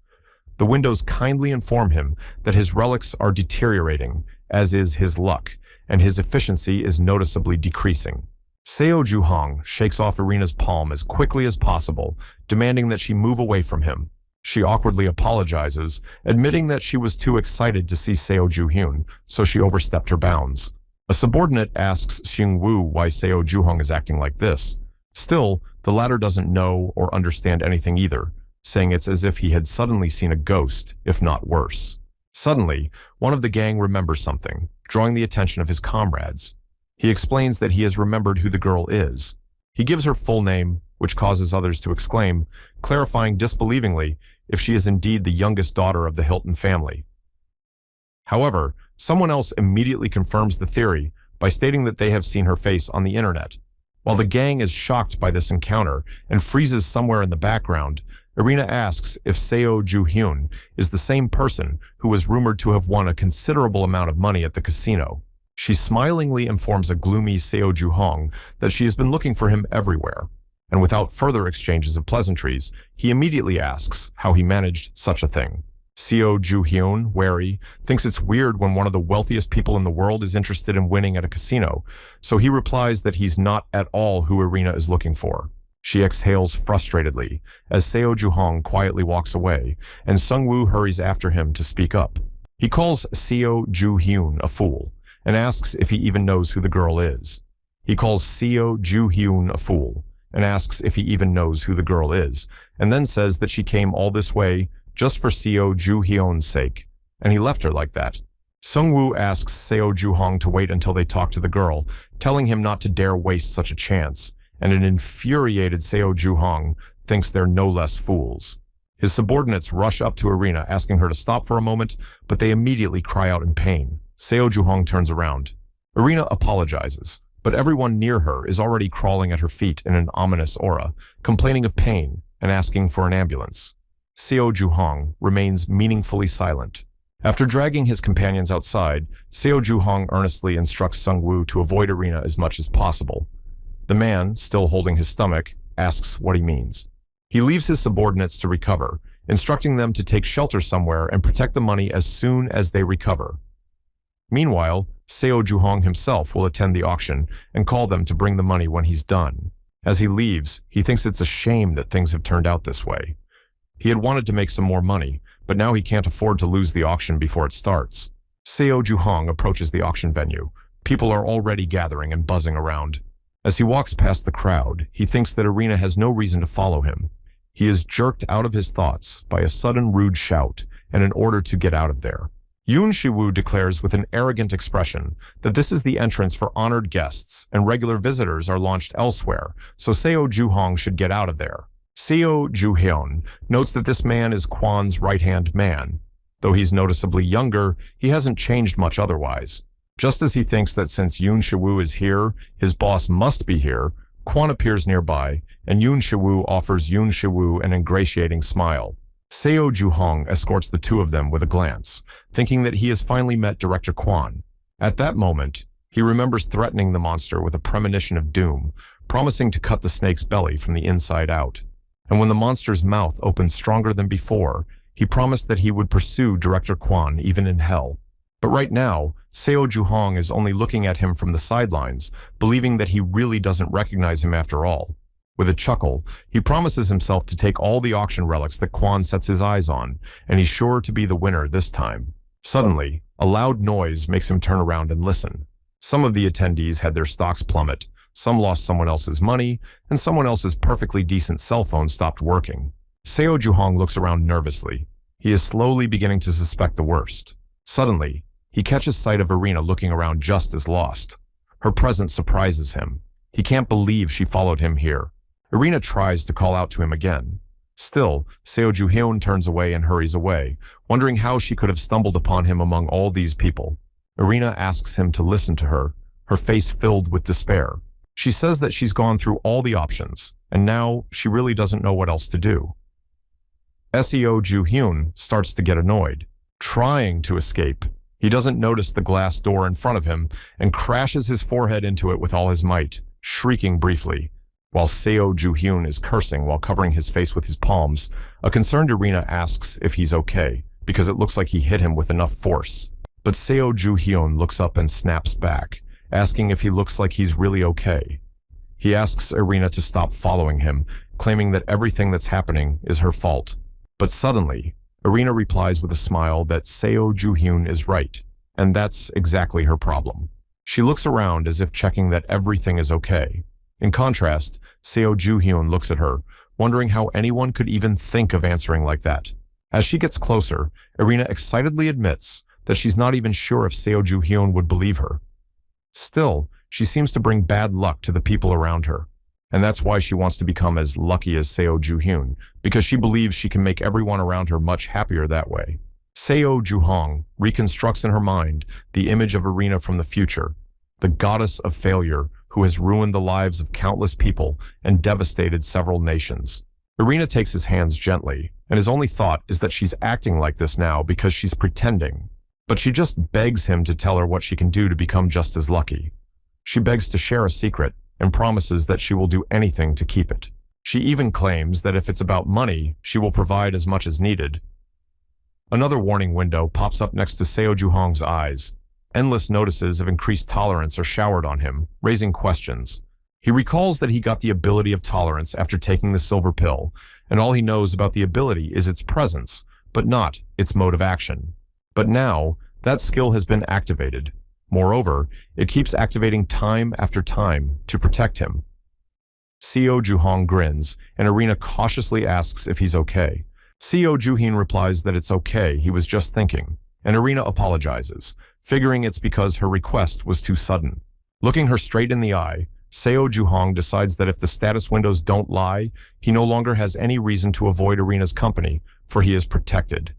[SPEAKER 1] The windows kindly inform him that his relics are deteriorating, as is his luck, and his efficiency is noticeably decreasing. Seo Ju-hong shakes off Irina's palm as quickly as possible, demanding that she move away from him. She awkwardly apologizes, admitting that she was too excited to see Seo Ju-hyun, so she overstepped her bounds. A subordinate asks Sung-woo why Seo Ju-hong is acting like this. Still, the latter doesn't know or understand anything either, saying it's as if he had suddenly seen a ghost, if not worse. Suddenly, one of the gang remembers something, drawing the attention of his comrades. He explains that he has remembered who the girl is. He gives her full name, which causes others to exclaim, clarifying disbelievingly if she is indeed the youngest daughter of the Hilton family. However, someone else immediately confirms the theory by stating that they have seen her face on the internet. While the gang is shocked by this encounter and freezes somewhere in the background, Irina asks if Seo Ju-hyun is the same person who was rumored to have won a considerable amount of money at the casino. She smilingly informs a gloomy Seo Ju-hong that she has been looking for him everywhere, and without further exchanges of pleasantries, he immediately asks how he managed such a thing. Seo Ju-hyun, wary, thinks it's weird when one of the wealthiest people in the world is interested in winning at a casino, so he replies that he's not at all who Irina is looking for. She exhales frustratedly as Seo Ju-hong quietly walks away, and Sung-woo hurries after him to speak up. He calls Seo Ju-hyun a fool, and asks if he even knows who the girl is. He calls Seo Ju-hyun a fool, and asks if he even knows who the girl is, and then says that she came all this way just for Seo Ju-hyun's sake, and he left her like that. Sung-woo asks Seo Ju-hong to wait until they talk to the girl, telling him not to dare waste such a chance, and an infuriated Seo Ju-hong thinks they're no less fools. His subordinates rush up to Irina, asking her to stop for a moment, but they immediately cry out in pain. Seo Ju-hong turns around. Irina apologizes, but everyone near her is already crawling at her feet in an ominous aura, complaining of pain and asking for an ambulance. Seo Ju-hong remains meaningfully silent. After dragging his companions outside, Seo Ju-hong earnestly instructs Sung-woo to avoid Irina as much as possible. The man, still holding his stomach, asks what he means. He leaves his subordinates to recover, instructing them to take shelter somewhere and protect the money as soon as they recover. Meanwhile, Seo Juhong himself will attend the auction and call them to bring the money when he's done. As he leaves, he thinks it's a shame that things have turned out this way. He had wanted to make some more money, but now he can't afford to lose the auction before it starts. Seo Juhong approaches the auction venue. People are already gathering and buzzing around. As he walks past the crowd, he thinks that Irina has no reason to follow him. He is jerked out of his thoughts by a sudden rude shout and an order to get out of there. Yoon Shiwoo declares with an arrogant expression that this is the entrance for honored guests and regular visitors are launched elsewhere, so Seo Juhong should get out of there. Seo Juhyun notes that this man is Kwan's right-hand man. Though he's noticeably younger, he hasn't changed much otherwise. Just as he thinks that since Yoon Shiwoo is here, his boss must be here, Kwan appears nearby, and Yoon Shiwoo offers Yoon Shiwoo an ingratiating smile. Seo Juhong escorts the two of them with a glance, thinking that he has finally met Director Kwan. At that moment, he remembers threatening the monster with a premonition of doom, promising to cut the snake's belly from the inside out. And when the monster's mouth opened stronger than before, he promised that he would pursue Director Kwan even in hell. But right now, Seo Juhong is only looking at him from the sidelines, believing that he really doesn't recognize him after all. With a chuckle, he promises himself to take all the auction relics that Kwan sets his eyes on, and he's sure to be the winner this time. Suddenly, a loud noise makes him turn around and listen. Some of the attendees had their stocks plummet, some lost someone else's money, and someone else's perfectly decent cell phone stopped working. Seo Juhong looks around nervously. He is slowly beginning to suspect the worst. Suddenly, he catches sight of Irina looking around just as lost. Her presence surprises him. He can't believe she followed him here. Irina tries to call out to him again. Still, Seo Juhyun turns away and hurries away, wondering how she could have stumbled upon him among all these people. Irina asks him to listen to her, her face filled with despair. She says that she's gone through all the options, and now she really doesn't know what else to do. Seo Juhyun starts to get annoyed. Trying to escape, he doesn't notice the glass door in front of him and crashes his forehead into it with all his might, shrieking briefly. While Seo Juhyun is cursing while covering his face with his palms, a concerned Irina asks if he's okay, because it looks like he hit him with enough force. But Seo Juhyun looks up and snaps back, asking if he looks like he's really okay. He asks Irina to stop following him, claiming that everything that's happening is her fault. But suddenly, Irina replies with a smile that Seo Juhyun is right, and that's exactly her problem. She looks around as if checking that everything is okay. In contrast, Seo Juhyun looks at her, wondering how anyone could even think of answering like that. As she gets closer, Irina excitedly admits that she's not even sure if Seo Juhyun would believe her. Still, she seems to bring bad luck to the people around her. And that's why she wants to become as lucky as Seo Juhyun, because she believes she can make everyone around her much happier that way. Seo Juhong reconstructs in her mind the image of Irina from the future, the goddess of failure who has ruined the lives of countless people and devastated several nations. Irina takes his hands gently, and his only thought is that she's acting like this now because she's pretending. But she just begs him to tell her what she can do to become just as lucky. She begs to share a secret, and promises that she will do anything to keep it. She even claims that if it's about money, she will provide as much as needed. Another warning window pops up next to Seo Juhong's eyes. Endless notices of increased tolerance are showered on him, raising questions. He recalls that he got the ability of tolerance after taking the silver pill, and all he knows about the ability is its presence, but not its mode of action. But now, that skill has been activated. Moreover, it keeps activating time after time to protect him. Seo Juhong grins, and Irina cautiously asks if he's okay. Seo Juhyun replies that it's okay, he was just thinking, and Irina apologizes, figuring it's because her request was too sudden. Looking her straight in the eye, Seo Juhong decides that if the status windows don't lie, he no longer has any reason to avoid Irina's company, for he is protected.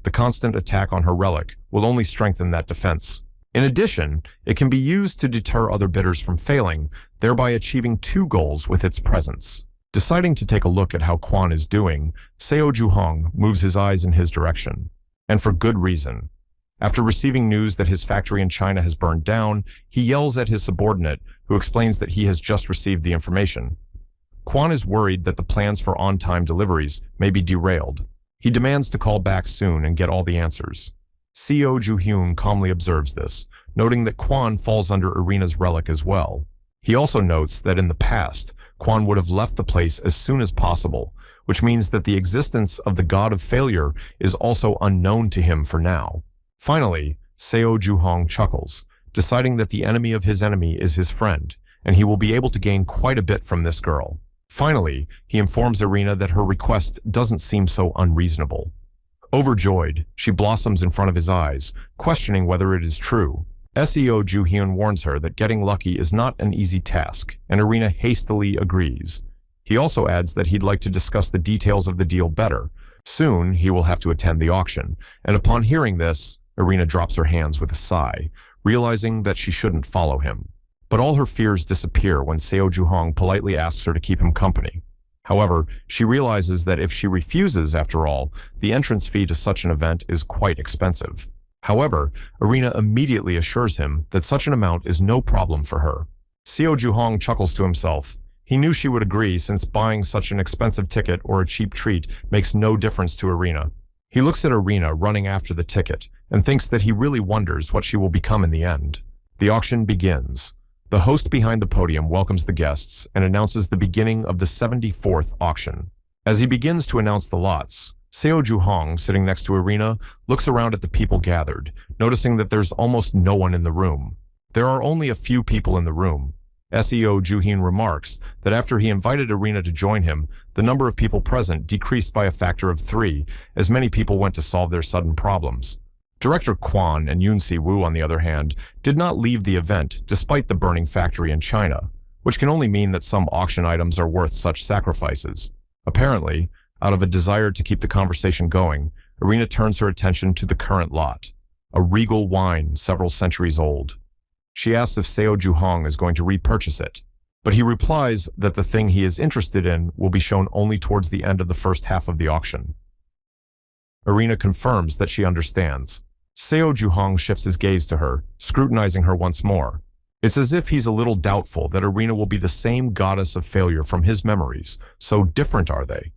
[SPEAKER 1] The constant attack on her relic will only strengthen that defense. In addition, it can be used to deter other bidders from failing, thereby achieving two goals with its presence. Deciding to take a look at how Kwan is doing, Seo Juhong moves his eyes in his direction. And for good reason. After receiving news that his factory in China has burned down, he yells at his subordinate, who explains that he has just received the information. Kwan is worried that the plans for on-time deliveries may be derailed. He demands to call back soon and get all the answers. Seo Juhyun calmly observes this, noting that Quan falls under Irina's relic as well. He also notes that in the past, Quan would have left the place as soon as possible, which means that the existence of the god of failure is also unknown to him for now. Finally, Seo Juhong chuckles, deciding that the enemy of his enemy is his friend, and he will be able to gain quite a bit from this girl. Finally, he informs Irina that her request doesn't seem so unreasonable. Overjoyed, she blossoms in front of his eyes, questioning whether it is true. Seo Juhyun warns her that getting lucky is not an easy task, and Irina hastily agrees. He also adds that he'd like to discuss the details of the deal better. Soon, he will have to attend the auction, and upon hearing this, Irina drops her hands with a sigh, realizing that she shouldn't follow him. But all her fears disappear when Seo Juhong politely asks her to keep him company. However, she realizes that if she refuses, after all, the entrance fee to such an event is quite expensive. However, Irina immediately assures him that such an amount is no problem for her. Seo Juhong chuckles to himself. He knew she would agree since buying such an expensive ticket or a cheap treat makes no difference to Irina. He looks at Irina running after the ticket and thinks that he really wonders what she will become in the end. The auction begins. The host behind the podium welcomes the guests and announces the beginning of the 74th auction. As he begins to announce the lots, Seo Juhong, sitting next to Irina, looks around at the people gathered, noticing that there's almost no one in the room. There are only a few people in the room. Seo Juhyun remarks that after he invited Irina to join him, the number of people present decreased by a factor of 3, as many people went to solve their sudden problems. Director Quan and Yoon Si-woo, on the other hand, did not leave the event despite the burning factory in China, which can only mean that some auction items are worth such sacrifices. Apparently, out of a desire to keep the conversation going, Irina turns her attention to the current lot, a regal wine several centuries old. She asks if Seo Juhong is going to repurchase it, but he replies that the thing he is interested in will be shown only towards the end of the first half of the auction. Irina confirms that she understands. Seo Juhong shifts his gaze to her, scrutinizing her once more. It's as if he's a little doubtful that Irina will be the same goddess of failure from his memories, so different are they.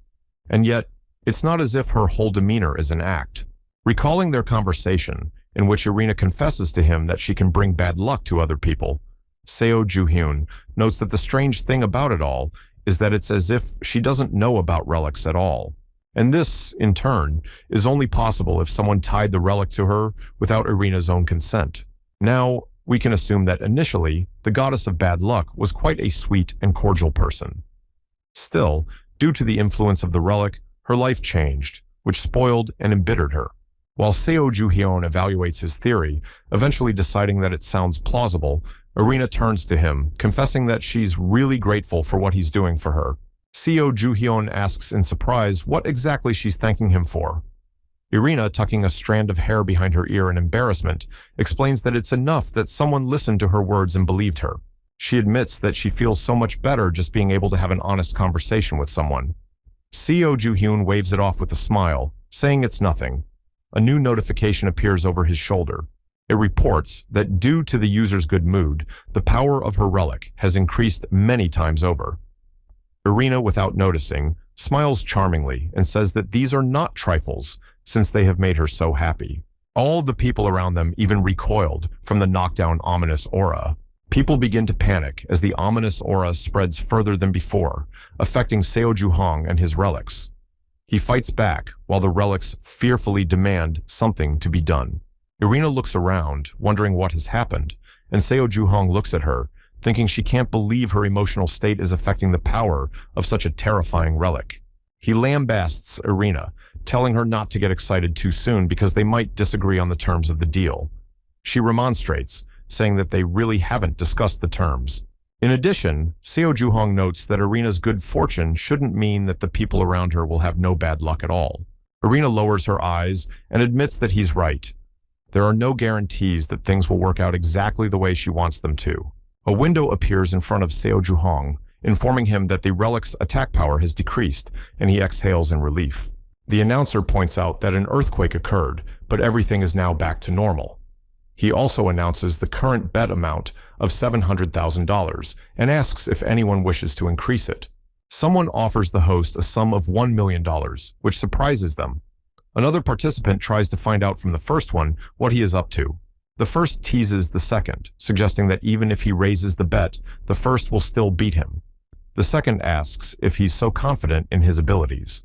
[SPEAKER 1] And yet, it's not as if her whole demeanor is an act. Recalling their conversation, in which Irina confesses to him that she can bring bad luck to other people, Seo Juhyun notes that the strange thing about it all is that it's as if she doesn't know about relics at all. And this, in turn, is only possible if someone tied the relic to her without Irina's own consent. Now, we can assume that initially, the goddess of bad luck was quite a sweet and cordial person. Still, due to the influence of the relic, her life changed, which spoiled and embittered her. While Seo Juhyun evaluates his theory, eventually deciding that it sounds plausible, Irina turns to him, confessing that she's really grateful for what he's doing for her. Seo Juhyun asks in surprise what exactly she's thanking him for. Irina, tucking a strand of hair behind her ear in embarrassment, explains that it's enough that someone listened to her words and believed her. She admits that she feels so much better just being able to have an honest conversation with someone. Seo Juhyun waves it off with a smile, saying it's nothing. A new notification appears over his shoulder. It reports that due to the user's good mood, the power of her relic has increased many times over. Irina, without noticing, smiles charmingly and says that these are not trifles, since they have made her so happy. All the people around them even recoiled from the knockdown ominous aura. People begin to panic as the ominous aura spreads further than before, affecting Seo Juhong and his relics. He fights back while the relics fearfully demand something to be done. Irina looks around, wondering what has happened, and Seo Juhong looks at her, thinking she can't believe her emotional state is affecting the power of such a terrifying relic. He lambasts Irina, telling her not to get excited too soon because they might disagree on the terms of the deal. She remonstrates, saying that they really haven't discussed the terms. In addition, Seo Juhong notes that Irina's good fortune shouldn't mean that the people around her will have no bad luck at all. Irina lowers her eyes and admits that he's right. There are no guarantees that things will work out exactly the way she wants them to. A window appears in front of Seo Juhong, informing him that the relic's attack power has decreased, and he exhales in relief. The announcer points out that an earthquake occurred, but everything is now back to normal. He also announces the current bet amount of $700,000 and asks if anyone wishes to increase it. Someone offers the host a sum of $1 million, which surprises them. Another participant tries to find out from the first one what he is up to. The first teases the second, suggesting that even if he raises the bet, the first will still beat him. The second asks if he's so confident in his abilities.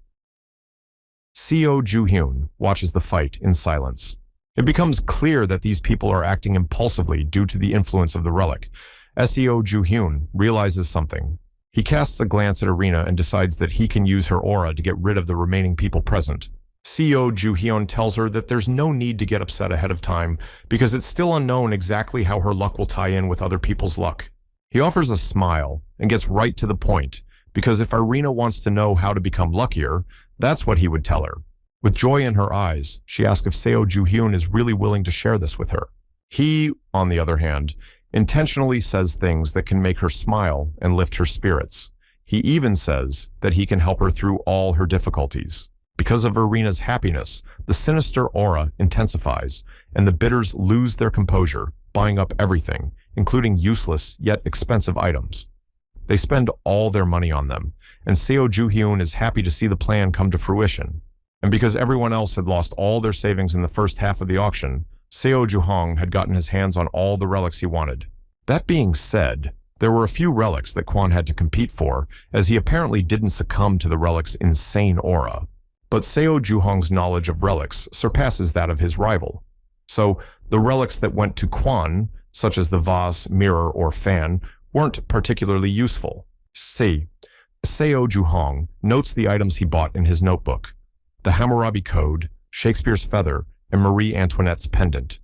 [SPEAKER 1] Seo Ju-hyun watches the fight in silence. It becomes clear that these people are acting impulsively due to the influence of the relic. Seo Ju-hyun realizes something. He casts a glance at Irina and decides that he can use her aura to get rid of the remaining people present. Seo Ju-hyun tells her that there's no need to get upset ahead of time because it's still unknown exactly how her luck will tie in with other people's luck. He offers a smile and gets right to the point, because if Irina wants to know how to become luckier, that's what he would tell her. With joy in her eyes, she asks if Seo Ju-hyun is really willing to share this with her. He, on the other hand, intentionally says things that can make her smile and lift her spirits. He even says that he can help her through all her difficulties. Because of Irina's happiness, the sinister aura intensifies, and the bidders lose their composure, buying up everything, including useless yet expensive items. They spend all their money on them, and Seo Ju-hyun is happy to see the plan come to fruition. And because everyone else had lost all their savings in the first half of the auction, Seo Ju-hong had gotten his hands on all the relics he wanted. That being said, there were a few relics that Kwon had to compete for, as he apparently didn't succumb to the relic's insane aura. But Seo Ju-hong's knowledge of relics surpasses that of his rival. So, the relics that went to Kwon, such as the vase, mirror, or fan, weren't particularly useful. Seo Ju-hong notes the items he bought in his notebook: the Hammurabi Code, Shakespeare's feather, and Marie Antoinette's pendant.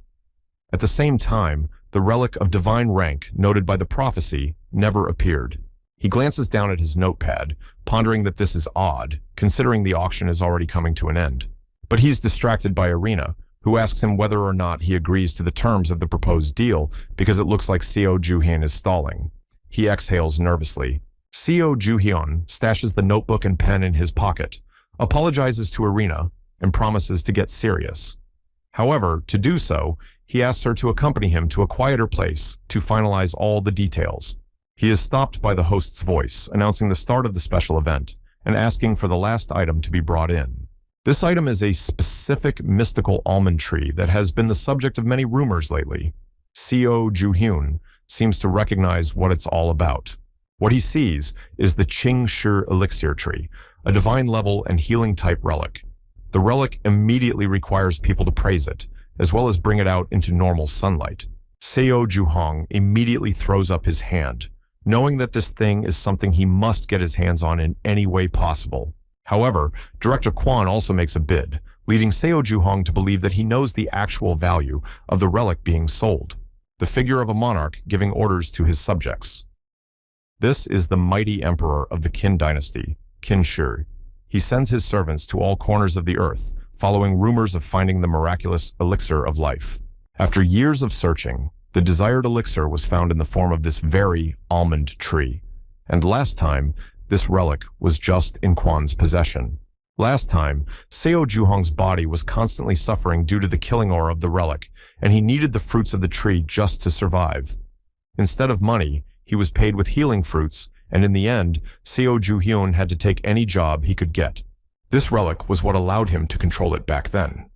[SPEAKER 1] At the same time, the relic of divine rank noted by the prophecy never appeared. He glances down at his notepad, pondering that this is odd, considering the auction is already coming to an end. But he's distracted by Irina, who asks him whether or not he agrees to the terms of the proposed deal because it looks like Seo Ju-hyun is stalling. He exhales nervously. Seo Ju-hyun stashes the notebook and pen in his pocket, apologizes to Irina, and promises to get serious. However, to do so, he asks her to accompany him to a quieter place to finalize all the details. He is stopped by the host's voice, announcing the start of the special event, and asking for the last item to be brought in. This item is a specific mystical almond tree that has been the subject of many rumors lately. Seo Ju-hyun seems to recognize what it's all about. What he sees is the Qing Shi elixir tree, a divine level and healing type relic. The relic immediately requires people to praise it, as well as bring it out into normal sunlight. Seo Ju-hong immediately throws up his hand, knowing that this thing is something he must get his hands on in any way possible. However, Director Kwon also makes a bid, leading Seo Ju-hong to believe that he knows the actual value of the relic being sold, the figure of a monarch giving orders to his subjects. This is the mighty emperor of the Qin dynasty, Qin Shi. He sends his servants to all corners of the earth, following rumors of finding the miraculous elixir of life. After years of searching, the desired elixir was found in the form of this very almond tree. And last time, this relic was just in Kwon's possession. Last time, Seo Ju-hong's body was constantly suffering due to the killing aura of the relic, and he needed the fruits of the tree just to survive. Instead of money, he was paid with healing fruits, and in the end, Seo Ju-hyun had to take any job he could get. This relic was what allowed him to control it back then.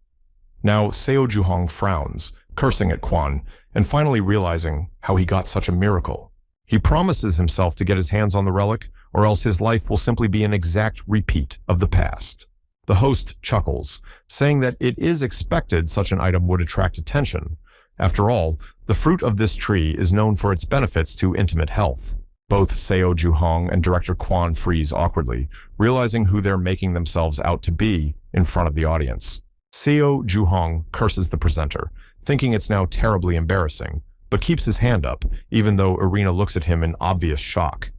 [SPEAKER 1] Now, Seo Ju-hong frowns, cursing at Kwon, and finally realizing how he got such a miracle. He promises himself to get his hands on the relic, or else his life will simply be an exact repeat of the past. The host chuckles, saying that it is expected such an item would attract attention. After all, the fruit of this tree is known for its benefits to intimate health. Both Seo Ju-hong and Director Kwon freeze awkwardly, realizing who they're making themselves out to be in front of the audience. Seo Ju-hong curses the presenter, thinking it's now terribly embarrassing, but keeps his hand up, even though Irina looks at him in obvious shock.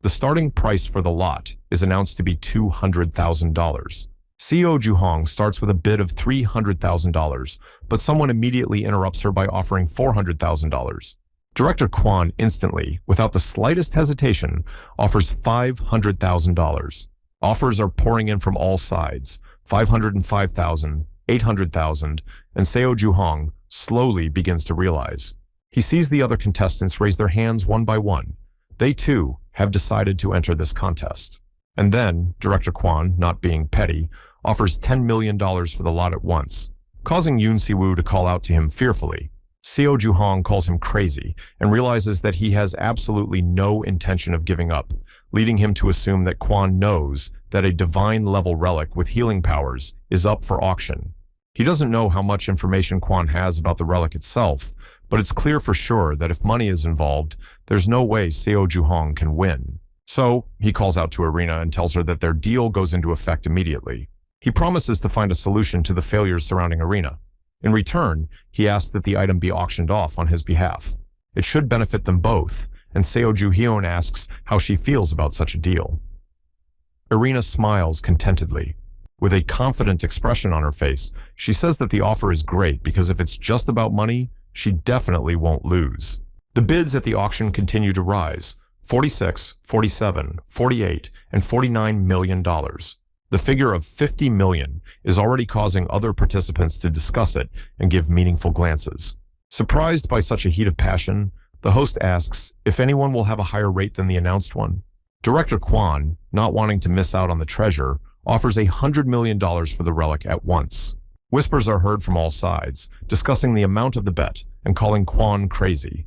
[SPEAKER 1] The starting price for the lot is announced to be $200,000. Seo Ju-hong starts with a bid of $300,000, but someone immediately interrupts her by offering $400,000. Director Kwon instantly, without the slightest hesitation, offers $500,000. Offers are pouring in from all sides: $505,000, $800,000, and Seo Ju-hong slowly begins to realize. He sees the other contestants raise their hands one by one. They too have decided to enter this contest. And then, Director Kwon, not being petty, offers $10 million for the lot at once, causing Yoon Si-woo to call out to him fearfully. Seo Juhong calls him crazy and realizes that he has absolutely no intention of giving up, leading him to assume that Quan knows that a divine-level relic with healing powers is up for auction. He doesn't know how much information Quan has about the relic itself, but it's clear for sure that if money is involved, there's no way Seo Juhong can win. So, he calls out to Irina and tells her that their deal goes into effect immediately. He promises to find a solution to the failures surrounding Irina. In return, he asks that the item be auctioned off on his behalf. It should benefit them both, and Seo Ju-hyun asks how she feels about such a deal. Irina smiles contentedly. With a confident expression on her face, she says that the offer is great because if it's just about money, she definitely won't lose. The bids at the auction continue to rise: $46, $47, $48, and $49 million. The figure of $50 million is already causing other participants to discuss it and give meaningful glances. Surprised by such a heat of passion, the host asks if anyone will have a higher rate than the announced one. Director Quan, not wanting to miss out on the treasure, offers $100 million for the relic at once. Whispers are heard from all sides, discussing the amount of the bet and calling Quan crazy.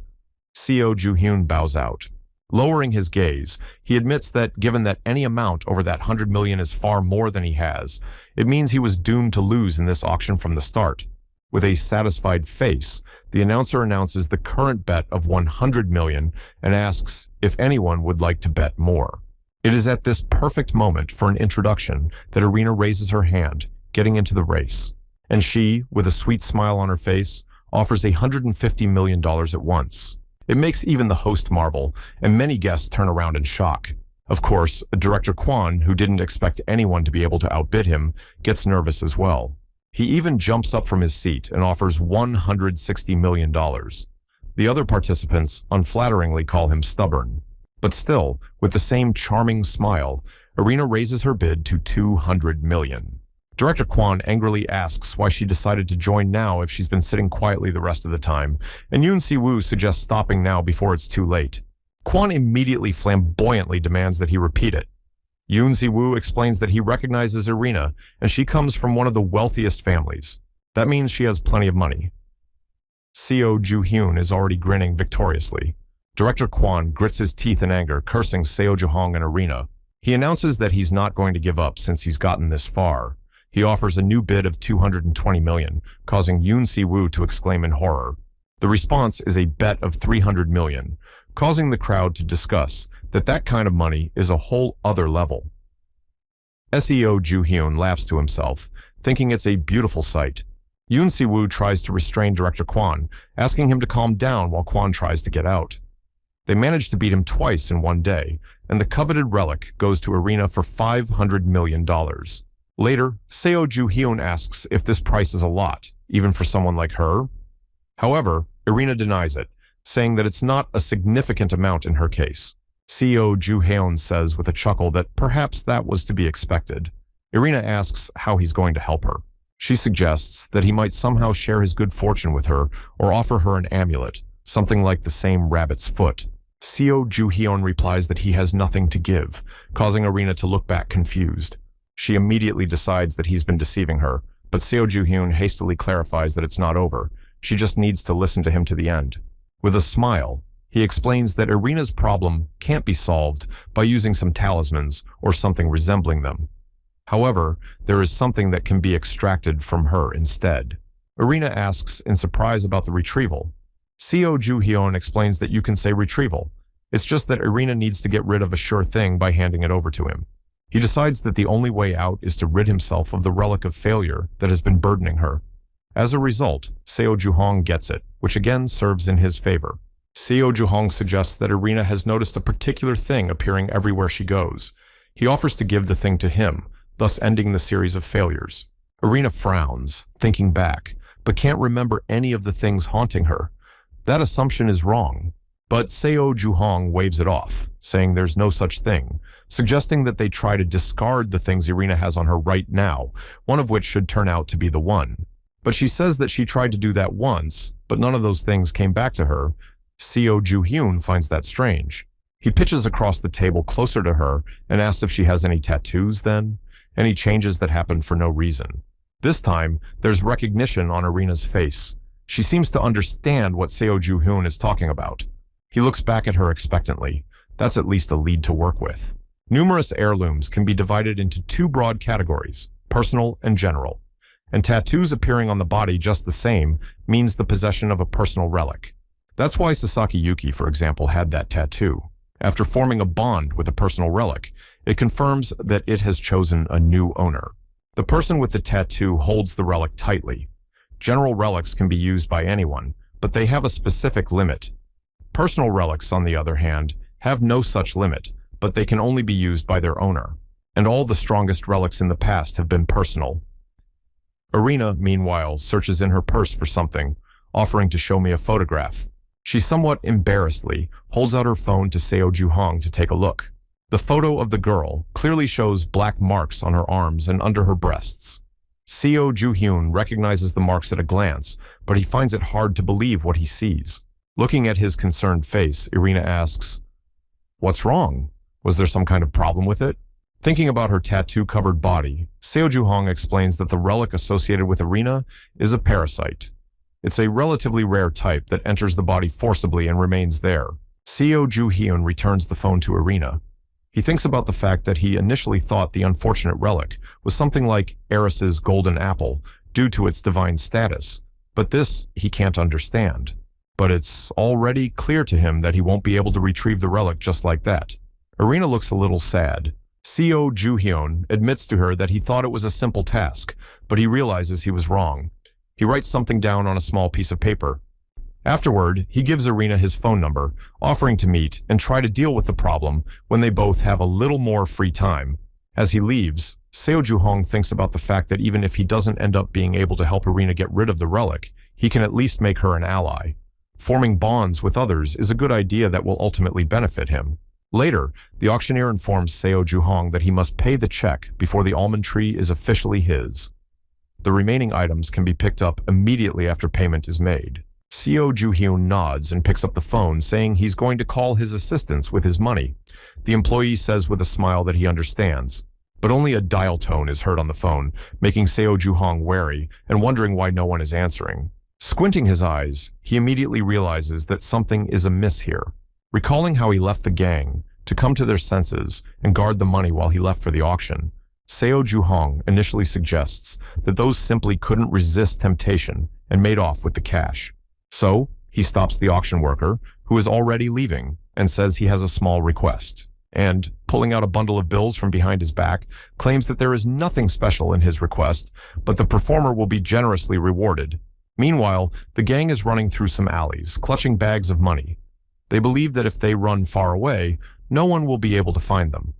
[SPEAKER 1] Seo Ju-hyun bows out. Lowering his gaze, he admits that given that any amount over that $100 million is far more than he has, it means he was doomed to lose in this auction from the start. With a satisfied face, the announcer announces the current bet of $100 million and asks if anyone would like to bet more. It is at this perfect moment for an introduction that Irina raises her hand, getting into the race. And she, with a sweet smile on her face, offers $150 million at once. It makes even the host marvel, and many guests turn around in shock. Of course, Director Quan, who didn't expect anyone to be able to outbid him, gets nervous as well. He even jumps up from his seat and offers $160 million. The other participants unflatteringly call him stubborn. But still, with the same charming smile, Irina raises her bid to $200 million. Director Quan angrily asks why she decided to join now if she's been sitting quietly the rest of the time, and Yoon Si-woo suggests stopping now before it's too late. Quan immediately flamboyantly demands that he repeat it. Yoon Si-woo explains that he recognizes Irina, and she comes from one of the wealthiest families. That means she has plenty of money. Seo Ju-hyun is already grinning victoriously. Director Quan grits his teeth in anger, cursing Seo Ju-hong and Irina. He announces that he's not going to give up since he's gotten this far. He offers a new bid of $220 million, causing Yoon Si-woo to exclaim in horror. The response is a bet of $300 million, causing the crowd to discuss that kind of money is a whole other level. Seo Ju-hyun laughs to himself, thinking it's a beautiful sight. Yoon Si-woo tries to restrain Director Quan, asking him to calm down while Quan tries to get out. They manage to beat him twice in one day, and the coveted relic goes to Irina for $500 million. Later, Seo Ju-hyun asks if this price is a lot, even for someone like her. However, Irina denies it, saying that it's not a significant amount in her case. Seo Ju-hyun says with a chuckle that perhaps that was to be expected. Irina asks how he's going to help her. She suggests that he might somehow share his good fortune with her or offer her an amulet, something like the same rabbit's foot. Seo Ju-hyun replies that he has nothing to give, causing Irina to look back confused. She immediately decides that he's been deceiving her, but Seo Ju-hyun hastily clarifies that it's not over. She just needs to listen to him to the end. With a smile, he explains that Irina's problem can't be solved by using some talismans or something resembling them. However, there is something that can be extracted from her instead. Irina asks in surprise about the retrieval. Seo Ju-hyun explains that you can say retrieval. It's just that Irina needs to get rid of a sure thing by handing it over to him. He decides that the only way out is to rid himself of the relic of failure that has been burdening her. As a result, Seo Ju-hong gets it, which again serves in his favor. Seo Ju-hong suggests that Irina has noticed a particular thing appearing everywhere she goes. He offers to give the thing to him, thus ending the series of failures. Irina frowns, thinking back, but can't remember any of the things haunting her. That assumption is wrong. But Seo Ju-hong waves it off, saying there's no such thing, suggesting that they try to discard the things Irina has on her right now, one of which should turn out to be the one. But she says that she tried to do that once, but none of those things came back to her. Seo Ju-hyun finds that strange. He pitches across the table closer to her and asks if she has any tattoos then, any changes that happen for no reason. This time, there's recognition on Irina's face. She seems to understand what Seo Ju-hyun is talking about. He looks back at her expectantly. That's at least a lead to work with. Numerous heirlooms can be divided into two broad categories, personal and general. And tattoos appearing on the body just the same means the possession of a personal relic. That's why Sasaki Yuki, for example, had that tattoo. After forming a bond with a personal relic, it confirms that it has chosen a new owner. The person with the tattoo holds the relic tightly. General relics can be used by anyone, but they have a specific limit. Personal relics, on the other hand, have no such limit, but they can only be used by their owner. And all the strongest relics in the past have been personal. Irina, meanwhile, searches in her purse for something, offering to show me a photograph. She somewhat embarrassedly holds out her phone to Seo Ju-hyun to take a look. The photo of the girl clearly shows black marks on her arms and under her breasts. Seo Ju-hyun recognizes the marks at a glance, but he finds it hard to believe what he sees. Looking at his concerned face, Irina asks, "What's wrong? Was there some kind of problem with it?" Thinking about her tattoo-covered body, Seo Ju-hyun explains that the relic associated with Irina is a parasite. It's a relatively rare type that enters the body forcibly and remains there. Seo Ju-hyun returns the phone to Irina. He thinks about the fact that he initially thought the unfortunate relic was something like Eris's golden apple due to its divine status, but this he can't understand. But it's already clear to him that he won't be able to retrieve the relic just like that. Irina looks a little sad. Seo Ju-hyun admits to her that he thought it was a simple task, but he realizes he was wrong. He writes something down on a small piece of paper. Afterward, he gives Irina his phone number, offering to meet and try to deal with the problem when they both have a little more free time. As he leaves, Seo Ju-hyun thinks about the fact that even if he doesn't end up being able to help Irina get rid of the relic, he can at least make her an ally. Forming bonds with others is a good idea that will ultimately benefit him. Later, the auctioneer informs Seo Ju-hyun that he must pay the check before the almond tree is officially his. The remaining items can be picked up immediately after payment is made. Seo Ju-hyun nods and picks up the phone, saying he's going to call his assistants with his money. The employee says with a smile that he understands. But only a dial tone is heard on the phone, making Seo Ju-hyun wary and wondering why no one is answering. Squinting his eyes, he immediately realizes that something is amiss here. Recalling how he left the gang to come to their senses and guard the money while he left for the auction, Seo Ju-hyun initially suggests that those simply couldn't resist temptation and made off with the cash. So, he stops the auction worker, who is already leaving, and says he has a small request. And, pulling out a bundle of bills from behind his back, claims that there is nothing special in his request, but the performer will be generously rewarded. Meanwhile, the gang is running through some alleys, clutching bags of money. They believe that if they run far away, no one will be able to find them.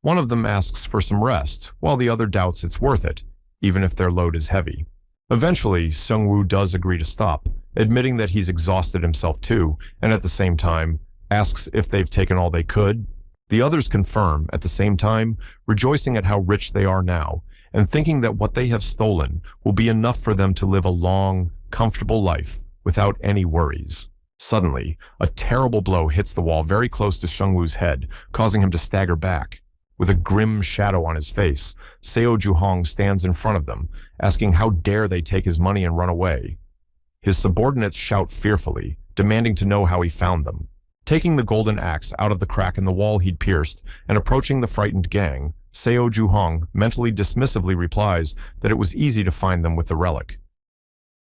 [SPEAKER 1] One of them asks for some rest, while the other doubts it's worth it, even if their load is heavy. Eventually, Seung-woo does agree to stop, admitting that he's exhausted himself too, and at the same time, asks if they've taken all they could. The others confirm, at the same time, rejoicing at how rich they are now, and thinking that what they have stolen will be enough for them to live a long, comfortable life without any worries. Suddenly, a terrible blow hits the wall very close to Seung-woo's head, causing him to stagger back. With a grim shadow on his face, Seo Ju-hyun stands in front of them, asking how dare they take his money and run away. His subordinates shout fearfully, demanding to know how he found them. Taking the golden axe out of the crack in the wall he'd pierced and approaching the frightened gang, Seo Ju-hyun mentally dismissively replies that it was easy to find them with the relic.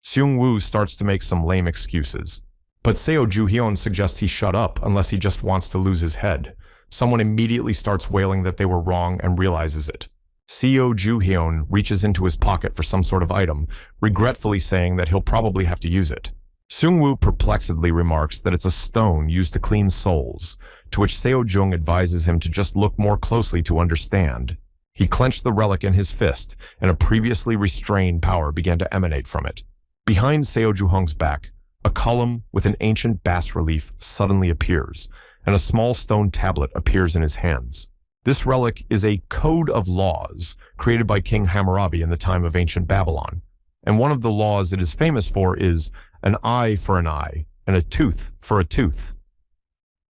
[SPEAKER 1] Seung-woo starts to make some lame excuses, but Seo Ju-hyun suggests he shut up unless he just wants to lose his head. Someone immediately starts wailing that they were wrong and realizes it. Seo Ju-hyun reaches into his pocket for some sort of item, regretfully saying that he'll probably have to use it. Seung-woo perplexedly remarks that it's a stone used to clean souls, to which Seo Jung advises him to just look more closely to understand. He clenched the relic in his fist, and a previously restrained power began to emanate from it. Behind Seo Ju-hyun's back, a column with an ancient bas-relief suddenly appears, and a small stone tablet appears in his hands. This relic is a code of laws created by King Hammurabi in the time of ancient Babylon, and one of the laws it is famous for is an eye for an eye and a tooth for a tooth.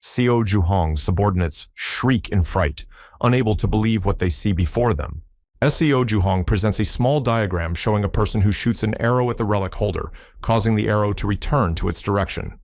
[SPEAKER 1] Seo Ju-hyun's subordinates shriek in fright, unable to believe what they see before them. Seo Juhong presents a small diagram showing a person who shoots an arrow at the relic holder, causing the arrow to return to its direction.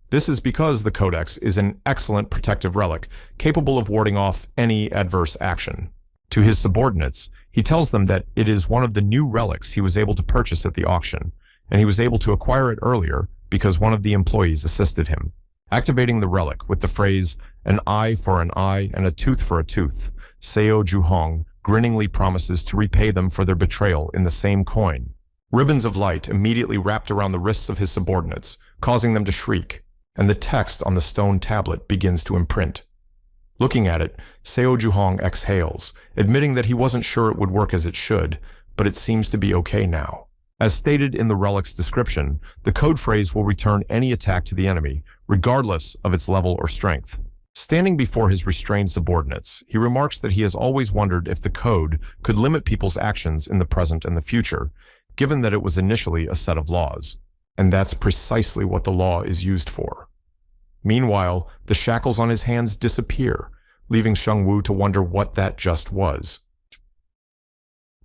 [SPEAKER 1] This is because the codex is an excellent protective relic, capable of warding off any adverse action. To his subordinates, he tells them that it is one of the new relics he was able to purchase at the auction, and he was able to acquire it earlier because one of the employees assisted him. Activating the relic with the phrase, "an eye for an eye and a tooth for a tooth," Seo Juhong grinningly promises to repay them for their betrayal in the same coin. Ribbons of light immediately wrapped around the wrists of his subordinates, causing them to shriek, and the text on the stone tablet begins to imprint. Looking at it, Seo Juhong exhales, admitting that he wasn't sure it would work as it should, but it seems to be okay now. As stated in the relic's description, the code phrase will return any attack to the enemy, regardless of its level or strength. Standing before his restrained subordinates, he remarks that he has always wondered if the code could limit people's actions in the present and the future, given that it was initially a set of laws. And that's precisely what the law is used for. Meanwhile, the shackles on his hands disappear, leaving Shengwu to wonder what that just was.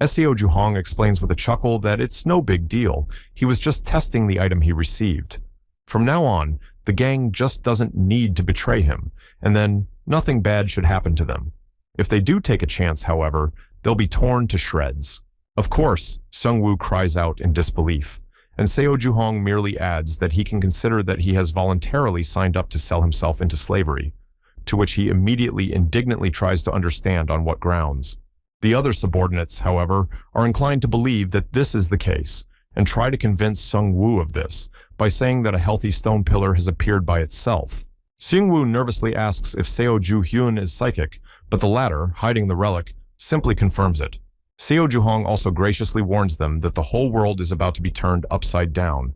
[SPEAKER 1] Seo Juhong explains with a chuckle that it's no big deal, he was just testing the item he received. From now on, the gang just doesn't need to betray him, and then nothing bad should happen to them. If they do take a chance, however, they'll be torn to shreds. Of course, Shengwu cries out in disbelief, and Seo Juhong merely adds that he can consider that he has voluntarily signed up to sell himself into slavery, to which he immediately indignantly tries to understand on what grounds. The other subordinates, however, are inclined to believe that this is the case, and try to convince Shengwu of this, by saying that a healthy stone pillar has appeared by itself. Shengwu nervously asks if Seo Juhyun is psychic, but the latter, hiding the relic, simply confirms it. Seo Juhong also graciously warns them that the whole world is about to be turned upside down.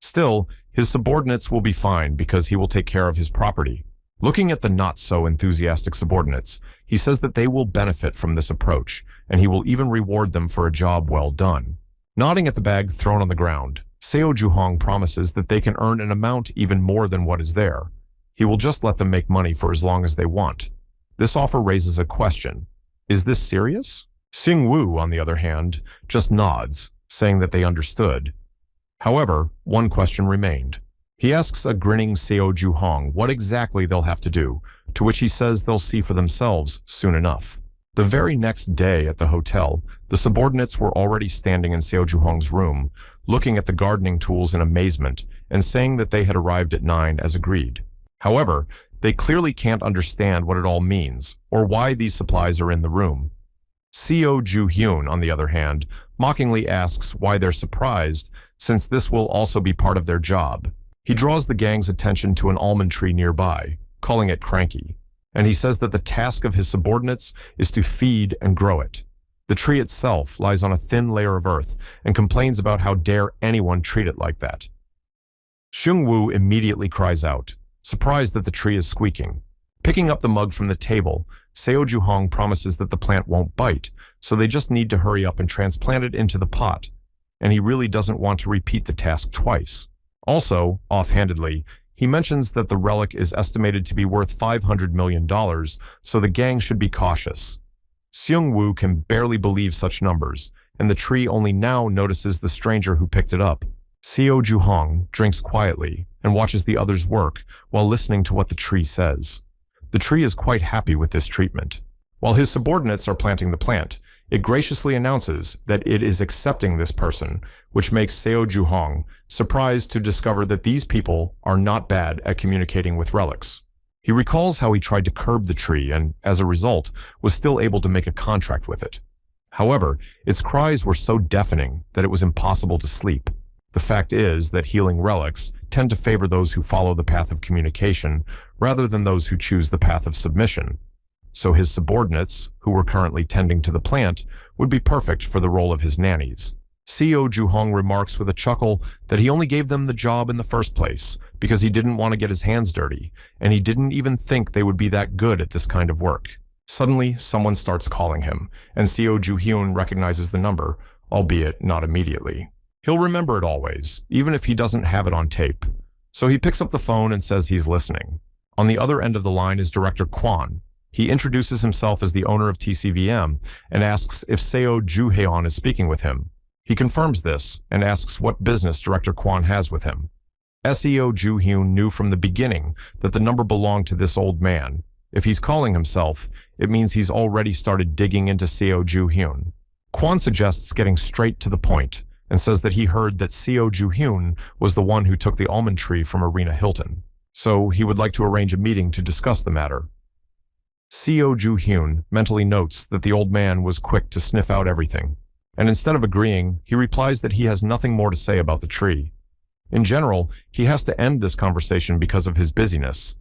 [SPEAKER 1] Still, his subordinates will be fine because he will take care of his property. Looking at the not-so-enthusiastic subordinates, he says that they will benefit from this approach, and he will even reward them for a job well done. Nodding at the bag thrown on the ground, Seo Juhong promises that they can earn an amount even more than what is there. He will just let them make money for as long as they want. This offer raises a question. Is this serious? Shengwu, on the other hand, just nods, saying that they understood. However, one question remained. He asks a grinning Seo Juhong what exactly they'll have to do, to which he says they'll see for themselves soon enough. The very next day at the hotel, the subordinates were already standing in Seo Juhong's room, looking at the gardening tools in amazement and saying that they had arrived at 9 as agreed. However, they clearly can't understand what it all means or why these supplies are in the room. Seo Juhyun, on the other hand, mockingly asks why they're surprised, since this will also be part of their job. He draws the gang's attention to an almond tree nearby, calling it cranky, and he says that the task of his subordinates is to feed and grow it. The tree itself lies on a thin layer of earth and complains about how dare anyone treat it like that. Shengwu immediately cries out, surprised that the tree is squeaking. Picking up the mug from the table, Seo Juhong promises that the plant won't bite, so they just need to hurry up and transplant it into the pot, and he really doesn't want to repeat the task twice. Also, offhandedly, he mentions that the relic is estimated to be worth $500 million, so the gang should be cautious. Shengwu can barely believe such numbers, and the tree only now notices the stranger who picked it up. Seo Juhong drinks quietly and watches the others work while listening to what the tree says. The tree is quite happy with this treatment. While his subordinates are planting the plant, it graciously announces that it is accepting this person, which makes Seo Juhong surprised to discover that these people are not bad at communicating with relics. He recalls how he tried to curb the tree and, as a result, was still able to make a contract with it. However, its cries were so deafening that it was impossible to sleep. The fact is that healing relics tend to favor those who follow the path of communication rather than those who choose the path of submission. So his subordinates, who were currently tending to the plant, would be perfect for the role of his nannies. Seo Juhong remarks with a chuckle that he only gave them the job in the first place because he didn't want to get his hands dirty, and he didn't even think they would be that good at this kind of work. Suddenly, someone starts calling him, and Seo Juhyun recognizes the number, albeit not immediately. He'll remember it always, even if he doesn't have it on tape. So he picks up the phone and says he's listening. On the other end of the line is Director Kwan. He introduces himself as the owner of TCVM and asks if Seo Ju-heon is speaking with him. He confirms this and asks what business Director Kwon has with him. Seo Ju-hyun knew from the beginning that the number belonged to this old man. If he's calling himself, it means he's already started digging into Seo Ju-hyun. Kwon suggests getting straight to the point and says that he heard that Seo Ju-hyun was the one who took the almond tree from Arena Hilton. So he would like to arrange a meeting to discuss the matter. Seo Ju-hyun mentally notes that the old man was quick to sniff out everything, and instead of agreeing, he replies that he has nothing more to say about the tree. In general, he has to end this conversation because of his busyness.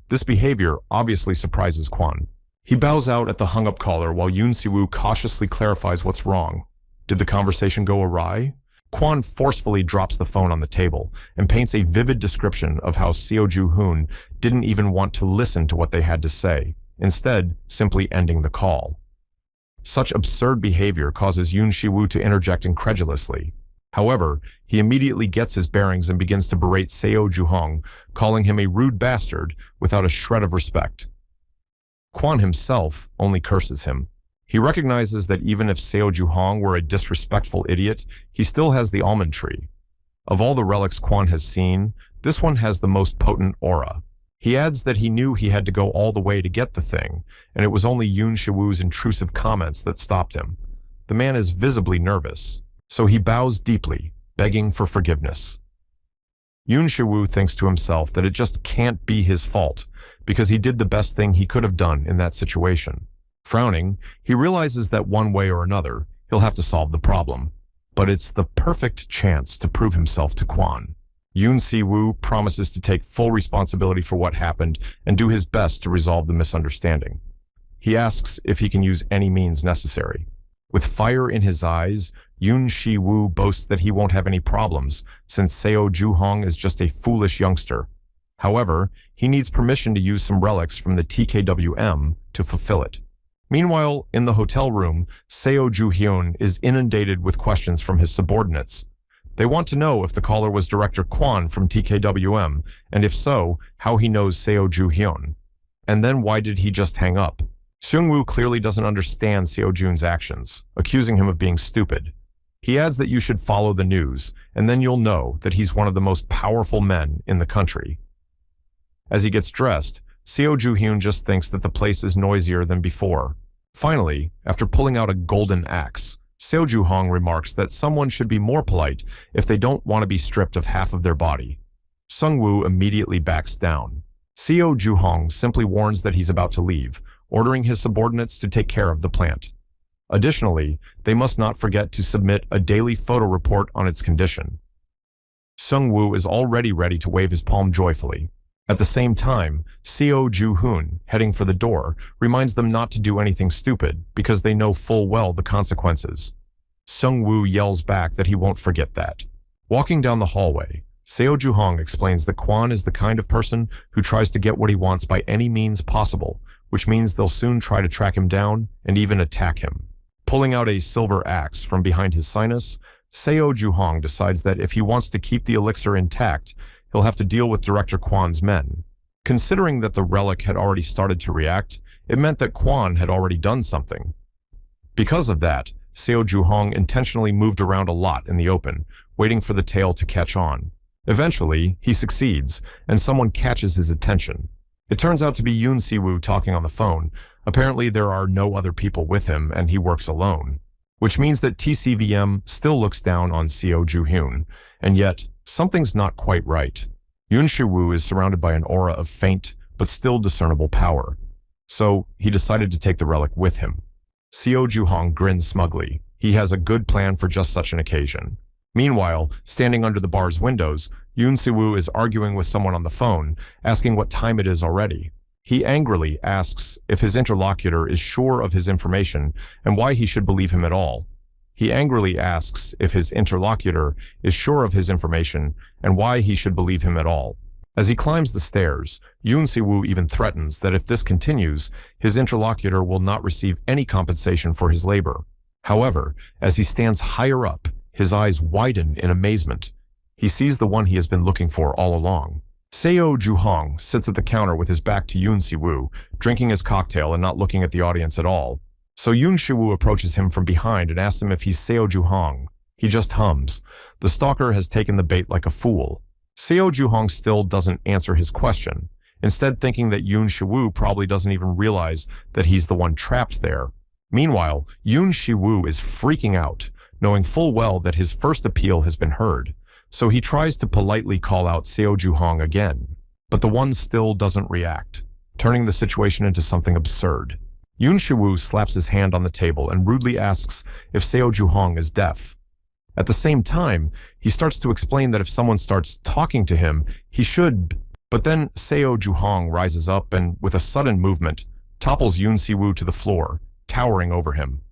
[SPEAKER 1] This behavior obviously surprises Kwon. He bows out at the hung-up caller while Yoon Si-woo cautiously clarifies what's wrong. Did the conversation go awry? Kwon forcefully drops the phone on the table and paints a vivid description of how Seo Ju-hyun didn't even want to listen to what they had to say, instead simply ending the call. Such absurd behavior causes Yoon Si-woo to interject incredulously. However, he immediately gets his bearings and begins to berate Seo Ju-hyun, calling him a rude bastard without a shred of respect. Kwon himself only curses him. He recognizes that even if Seo Ju-hyun were a disrespectful idiot, he still has the almond tree. Of all the relics Kwon has seen, this one has the most potent aura. He adds that he knew he had to go all the way to get the thing, and it was only Yoon Si-woo's intrusive comments that stopped him. The man is visibly nervous, so he bows deeply, begging for forgiveness. Yoon Si-woo thinks to himself that it just can't be his fault, because he did the best thing he could have done in that situation. Frowning, he realizes that one way or another, he'll have to solve the problem. But it's the perfect chance to prove himself to Kwon. Yoon Si-woo promises to take full responsibility for what happened and do his best to resolve the misunderstanding. He asks if he can use any means necessary. With fire in his eyes, Yoon Si-woo boasts that he won't have any problems, since Seo Ju-hyun is just a foolish youngster. However, he needs permission to use some relics from the TKWM to fulfill it. Meanwhile, in the hotel room, Seo Ju-hyun is inundated with questions from his subordinates. They want to know if the caller was Director Kwon from TKWM, and if so, how he knows Seo Ju-hyun. And then why did he just hang up? Seung-woo clearly doesn't understand Seo Jun's actions, accusing him of being stupid. He adds that you should follow the news, and then you'll know that he's one of the most powerful men in the country. As he gets dressed, Seo Ju-hyun just thinks that the place is noisier than before. Finally, after pulling out a golden axe, Seo Ju-hyun remarks that someone should be more polite if they don't want to be stripped of half of their body. Seung-woo immediately backs down. Seo Ju-hyun simply warns that he's about to leave, ordering his subordinates to take care of the plant. Additionally, they must not forget to submit a daily photo report on its condition. Seung-woo is already ready to wave his palm joyfully. At the same time, Seo Ju-hyun, heading for the door, reminds them not to do anything stupid because they know full well the consequences. Seung-woo yells back that he won't forget that. Walking down the hallway, Seo Ju-hyun explains that Kwon is the kind of person who tries to get what he wants by any means possible, which means they'll soon try to track him down and even attack him. Pulling out a silver axe from behind his sinus, Seo Ju-hyun decides that if he wants to keep the elixir intact, he'll have to deal with Director Kwon's men. Considering that the relic had already started to react, it meant that Kwon had already done something. Because of that, Seo Ju-hyun intentionally moved around a lot in the open, waiting for the tale to catch on. Eventually, he succeeds, and someone catches his attention. It turns out to be Yoon Si-woo talking on the phone. Apparently, there are no other people with him, and he works alone. Which means that TCVM still looks down on Seo Ju-hyun, and yet, something's not quite right. Yoon Si-woo is surrounded by an aura of faint, but still discernible power. So, he decided to take the relic with him. Seo Ju-hyun grins smugly. He has a good plan for just such an occasion. Meanwhile, standing under the bar's windows, Yoon Si-woo is arguing with someone on the phone, asking what time it is already. He angrily asks if his interlocutor is sure of his information and why he should believe him at all. He angrily asks if his interlocutor is sure of his information and why he should believe him at all. As he climbs the stairs, Yoon Si-woo even threatens that if this continues, his interlocutor will not receive any compensation for his labor. However, as he stands higher up, his eyes widen in amazement. He sees the one he has been looking for all along. Seo Juhong sits at the counter with his back to Yoon Si-woo, drinking his cocktail and not looking at the audience at all. So Yoon Si-woo approaches him from behind and asks him if he's Seo Juhong. He just hums. The stalker has taken the bait like a fool. Seo Juhong still doesn't answer his question, instead thinking that Yoon Si-woo probably doesn't even realize that he's the one trapped there. Meanwhile, Yoon Si-woo is freaking out, knowing full well that his first appeal has been heard. So he tries to politely call out Seo Juhong again, but the one still doesn't react, turning the situation into something absurd. Yoon Si-woo slaps his hand on the table and rudely asks if Seo Juhong is deaf. At the same time, he starts to explain that if someone starts talking to him, he should. But then Seo Juhong rises up and, with a sudden movement, topples Yoon Si-woo to the floor, towering over him.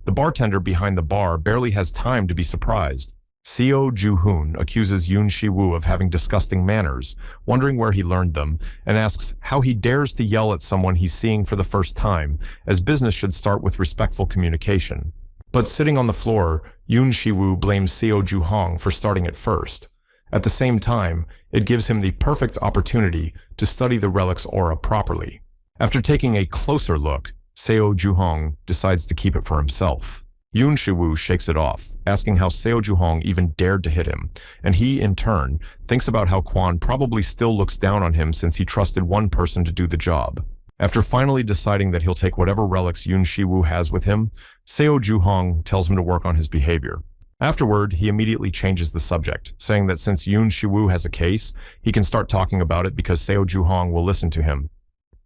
[SPEAKER 1] The bartender behind the bar barely has time to be surprised. Seo Ju-hoon accuses Yoon Si-woo of having disgusting manners, wondering where he learned them, and asks how he dares to yell at someone he's seeing for the first time, as business should start with respectful communication. But sitting on the floor, Yoon Si-woo blames Seo Juhong for starting it first. At the same time, it gives him the perfect opportunity to study the relic's aura properly. After taking a closer look, Seo Juhong decides to keep it for himself. Yoon Si-woo shakes it off, asking how Seo Juhong even dared to hit him, and he, in turn, thinks about how Kwon probably still looks down on him since he trusted one person to do the job. After finally deciding that he'll take whatever relics Yoon Si-woo has with him, Seo Juhong tells him to work on his behavior. Afterward, he immediately changes the subject, saying that since Yoon Si-woo has a case, he can start talking about it because Seo Juhong will listen to him.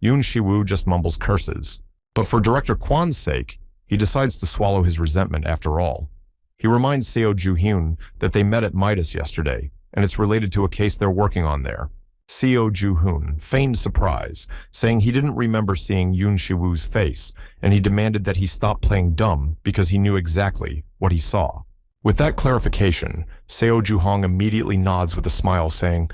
[SPEAKER 1] Yoon Si-woo just mumbles curses. But for Director Kwon's sake, he decides to swallow his resentment after all. He reminds Seo Ju-hyun that they met at Midas yesterday, and it's related to a case they're working on there. Seo Ju-hoon feigned surprise, saying he didn't remember seeing Yoon Si-woo's face, and he demanded that he stop playing dumb because he knew exactly what he saw. With that clarification, Seo Juhong immediately nods with a smile, saying,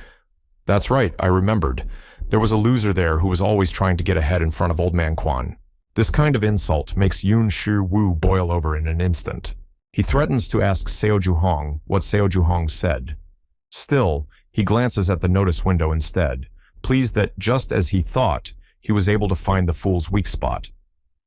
[SPEAKER 1] "That's right, I remembered. There was a loser there who was always trying to get ahead in front of Old Man Kwon." This kind of insult makes Yoon Si-woo boil over in an instant. He threatens to ask Seo Juhong what Seo Juhong said. Still, he glances at the notice window instead, pleased that just as he thought, he was able to find the fool's weak spot.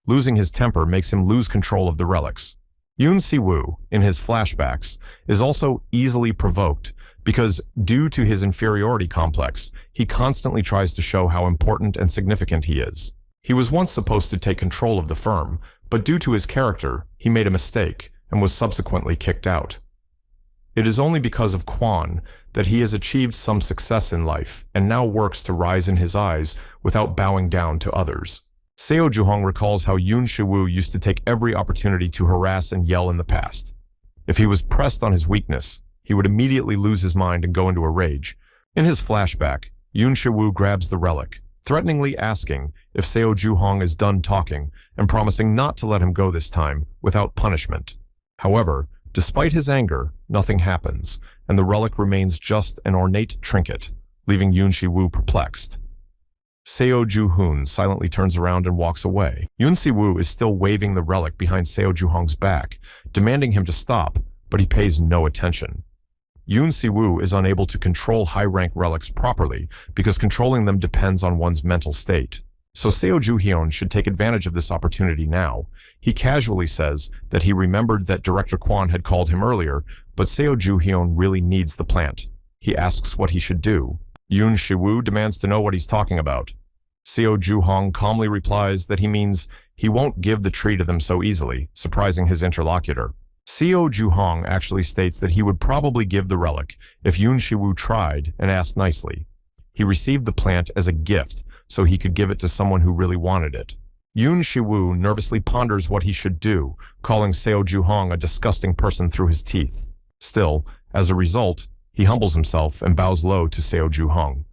[SPEAKER 1] Losing his temper makes him lose control of the relics. Yoon Si-woo, in his flashbacks, is also easily provoked because, due to his inferiority complex, he constantly tries to show how important and significant he is. He was once supposed to take control of the firm, but due to his character, he made a mistake and was subsequently kicked out. It is only because of Kwon that he has achieved some success in life and now works to rise in his eyes without bowing down to others. Seo Juhong recalls how Yoon Si-woo used to take every opportunity to harass and yell in the past. If he was pressed on his weakness, he would immediately lose his mind and go into a rage. In his flashback, Yoon Si-woo grabs the relic, threateningly asking if Seo Juhong is done talking and promising not to let him go this time without punishment. However, despite his anger, nothing happens, and the relic remains just an ornate trinket, leaving Yoon Si-woo perplexed. Seo Ju-hoon silently turns around and walks away. Yoon Si-woo is still waving the relic behind Seo Juhong's back, demanding him to stop, but he pays no attention. Yoon Si-woo is unable to control high-rank relics properly because controlling them depends on one's mental state. So Seo Ju-hyun should take advantage of this opportunity now. He casually says that he remembered that Director Kwon had called him earlier, but Seo Ju-hyun really needs the plant. He asks what he should do. Yoon Si-woo demands to know what he's talking about. Seo Juhong calmly replies that he means he won't give the tree to them so easily, surprising his interlocutor. Seo Juhong actually states that he would probably give the relic if Yoon Si-woo tried and asked nicely. He received the plant as a gift so he could give it to someone who really wanted it. Yoon Si-woo nervously ponders what he should do, calling Seo Juhong a disgusting person through his teeth. Still, as a result, he humbles himself and bows low to Seo Juhong.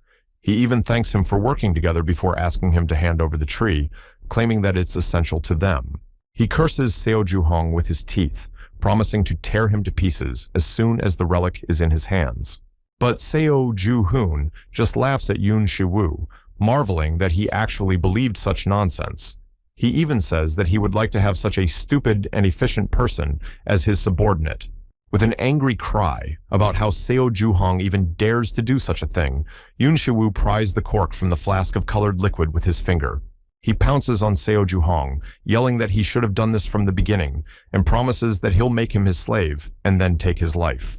[SPEAKER 1] He even thanks him for working together before asking him to hand over the tree, claiming that it's essential to them. He curses Seo Juhong with his teeth, promising to tear him to pieces as soon as the relic is in his hands. But Seo Ju-hoon just laughs at Yoon Si-woo, marveling that he actually believed such nonsense. He even says that he would like to have such a stupid and efficient person as his subordinate. With an angry cry about how Seo Juhong even dares to do such a thing, Yun Shiwu pries the cork from the flask of colored liquid with his finger. He pounces on Seo Juhong, yelling that he should have done this from the beginning, and promises that he'll make him his slave and then take his life.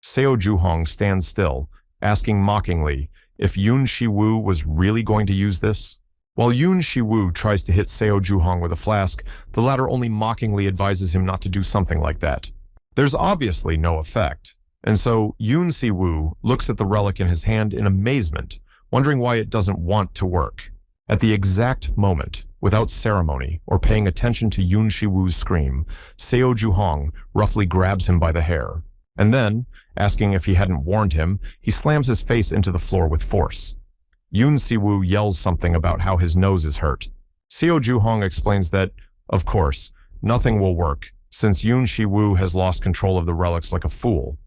[SPEAKER 1] Seo Juhong stands still, asking mockingly if Yun Shiwu was really going to use this. While Yun Shiwu tries to hit Seo Juhong with a flask, the latter only mockingly advises him not to do something like that. There's obviously no effect, and so Yun Shiwu looks at the relic in his hand in amazement, wondering why it doesn't want to work. At the exact moment, without ceremony or paying attention to Yun Shiwu's scream, Seo Juhong roughly grabs him by the hair. And then, asking if he hadn't warned him, he slams his face into the floor with force. Yun Shiwu yells something about how his nose is hurt. Seo Juhong explains that, of course, nothing will work, since Yun Shiwu has lost control of the relics like a fool.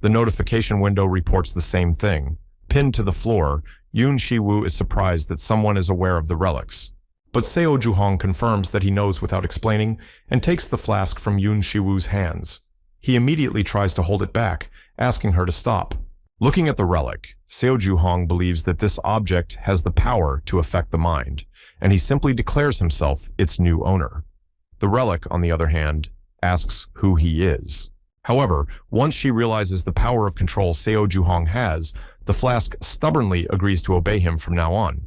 [SPEAKER 1] The notification window reports the same thing. Pinned to the floor, Yun Shiwu is surprised that someone is aware of the relics. But Seo Juhong confirms that he knows without explaining and takes the flask from Yun Shiwu's hands. He immediately tries to hold it back, asking her to stop. Looking at the relic, Seo Juhong believes that this object has the power to affect the mind, and he simply declares himself its new owner. The relic, on the other hand, asks who he is. However, once she realizes the power of control Seo Juhong has, the flask stubbornly agrees to obey him from now on.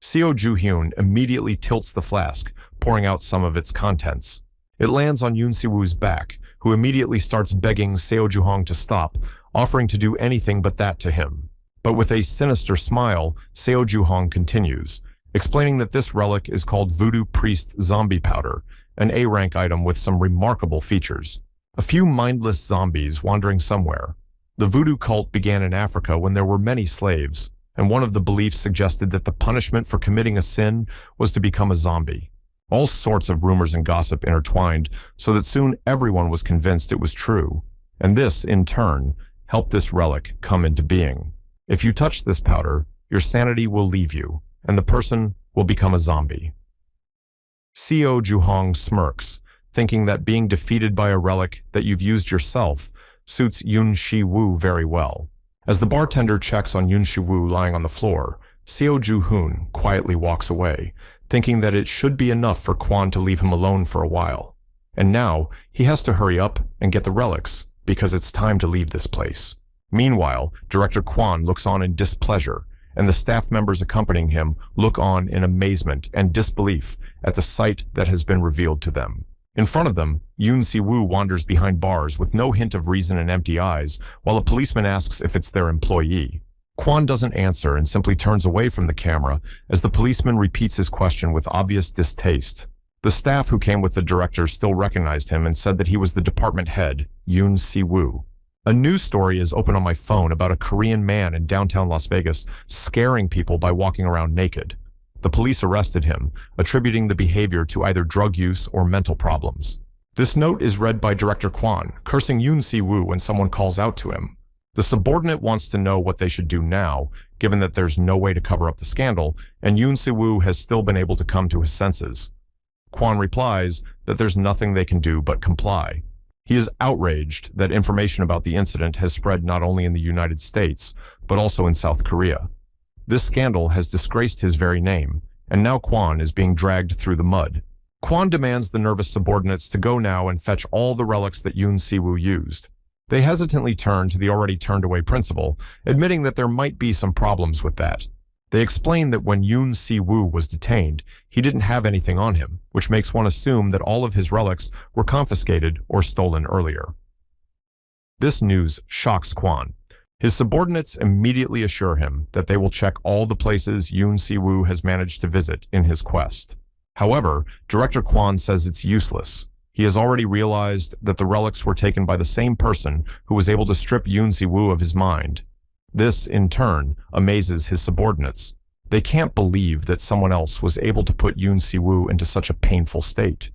[SPEAKER 1] Seo Juhyun immediately tilts the flask, pouring out some of its contents. It lands on Yun Siwoo's back, who immediately starts begging Seo Juhong to stop, offering to do anything but that to him. But with a sinister smile, Seo Juhong continues, explaining that this relic is called Voodoo Priest Zombie Powder, an A-rank item with some remarkable features. A few mindless zombies wandering somewhere. The voodoo cult began in Africa when there were many slaves, and one of the beliefs suggested that the punishment for committing a sin was to become a zombie. All sorts of rumors and gossip intertwined, so that soon everyone was convinced it was true, and this, in turn, helped this relic come into being. If you touch this powder, your sanity will leave you, and the person will become a zombie. Seo Juhong smirks, thinking that being defeated by a relic that you've used yourself suits Yun Shiwu very well. As the bartender checks on Yun Shiwu lying on the floor, Seo Juhyun quietly walks away, thinking that it should be enough for Kwon to leave him alone for a while. And now, he has to hurry up and get the relics, because it's time to leave this place. Meanwhile, Director Kwon looks on in displeasure, and the staff members accompanying him look on in amazement and disbelief at the sight that has been revealed to them. In front of them, Yun Siwoo wanders behind bars with no hint of reason and empty eyes, while a policeman asks if it's their employee. Kwon doesn't answer and simply turns away from the camera as the policeman repeats his question with obvious distaste. The staff who came with the director still recognized him and said that he was the department head, Yun Siwoo. A news story is open on my phone about a Korean man in downtown Las Vegas scaring people by walking around naked. The police arrested him, attributing the behavior to either drug use or mental problems. This note is read by Director Kwon, cursing Yun Siwoo when someone calls out to him. The subordinate wants to know what they should do now, given that there's no way to cover up the scandal, and Yun Siwoo has still been able to come to his senses. Kwon replies that there's nothing they can do but comply. He is outraged that information about the incident has spread not only in the United States, but also in South Korea. This scandal has disgraced his very name, and now Kwon is being dragged through the mud. Kwon demands the nervous subordinates to go now and fetch all the relics that Yun Siwoo used. They hesitantly turn to the already turned-away principal, admitting that there might be some problems with that. They explain that when Yun Siwoo was detained, he didn't have anything on him, which makes one assume that all of his relics were confiscated or stolen earlier. This news shocks Kwon. His subordinates immediately assure him that they will check all the places Yun Siwoo has managed to visit in his quest. However, Director Kwon says it's useless. He has already realized that the relics were taken by the same person who was able to strip Yun Siwoo of his mind. This, in turn, amazes his subordinates. They can't believe that someone else was able to put Yun Siwoo into such a painful state.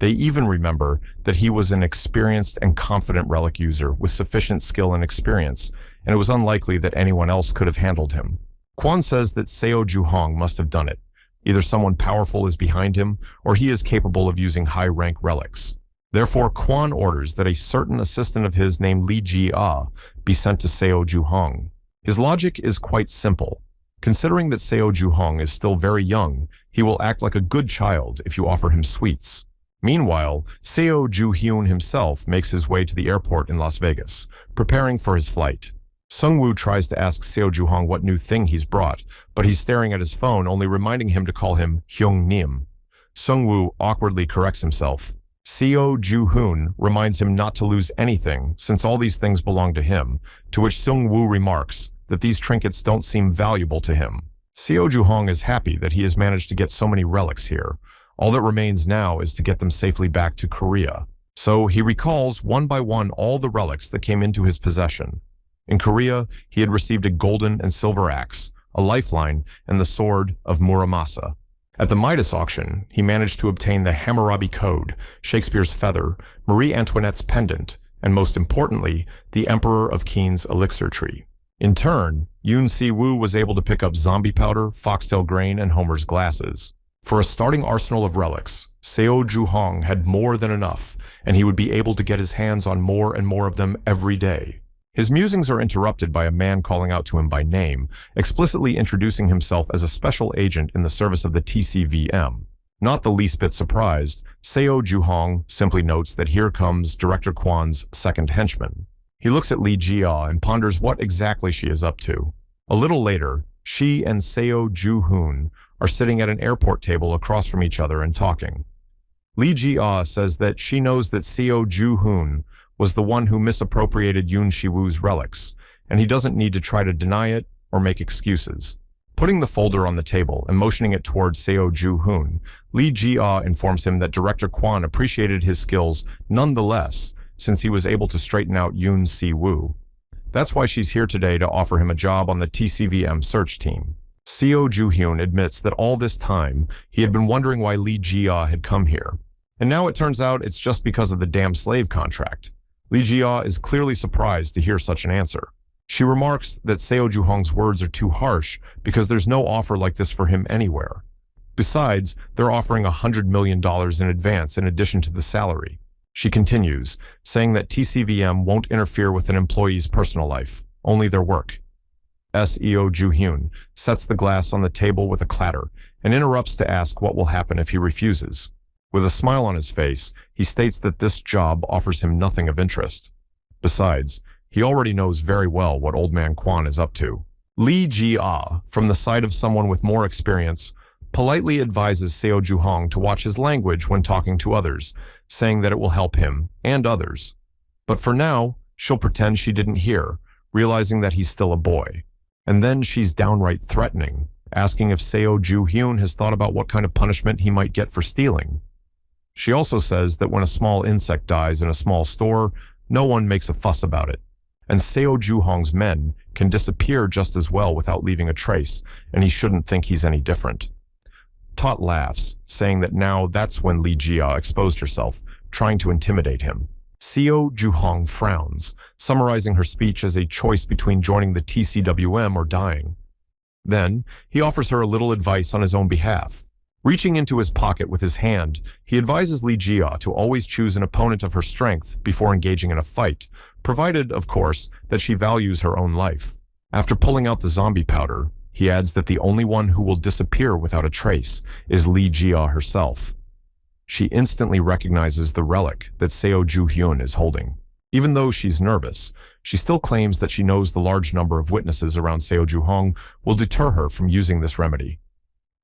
[SPEAKER 1] They even remember that he was an experienced and confident relic user with sufficient skill and experience, and it was unlikely that anyone else could have handled him. Kwon says that Seo Juhong must have done it. Either someone powerful is behind him, or he is capable of using high-rank relics. Therefore, Quan orders that a certain assistant of his named Li Jia be sent to Seo Juhong. His logic is quite simple. Considering that Seo Juhong is still very young, he will act like a good child if you offer him sweets. Meanwhile, Seo Ju-hyun himself makes his way to the airport in Las Vegas, preparing for his flight. Sung-woo tries to ask Seo Juhong what new thing he's brought, but he's staring at his phone, only reminding him to call him Hyung-nim. Sung-woo awkwardly corrects himself. Seo Ju-hoon reminds him not to lose anything, since all these things belong to him, to which Sung-woo remarks that these trinkets don't seem valuable to him. Seo Juhong is happy that he has managed to get so many relics here. All that remains now is to get them safely back to Korea. So he recalls one by one all the relics that came into his possession. In Korea, he had received a golden and silver axe, a lifeline, and the sword of Muramasa. At the Midas auction, he managed to obtain the Hammurabi Code, Shakespeare's feather, Marie Antoinette's pendant, and most importantly, the Emperor of Keen's elixir tree. In turn, Yoon Si-woo was able to pick up zombie powder, foxtail grain, and Homer's glasses. For a starting arsenal of relics, Seo Juhong had more than enough, and he would be able to get his hands on more and more of them every day. His musings are interrupted by a man calling out to him by name, explicitly introducing himself as a special agent in the service of the TCVM. Not the least bit surprised, Seo Juhong simply notes that here comes Director Kwan's second henchman. He looks at Li Jia and ponders what exactly she is up to. A little later, she and Seo Ju-hoon are sitting at an airport table across from each other and talking. Li Jia says that she knows that Seo Ju-hoon was the one who misappropriated Yoon Si-woo's relics, and he doesn't need to try to deny it or make excuses. Putting the folder on the table and motioning it towards Seo Ju-hoon, Li Jia informs him that Director Kwan appreciated his skills nonetheless, since he was able to straighten out Yoon Si-woo. That's why she's here today to offer him a job on the TCVM search team. Seo Ju-hyun admits that all this time, he had been wondering why Li Jia had come here. And now it turns out it's just because of the damn slave contract. Li Jia is clearly surprised to hear such an answer. She remarks that Seo Juhong's words are too harsh because there's no offer like this for him anywhere. Besides, they're offering $100 million in advance in addition to the salary. She continues, saying that TCVM won't interfere with an employee's personal life, only their work. Seo Ju-hyun sets the glass on the table with a clatter and interrupts to ask what will happen if he refuses. With a smile on his face, he states that this job offers him nothing of interest. Besides, he already knows very well what Old Man Kwan is up to. Li Jia, from the side of someone with more experience, politely advises Seo Juhong to watch his language when talking to others, saying that it will help him and others. But for now, she'll pretend she didn't hear, realizing that he's still a boy. And then she's downright threatening, asking if Seo Ju-hyun has thought about what kind of punishment he might get for stealing. She also says that when a small insect dies in a small store, no one makes a fuss about it. And Seo Juhong's men can disappear just as well without leaving a trace, and he shouldn't think he's any different. Tot laughs, saying that now that's when Li Jia exposed herself, trying to intimidate him. Seo Juhong frowns, summarizing her speech as a choice between joining the TCWM or dying. Then, he offers her a little advice on his own behalf. Reaching into his pocket with his hand, he advises Li Jia to always choose an opponent of her strength before engaging in a fight, provided, of course, that she values her own life. After pulling out the zombie powder, he adds that the only one who will disappear without a trace is Li Jia herself. She instantly recognizes the relic that Seo Ju-hyun is holding. Even though she's nervous, she still claims that she knows the large number of witnesses around Seo Juhong will deter her from using this remedy.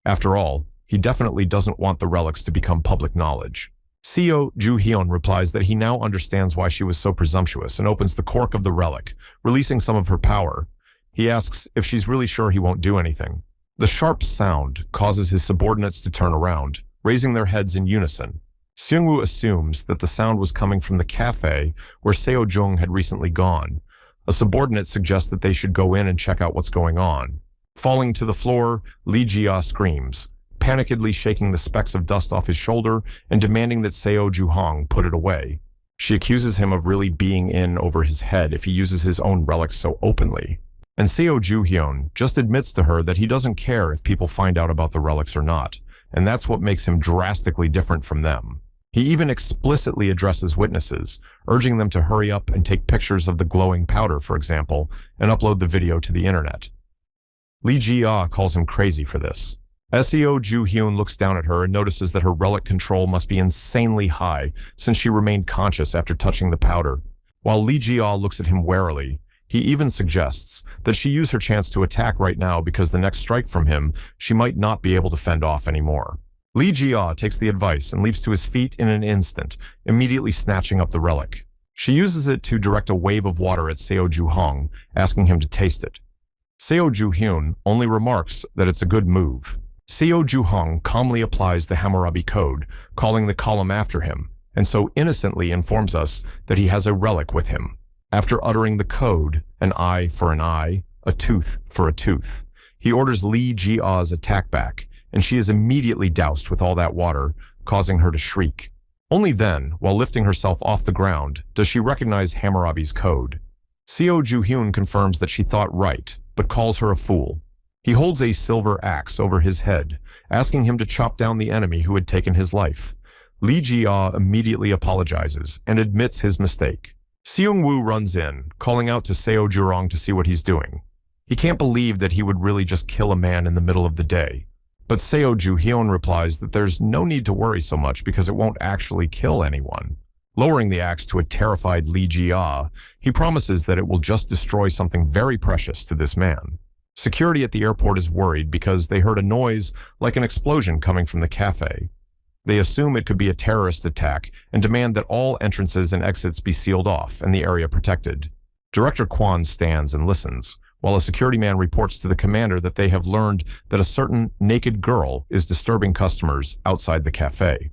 [SPEAKER 1] After all, he definitely doesn't want the relics to become public knowledge. Seo Ju-hyun replies that he now understands why she was so presumptuous and opens the cork of the relic, releasing some of her power. He asks if she's really sure he won't do anything. The sharp sound causes his subordinates to turn around, raising their heads in unison. Seung-woo assumes that the sound was coming from the cafe where Seo Jung had recently gone. A subordinate suggests that they should go in and check out what's going on. Falling to the floor, Li Jia screams, panikedly shaking the specks of dust off his shoulder and demanding that Seo Juhong put it away. She accuses him of really being in over his head if he uses his own relics so openly. And Seo Ju-hyun just admits to her that he doesn't care if people find out about the relics or not, and that's what makes him drastically different from them. He even explicitly addresses witnesses, urging them to hurry up and take pictures of the glowing powder, for example, and upload the video to the internet. Lee Ji-ah calls him crazy for this. Seo Ju-hyun looks down at her and notices that her relic control must be insanely high since she remained conscious after touching the powder. While Lee Ji-ah looks at him warily, he even suggests that she use her chance to attack right now because the next strike from him she might not be able to fend off anymore. Lee Ji-ah takes the advice and leaps to his feet in an instant, immediately snatching up the relic. She uses it to direct a wave of water at Seo Ju-hong, asking him to taste it. Seo Ju-hyun only remarks that it's a good move. Seo Ju-hong calmly applies the Hammurabi Code, calling the column after him, and so innocently informs us that he has a relic with him. After uttering the code, an eye for an eye, a tooth for a tooth, he orders Lee Ji-ah's attack back, and she is immediately doused with all that water, causing her to shriek. Only then, while lifting herself off the ground, does she recognize Hammurabi's code. Seo Ju-hyun confirms that she thought right, but calls her a fool. He holds a silver axe over his head, asking him to chop down the enemy who had taken his life. Lee Ji-ah immediately apologizes and admits his mistake. Seung-woo runs in, calling out to Seo Ju-rong to see what he's doing. He can't believe that he would really just kill a man in the middle of the day. But Seo Ju-hyun replies that there's no need to worry so much because it won't actually kill anyone. Lowering the axe to a terrified Lee Ji-ah, he promises that it will just destroy something very precious to this man. Security at the airport is worried because they heard a noise like an explosion coming from the cafe. They assume it could be a terrorist attack and demand that all entrances and exits be sealed off and the area protected. Director Kwon stands and listens, while a security man reports to the commander that they have learned that a certain naked girl is disturbing customers outside the cafe.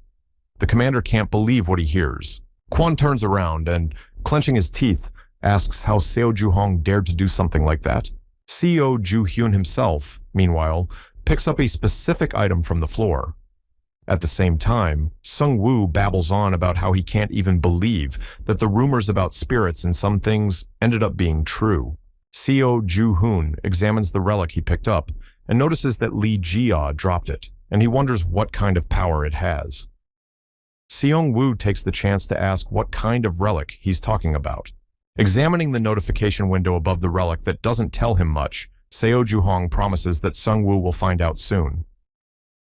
[SPEAKER 1] The commander can't believe what he hears. Kwon turns around and, clenching his teeth, asks how Seo Ju-hong dared to do something like that. Seo Ju-hyun himself, meanwhile, picks up a specific item from the floor. At the same time, Sung-woo babbles on about how he can't even believe that the rumors about spirits and some things ended up being true. Seo Ju-hyun examines the relic he picked up and notices that Lee Ji-ah dropped it, and he wonders what kind of power it has. Seung-woo takes the chance to ask what kind of relic he's talking about. Examining the notification window above the relic that doesn't tell him much, Seo Ju-hong promises that Sung-woo will find out soon.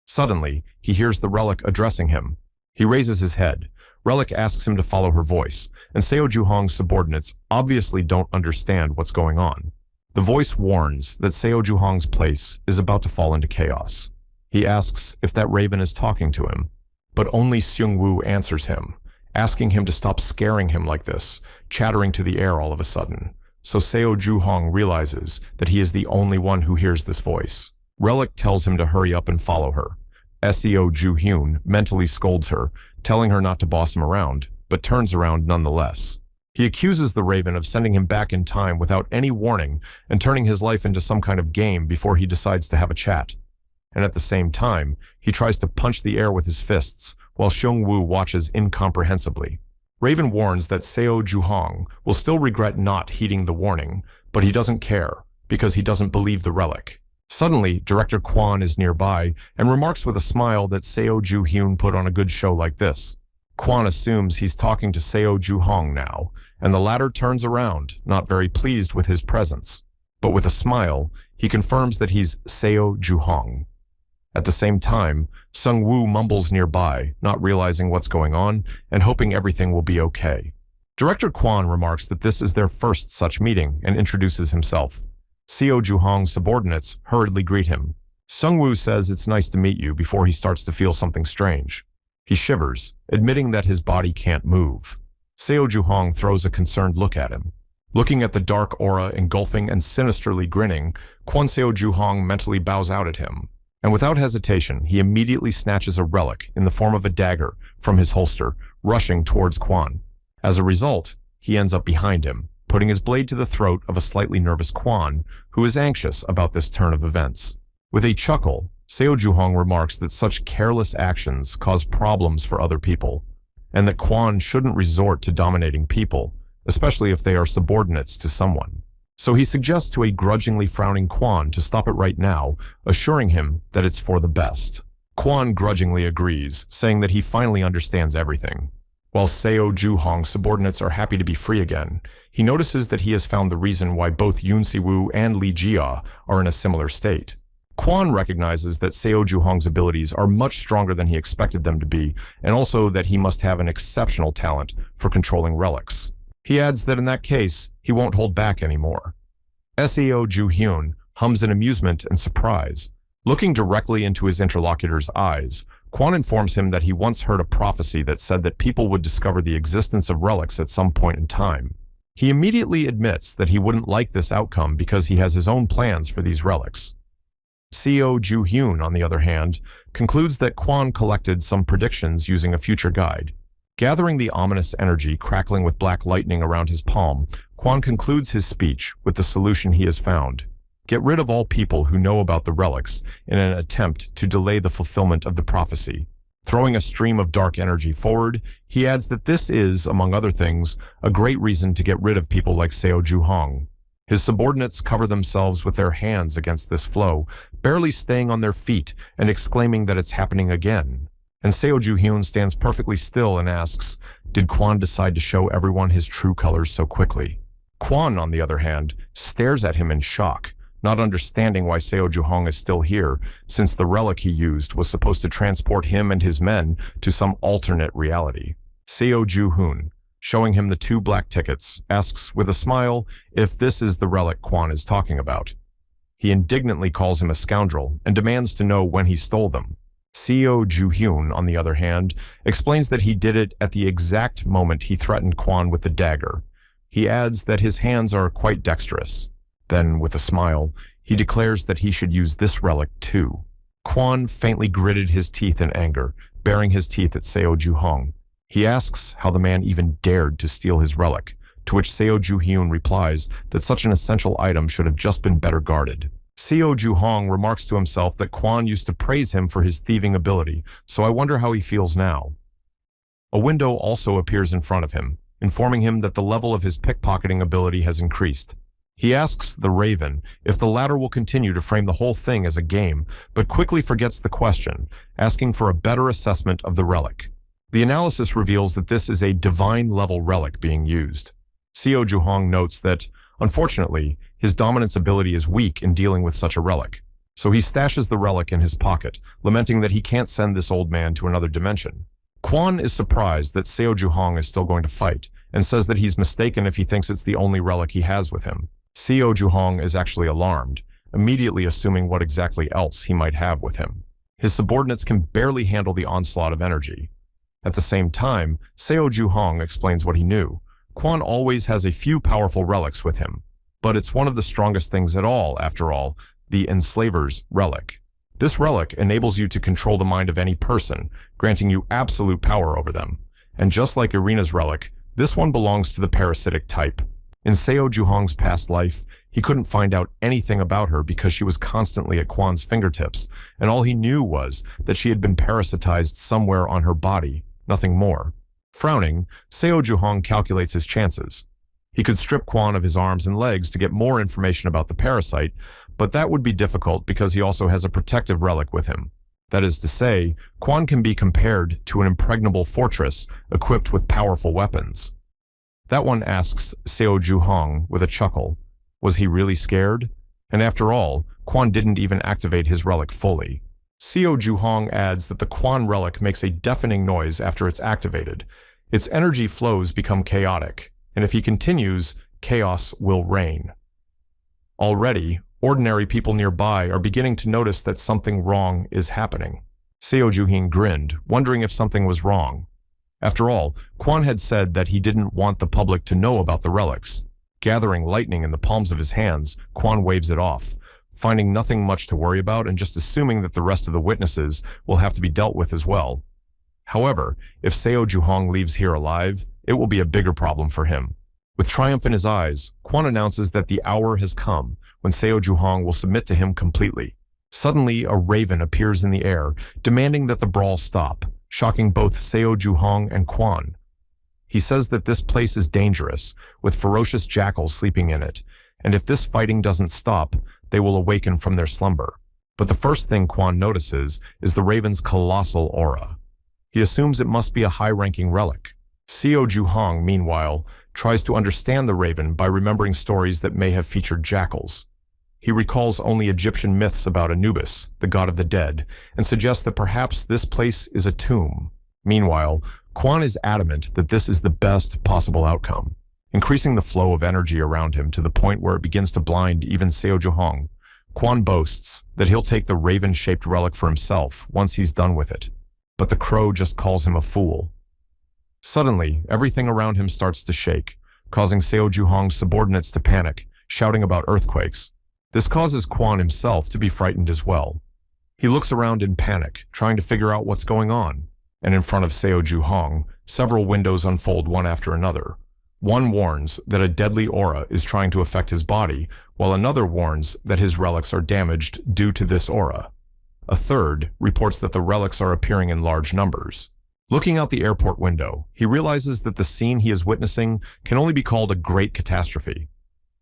[SPEAKER 1] Suddenly, he hears the relic addressing him. He raises his head. Relic asks him to follow her voice, and Seo Ju-hong's subordinates obviously don't understand what's going on. The voice warns that Seo Ju-hong's place is about to fall into chaos. He asks if that raven is talking to him, but only Seung-woo answers him, asking him to stop scaring him like this, chattering to the air all of a sudden. So Seo Ju-hong realizes that he is the only one who hears this voice. Relic tells him to hurry up and follow her. Seo Ju-hyun mentally scolds her, telling her not to boss him around, but turns around nonetheless. He accuses the raven of sending him back in time without any warning and turning his life into some kind of game before he decides to have a chat. And at the same time, he tries to punch the air with his fists, while Seung-woo watches incomprehensibly. Raven warns that Seo Ju-hong will still regret not heeding the warning, but he doesn't care, because he doesn't believe the relic. Suddenly, Director Kwon is nearby and remarks with a smile that Seo Ju-hyun put on a good show like this. Kwon assumes he's talking to Seo Ju-hong now, and the latter turns around, not very pleased with his presence. But with a smile, he confirms that he's Seo Ju-hong. At the same time, Sung-woo mumbles nearby, not realizing what's going on and hoping everything will be okay. Director Kwon remarks that this is their first such meeting and introduces himself. Seo Ju-hong's subordinates hurriedly greet him. Sung-woo says it's nice to meet you before he starts to feel something strange. He shivers, admitting that his body can't move. Seo Ju-hong throws a concerned look at him. Looking at the dark aura engulfing and sinisterly grinning, Kwon Seo Ju-hong mentally bows out at him. And without hesitation, he immediately snatches a relic in the form of a dagger from his holster, rushing towards Kwon. As a result, he ends up behind him, putting his blade to the throat of a slightly nervous Kwon, who is anxious about this turn of events. With a chuckle, Seo Ju-hong remarks that such careless actions cause problems for other people, and that Kwon shouldn't resort to dominating people, especially if they are subordinates to someone. So he suggests to a grudgingly frowning Kwon to stop it right now, assuring him that it's for the best. Quan grudgingly agrees, saying that he finally understands everything. While Seo Ju-hong's subordinates are happy to be free again, he notices that he has found the reason why both Yoon Si-woo and Lee Jia are in a similar state. Quan recognizes that Seo Ju-hong's abilities are much stronger than he expected them to be, and also that he must have an exceptional talent for controlling relics. He adds that in that case, he won't hold back anymore. Seo Ju-hyun hums in amusement and surprise. Looking directly into his interlocutor's eyes, Quan informs him that he once heard a prophecy that said that people would discover the existence of relics at some point in time. He immediately admits that he wouldn't like this outcome because he has his own plans for these relics. Seo Ju-hyun, on the other hand, concludes that Quan collected some predictions using a future guide. Gathering the ominous energy crackling with black lightning around his palm, Quan concludes his speech with the solution he has found. Get rid of all people who know about the relics in an attempt to delay the fulfillment of the prophecy. Throwing a stream of dark energy forward, he adds that this is, among other things, a great reason to get rid of people like Seo Ju-hong. His subordinates cover themselves with their hands against this flow, barely staying on their feet and exclaiming that it's happening again. And Seo Ju-hyun stands perfectly still and asks, did Quan decide to show everyone his true colors so quickly? Quan, on the other hand, stares at him in shock, not understanding why Seo Ju-hong is still here, since the relic he used was supposed to transport him and his men to some alternate reality. Seo Ju-hyun, showing him the 2 black tickets, asks with a smile if this is the relic Quan is talking about. He indignantly calls him a scoundrel and demands to know when he stole them. Seo Ju-hyun, on the other hand, explains that he did it at the exact moment he threatened Quan with the dagger. He adds that his hands are quite dexterous. Then, with a smile, he declares that he should use this relic too. Quan faintly gritted his teeth in anger, baring his teeth at Seo Ju-hong. He asks how the man even dared to steal his relic, to which Seo Ju-hyun replies that such an essential item should have just been better guarded. Seo Ju-hong remarks to himself that Quan used to praise him for his thieving ability, so I wonder how he feels now. A window also appears in front of him, informing him that the level of his pickpocketing ability has increased. He asks the Raven if the latter will continue to frame the whole thing as a game, but quickly forgets the question, asking for a better assessment of the relic. The analysis reveals that this is a divine-level relic being used. Seo Ju-hong notes that, unfortunately, his dominance ability is weak in dealing with such a relic, so he stashes the relic in his pocket, lamenting that he can't send this old man to another dimension. Quan is surprised that Seo Ju-hong is still going to fight, and says that he's mistaken if he thinks it's the only relic he has with him. Seo Ju-hong is actually alarmed, immediately assuming what exactly else he might have with him. His subordinates can barely handle the onslaught of energy. At the same time, Seo Ju-hong explains what he knew. Quan always has a few powerful relics with him, but it's one of the strongest things at all, after all, the Enslaver's relic. This relic enables you to control the mind of any person, granting you absolute power over them. And just like Irina's relic, this one belongs to the parasitic type. In Seo Ju-hong's past life, he couldn't find out anything about her because she was constantly at Quan's fingertips, and all he knew was that she had been parasitized somewhere on her body, nothing more. Frowning, Seo Ju-hong calculates his chances. He could strip Quan of his arms and legs to get more information about the parasite, but that would be difficult because he also has a protective relic with him. That is to say, Quan can be compared to an impregnable fortress equipped with powerful weapons. That one asks Seo Ju-hong with a chuckle. Was he really scared? And after all, Quan didn't even activate his relic fully. Seo Ju-hong adds that the Quan relic makes a deafening noise after it's activated. Its energy flows become chaotic, and if he continues, chaos will reign. Already, ordinary people nearby are beginning to notice that something wrong is happening. Seo Ju-hyun grinned, wondering if something was wrong. After all, Quan had said that he didn't want the public to know about the relics. Gathering lightning in the palms of his hands, Quan waves it off, finding nothing much to worry about and just assuming that the rest of the witnesses will have to be dealt with as well. However, if Seo Ju-hong leaves here alive, it will be a bigger problem for him. With triumph in his eyes, Quan announces that the hour has come when Seo Ju-hong will submit to him completely. Suddenly, a raven appears in the air, demanding that the brawl stop, shocking both Seo Ju-hong and Quan. He says that this place is dangerous, with ferocious jackals sleeping in it, and if this fighting doesn't stop, they will awaken from their slumber. But the first thing Quan notices is the raven's colossal aura. He assumes it must be a high-ranking relic. Seo Juhong, meanwhile, tries to understand the raven by remembering stories that may have featured jackals. He recalls only Egyptian myths about Anubis, the god of the dead, and suggests that perhaps this place is a tomb. Meanwhile, Quan is adamant that this is the best possible outcome, increasing the flow of energy around him to the point where it begins to blind even Seo Juhong. Quan boasts that he'll take the raven-shaped relic for himself once he's done with it, but the crow just calls him a fool. Suddenly, everything around him starts to shake, causing Seo Juhong's subordinates to panic, shouting about earthquakes. This causes Quan himself to be frightened as well. He looks around in panic, trying to figure out what's going on, and in front of Seo Juhong, several windows unfold one after another. One warns that a deadly aura is trying to affect his body, while another warns that his relics are damaged due to this aura. A third reports that the relics are appearing in large numbers. Looking out the airport window, he realizes that the scene he is witnessing can only be called a great catastrophe.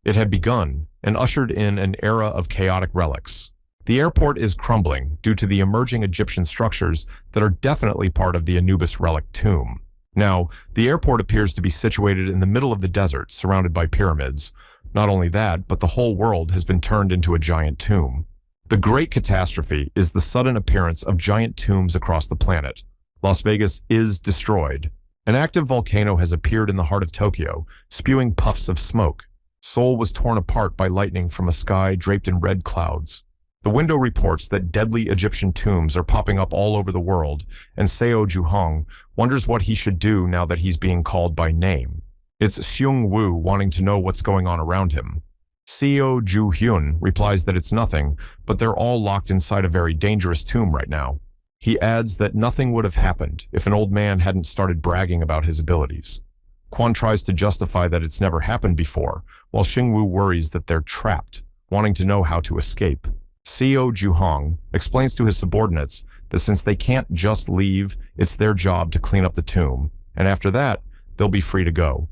[SPEAKER 1] It had begun and ushered in an era of chaotic relics. The airport is crumbling due to the emerging Egyptian structures that are definitely part of the Anubis relic tomb. Now, the airport appears to be situated in the middle of the desert, surrounded by pyramids. Not only that, but the whole world has been turned into a giant tomb. The great catastrophe is the sudden appearance of giant tombs across the planet. Las Vegas is destroyed. An active volcano has appeared in the heart of Tokyo, spewing puffs of smoke. Seoul was torn apart by lightning from a sky draped in red clouds. The window reports that deadly Egyptian tombs are popping up all over the world, and Seo Juhong wonders what he should do now that he's being called by name. It's Seung Woo wanting to know what's going on around him. Seo Ju-hyun replies that it's nothing, but they're all locked inside a very dangerous tomb right now. He adds that nothing would have happened if an old man hadn't started bragging about his abilities. Quan tries to justify that it's never happened before, while Xingwu worries that they're trapped, wanting to know how to escape. Seo Juhong explains to his subordinates that since they can't just leave, it's their job to clean up the tomb, and after that, they'll be free to go.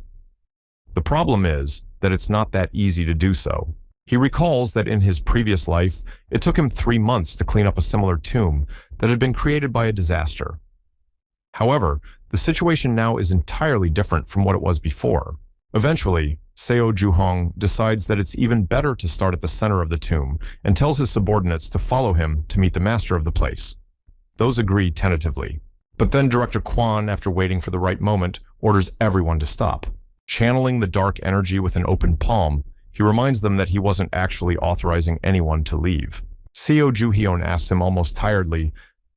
[SPEAKER 1] The problem is that it's not that easy to do so. He recalls that in his previous life, it took him 3 months to clean up a similar tomb that had been created by a disaster. However, the situation now is entirely different from what it was before. Eventually, Seo Juhong decides that it's even better to start at the center of the tomb and tells his subordinates to follow him to meet the master of the place. Those agree tentatively. But then Director Quan, after waiting for the right moment, orders everyone to stop. Channeling the dark energy with an open palm, he reminds them that he wasn't actually authorizing anyone to leave. Seo Ju-hyun asks him almost tiredly,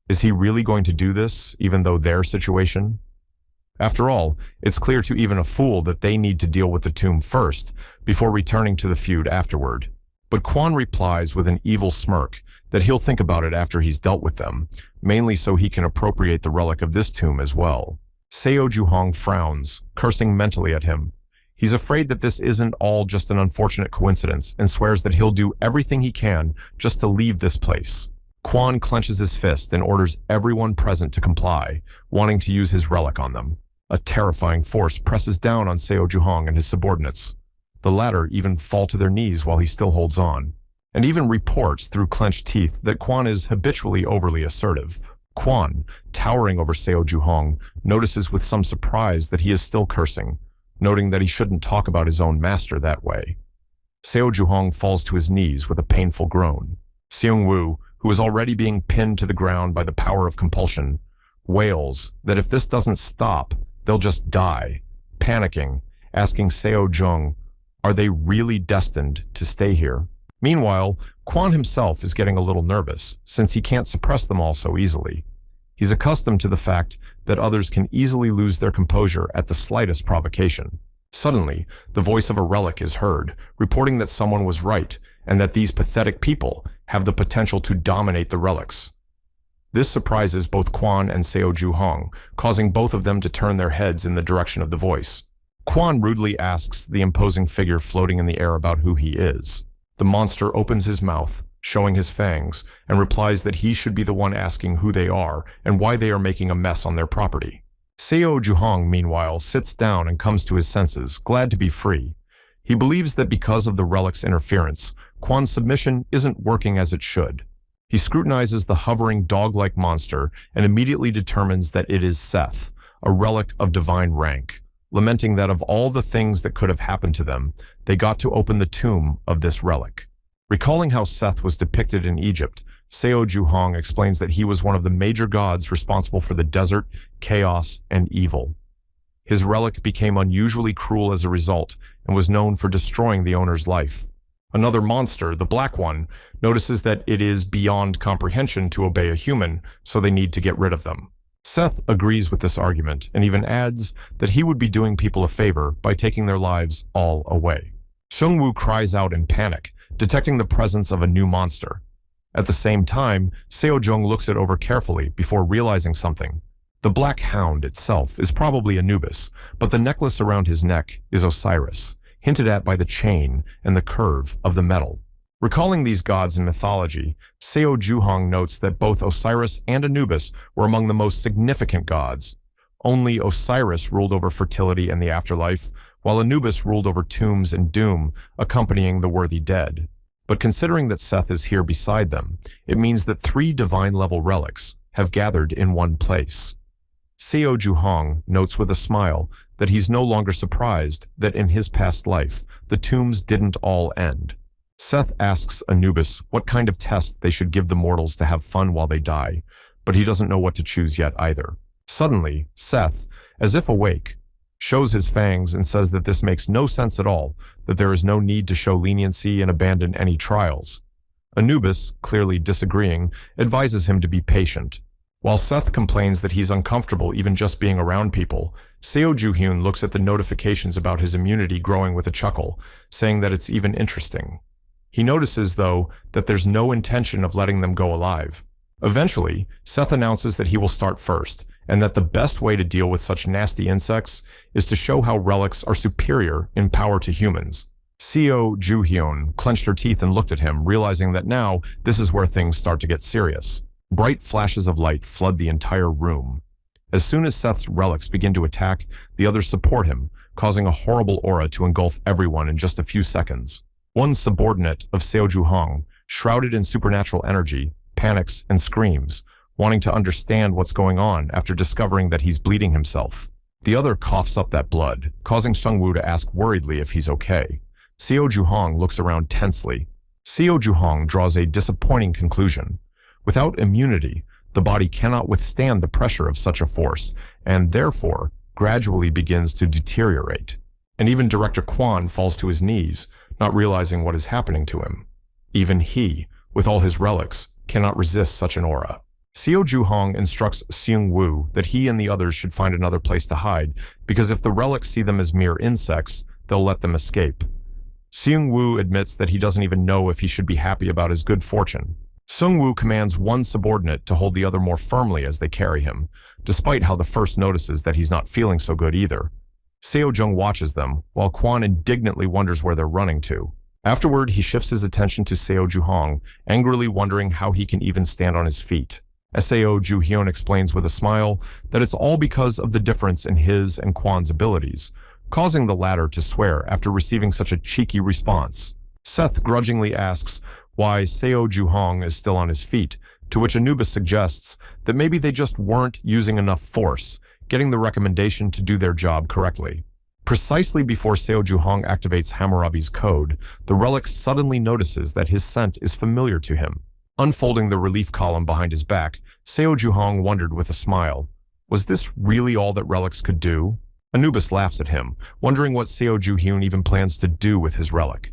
[SPEAKER 1] is he really going to do this, even though their situation? After all, it's clear to even a fool that they need to deal with the tomb first, before returning to the feud afterward. But Quan replies with an evil smirk that he'll think about it after he's dealt with them, mainly so he can appropriate the relic of this tomb as well. Seo Juhong frowns, cursing mentally at him. He's afraid that this isn't all just an unfortunate coincidence and swears that he'll do everything he can just to leave this place. Quan clenches his fist and orders everyone present to comply, wanting to use his relic on them. A terrifying force presses down on Seo Juhong and his subordinates. The latter even fall to their knees while he still holds on, and even reports through clenched teeth that Quan is habitually overly assertive. Quan, towering over Seo Juhong, notices with some surprise that he is still cursing, noting that he shouldn't talk about his own master that way. Seo Juhong falls to his knees with a painful groan. Seung Woo, who is already being pinned to the ground by the power of compulsion, wails that if this doesn't stop, they'll just die, panicking, asking Seo Jung, are they really destined to stay here? Meanwhile, Quan himself is getting a little nervous, since he can't suppress them all so easily. He's accustomed to the fact that others can easily lose their composure at the slightest provocation. Suddenly, the voice of a relic is heard, reporting that someone was right, and that these pathetic people have the potential to dominate the relics. This surprises both Quan and Seo Juhong, causing both of them to turn their heads in the direction of the voice. Quan rudely asks the imposing figure floating in the air about who he is. The monster opens his mouth, showing his fangs, and replies that he should be the one asking who they are and why they are making a mess on their property. Seo Juhong, meanwhile, sits down and comes to his senses, glad to be free. He believes that because of the relic's interference, Quan's submission isn't working as it should. He scrutinizes the hovering dog-like monster and immediately determines that it is Seth, a relic of divine rank, lamenting that of all the things that could have happened to them, they got to open the tomb of this relic. Recalling how Seth was depicted in Egypt, Seo Juhong explains that he was one of the major gods responsible for the desert, chaos, and evil. His relic became unusually cruel as a result and was known for destroying the owner's life. Another monster, the Black One, notices that it is beyond comprehension to obey a human, so they need to get rid of them. Seth agrees with this argument and even adds that he would be doing people a favor by taking their lives all away. Seungwoo cries out in panic, detecting the presence of a new monster. At the same time, Seojung looks it over carefully before realizing something. The Black Hound itself is probably Anubis, but the necklace around his neck is Osiris, hinted at by the chain and the curve of the metal. Recalling these gods in mythology, Seo Juhong notes that both Osiris and Anubis were among the most significant gods. Only Osiris ruled over fertility and the afterlife, while Anubis ruled over tombs and doom, accompanying the worthy dead. But considering that Seth is here beside them, it means that 3 divine-level relics have gathered in one place. Seo Juhong notes with a smile that he's no longer surprised that in his past life, the tombs didn't all end. Seth asks Anubis what kind of test they should give the mortals to have fun while they die, but he doesn't know what to choose yet either. Suddenly, Seth, as if awake, shows his fangs and says that this makes no sense at all, that there is no need to show leniency and abandon any trials. Anubis, clearly disagreeing, advises him to be patient. While Seth complains that he's uncomfortable even just being around people, Seo Juhyun looks at the notifications about his immunity growing with a chuckle, saying that it's even interesting. He notices, though, that there's no intention of letting them go alive. Eventually, Seth announces that he will start first, and that the best way to deal with such nasty insects is to show how relics are superior in power to humans. Seo Juhyun clenched her teeth and looked at him, realizing that now this is where things start to get serious. Bright flashes of light flood the entire room. As soon as Seth's relics begin to attack, the others support him, causing a horrible aura to engulf everyone in just a few seconds. One subordinate of Seo Juhong, shrouded in supernatural energy, panics and screams, wanting to understand what's going on after discovering that he's bleeding himself. The other coughs up that blood, causing Seungwoo to ask worriedly if he's okay. Seo Juhong looks around tensely. Seo Juhong draws a disappointing conclusion. Without immunity, the body cannot withstand the pressure of such a force, and therefore gradually begins to deteriorate. And even Director Kwon falls to his knees, not realizing what is happening to him. Even he, with all his relics, cannot resist such an aura. Seo Juhong instructs Seungwoo that he and the others should find another place to hide, because if the relics see them as mere insects, they'll let them escape. Seungwoo admits that he doesn't even know if he should be happy about his good fortune. Seungwoo commands one subordinate to hold the other more firmly as they carry him, despite how the first notices that he's not feeling so good either. Seojung watches them, while Kwon indignantly wonders where they're running to. Afterward, he shifts his attention to Seo Juhong, angrily wondering how he can even stand on his feet. Seo Juhyun explains with a smile that it's all because of the difference in his and Kwon's abilities, causing the latter to swear after receiving such a cheeky response. Seth grudgingly asks why Seo Juhong is still on his feet, to which Anubis suggests that maybe they just weren't using enough force, getting the recommendation to do their job correctly. Precisely before Seo Juhong activates Hammurabi's code, the relic suddenly notices that his scent is familiar to him. Unfolding the relief column behind his back, Seo Juhong wondered with a smile, was this really all that relics could do? Anubis laughs at him, wondering what Seo Juhyun even plans to do with his relic.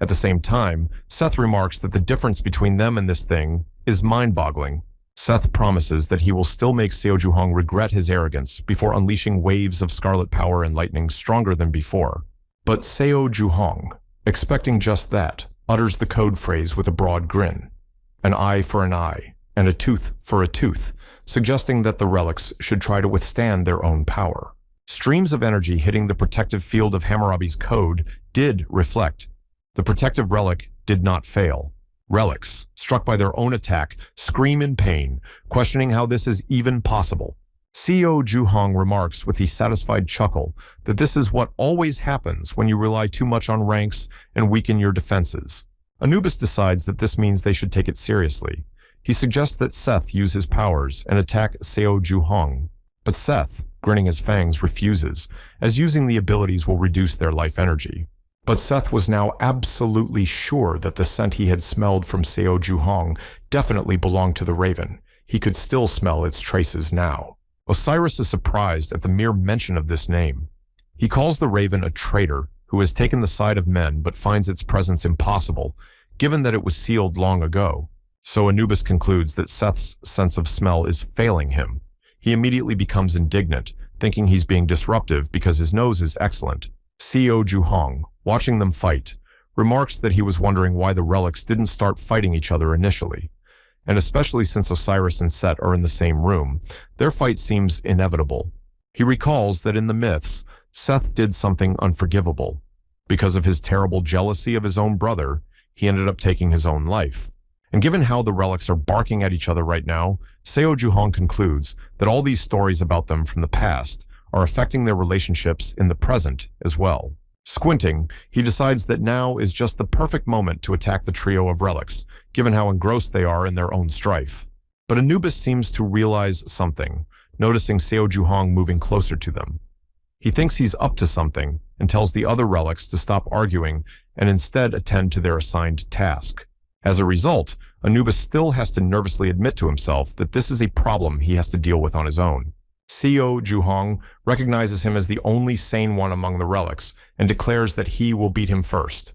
[SPEAKER 1] At the same time, Seth remarks that the difference between them and this thing is mind-boggling. Seth promises that he will still make Seo Juhong regret his arrogance before unleashing waves of scarlet power and lightning stronger than before. But Seo Juhong, expecting just that, utters the code phrase with a broad grin. An eye for an eye, and a tooth for a tooth, suggesting that the relics should try to withstand their own power. Streams of energy hitting the protective field of Hammurabi's code did reflect. The protective relic did not fail. Relics, struck by their own attack, scream in pain, questioning how this is even possible. Seo Juhong remarks with a satisfied chuckle that this is what always happens when you rely too much on ranks and weaken your defenses. Anubis decides that this means they should take it seriously. He suggests that Seth use his powers and attack Seo Ju-hong, but Seth, grinning his fangs, refuses, as using the abilities will reduce their life energy. But Seth was now absolutely sure that the scent he had smelled from Seo Ju-hong definitely belonged to the raven. He could still smell its traces now. Osiris is surprised at the mere mention of this name. He calls the raven a traitor who has taken the side of men but finds its presence impossible, given that it was sealed long ago. So Anubis concludes that Seth's sense of smell is failing him. He immediately becomes indignant, thinking he's being disruptive because his nose is excellent. Seo Ju-hong, watching them fight, remarks that he was wondering why the relics didn't start fighting each other initially. And especially since Osiris and Set are in the same room, their fight seems inevitable. He recalls that in the myths, Seth did something unforgivable. Because of his terrible jealousy of his own brother, he ended up taking his own life. And given how the relics are barking at each other right now, Seo Ju-hong concludes that all these stories about them from the past are affecting their relationships in the present as well. Squinting, he decides that now is just the perfect moment to attack the trio of relics, given how engrossed they are in their own strife. But Anubis seems to realize something, noticing Seo Ju-hong moving closer to them. He thinks he's up to something and tells the other relics to stop arguing and instead attend to their assigned task. As a result, Anubis still has to nervously admit to himself that this is a problem he has to deal with on his own. Seo Ju-hong recognizes him as the only sane one among the relics and declares that he will beat him first.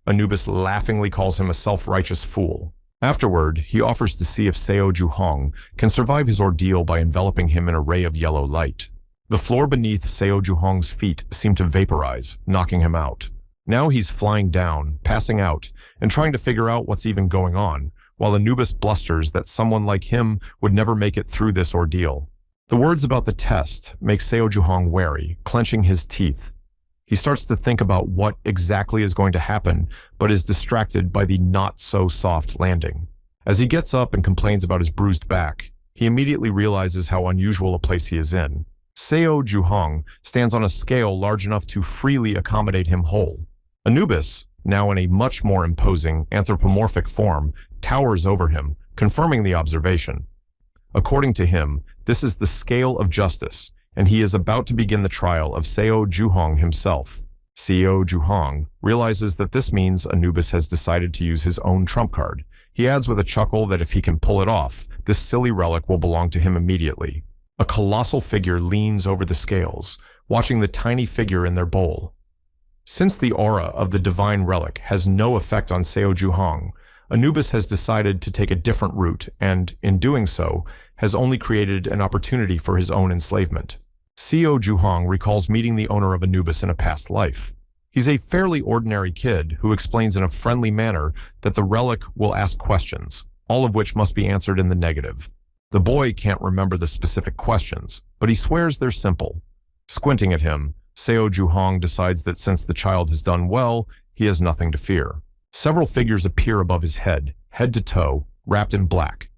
[SPEAKER 1] Anubis laughingly calls him a self-righteous fool. Afterward, he offers to see if Seo Ju-hong can survive his ordeal by enveloping him in a ray of yellow light. The floor beneath Seo Ju-hong's feet seemed to vaporize, knocking him out. Now he's flying down, passing out, and trying to figure out what's even going on, while Anubis blusters that someone like him would never make it through this ordeal. The words about the test make Seo Ju-hong wary, clenching his teeth. He starts to think about what exactly is going to happen, but is distracted by the not-so-soft landing. As he gets up and complains about his bruised back, he immediately realizes how unusual a place he is in. Seo Ju-hong stands on a scale large enough to freely accommodate him whole. Anubis, now in a much more imposing anthropomorphic form, towers over him, confirming the observation. According to him, this is the scale of justice, and he is about to begin the trial of Seo Ju-hong himself. Seo Ju-hong realizes that this means Anubis has decided to use his own trump card. He adds with a chuckle that if he can pull it off, this silly relic will belong to him immediately. A colossal figure leans over the scales, watching the tiny figure in their bowl. Since the aura of the divine relic has no effect on Seo Ju-hong, Anubis has decided to take a different route and, in doing so, has only created an opportunity for his own enslavement. Seo Ju-hong recalls meeting the owner of Anubis in a past life. He's a fairly ordinary kid who explains in a friendly manner that the relic will ask questions, all of which must be answered in the negative. The boy can't remember the specific questions, but he swears they're simple. Squinting at him, Seo Ju-hong decides that since the child has done well, he has nothing to fear. Several figures appear above his head to toe, wrapped in black.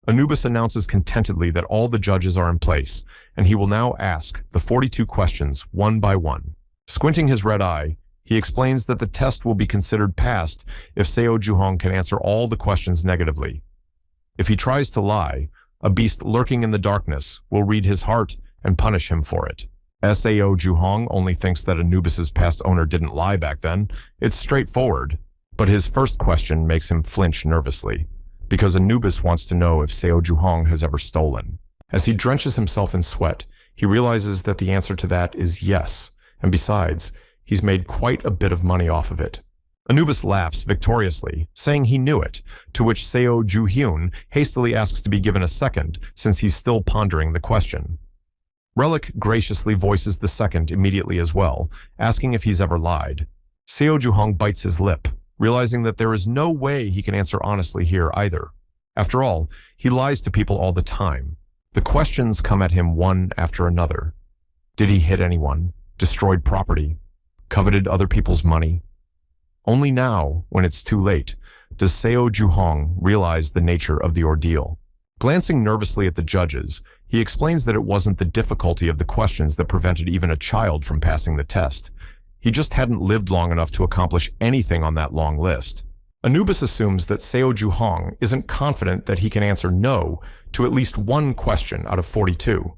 [SPEAKER 1] Anubis announces contentedly that all the judges are in place, and he will now ask the 42 questions one by one. Squinting his red eye, he explains that the test will be considered passed if Seo Ju-hong can answer all the questions negatively. If he tries to lie, a beast lurking in the darkness will read his heart and punish him for it. Seo Ju-hong only thinks that Anubis's past owner didn't lie back then. It's straightforward. But his first question makes him flinch nervously, because Anubis wants to know if Seo Ju-hong has ever stolen. As he drenches himself in sweat, he realizes that the answer to that is yes, and besides, he's made quite a bit of money off of it. Anubis laughs victoriously, saying he knew it, to which Seo Ju-hyun hastily asks to be given a second, since he's still pondering the question. Relic graciously voices the second immediately as well, asking if he's ever lied. Seo Ju-hong bites his lip, realizing that there is no way he can answer honestly here either. After all, he lies to people all the time. The questions come at him one after another. Did he hit anyone? Destroyed property? Coveted other people's money? Only now, when it's too late, does Seo Ju-hong realize the nature of the ordeal. Glancing nervously at the judges, he explains that it wasn't the difficulty of the questions that prevented even a child from passing the test. He just hadn't lived long enough to accomplish anything on that long list. Anubis assumes that Seo Juhong isn't confident that he can answer no to at least one question out of 42.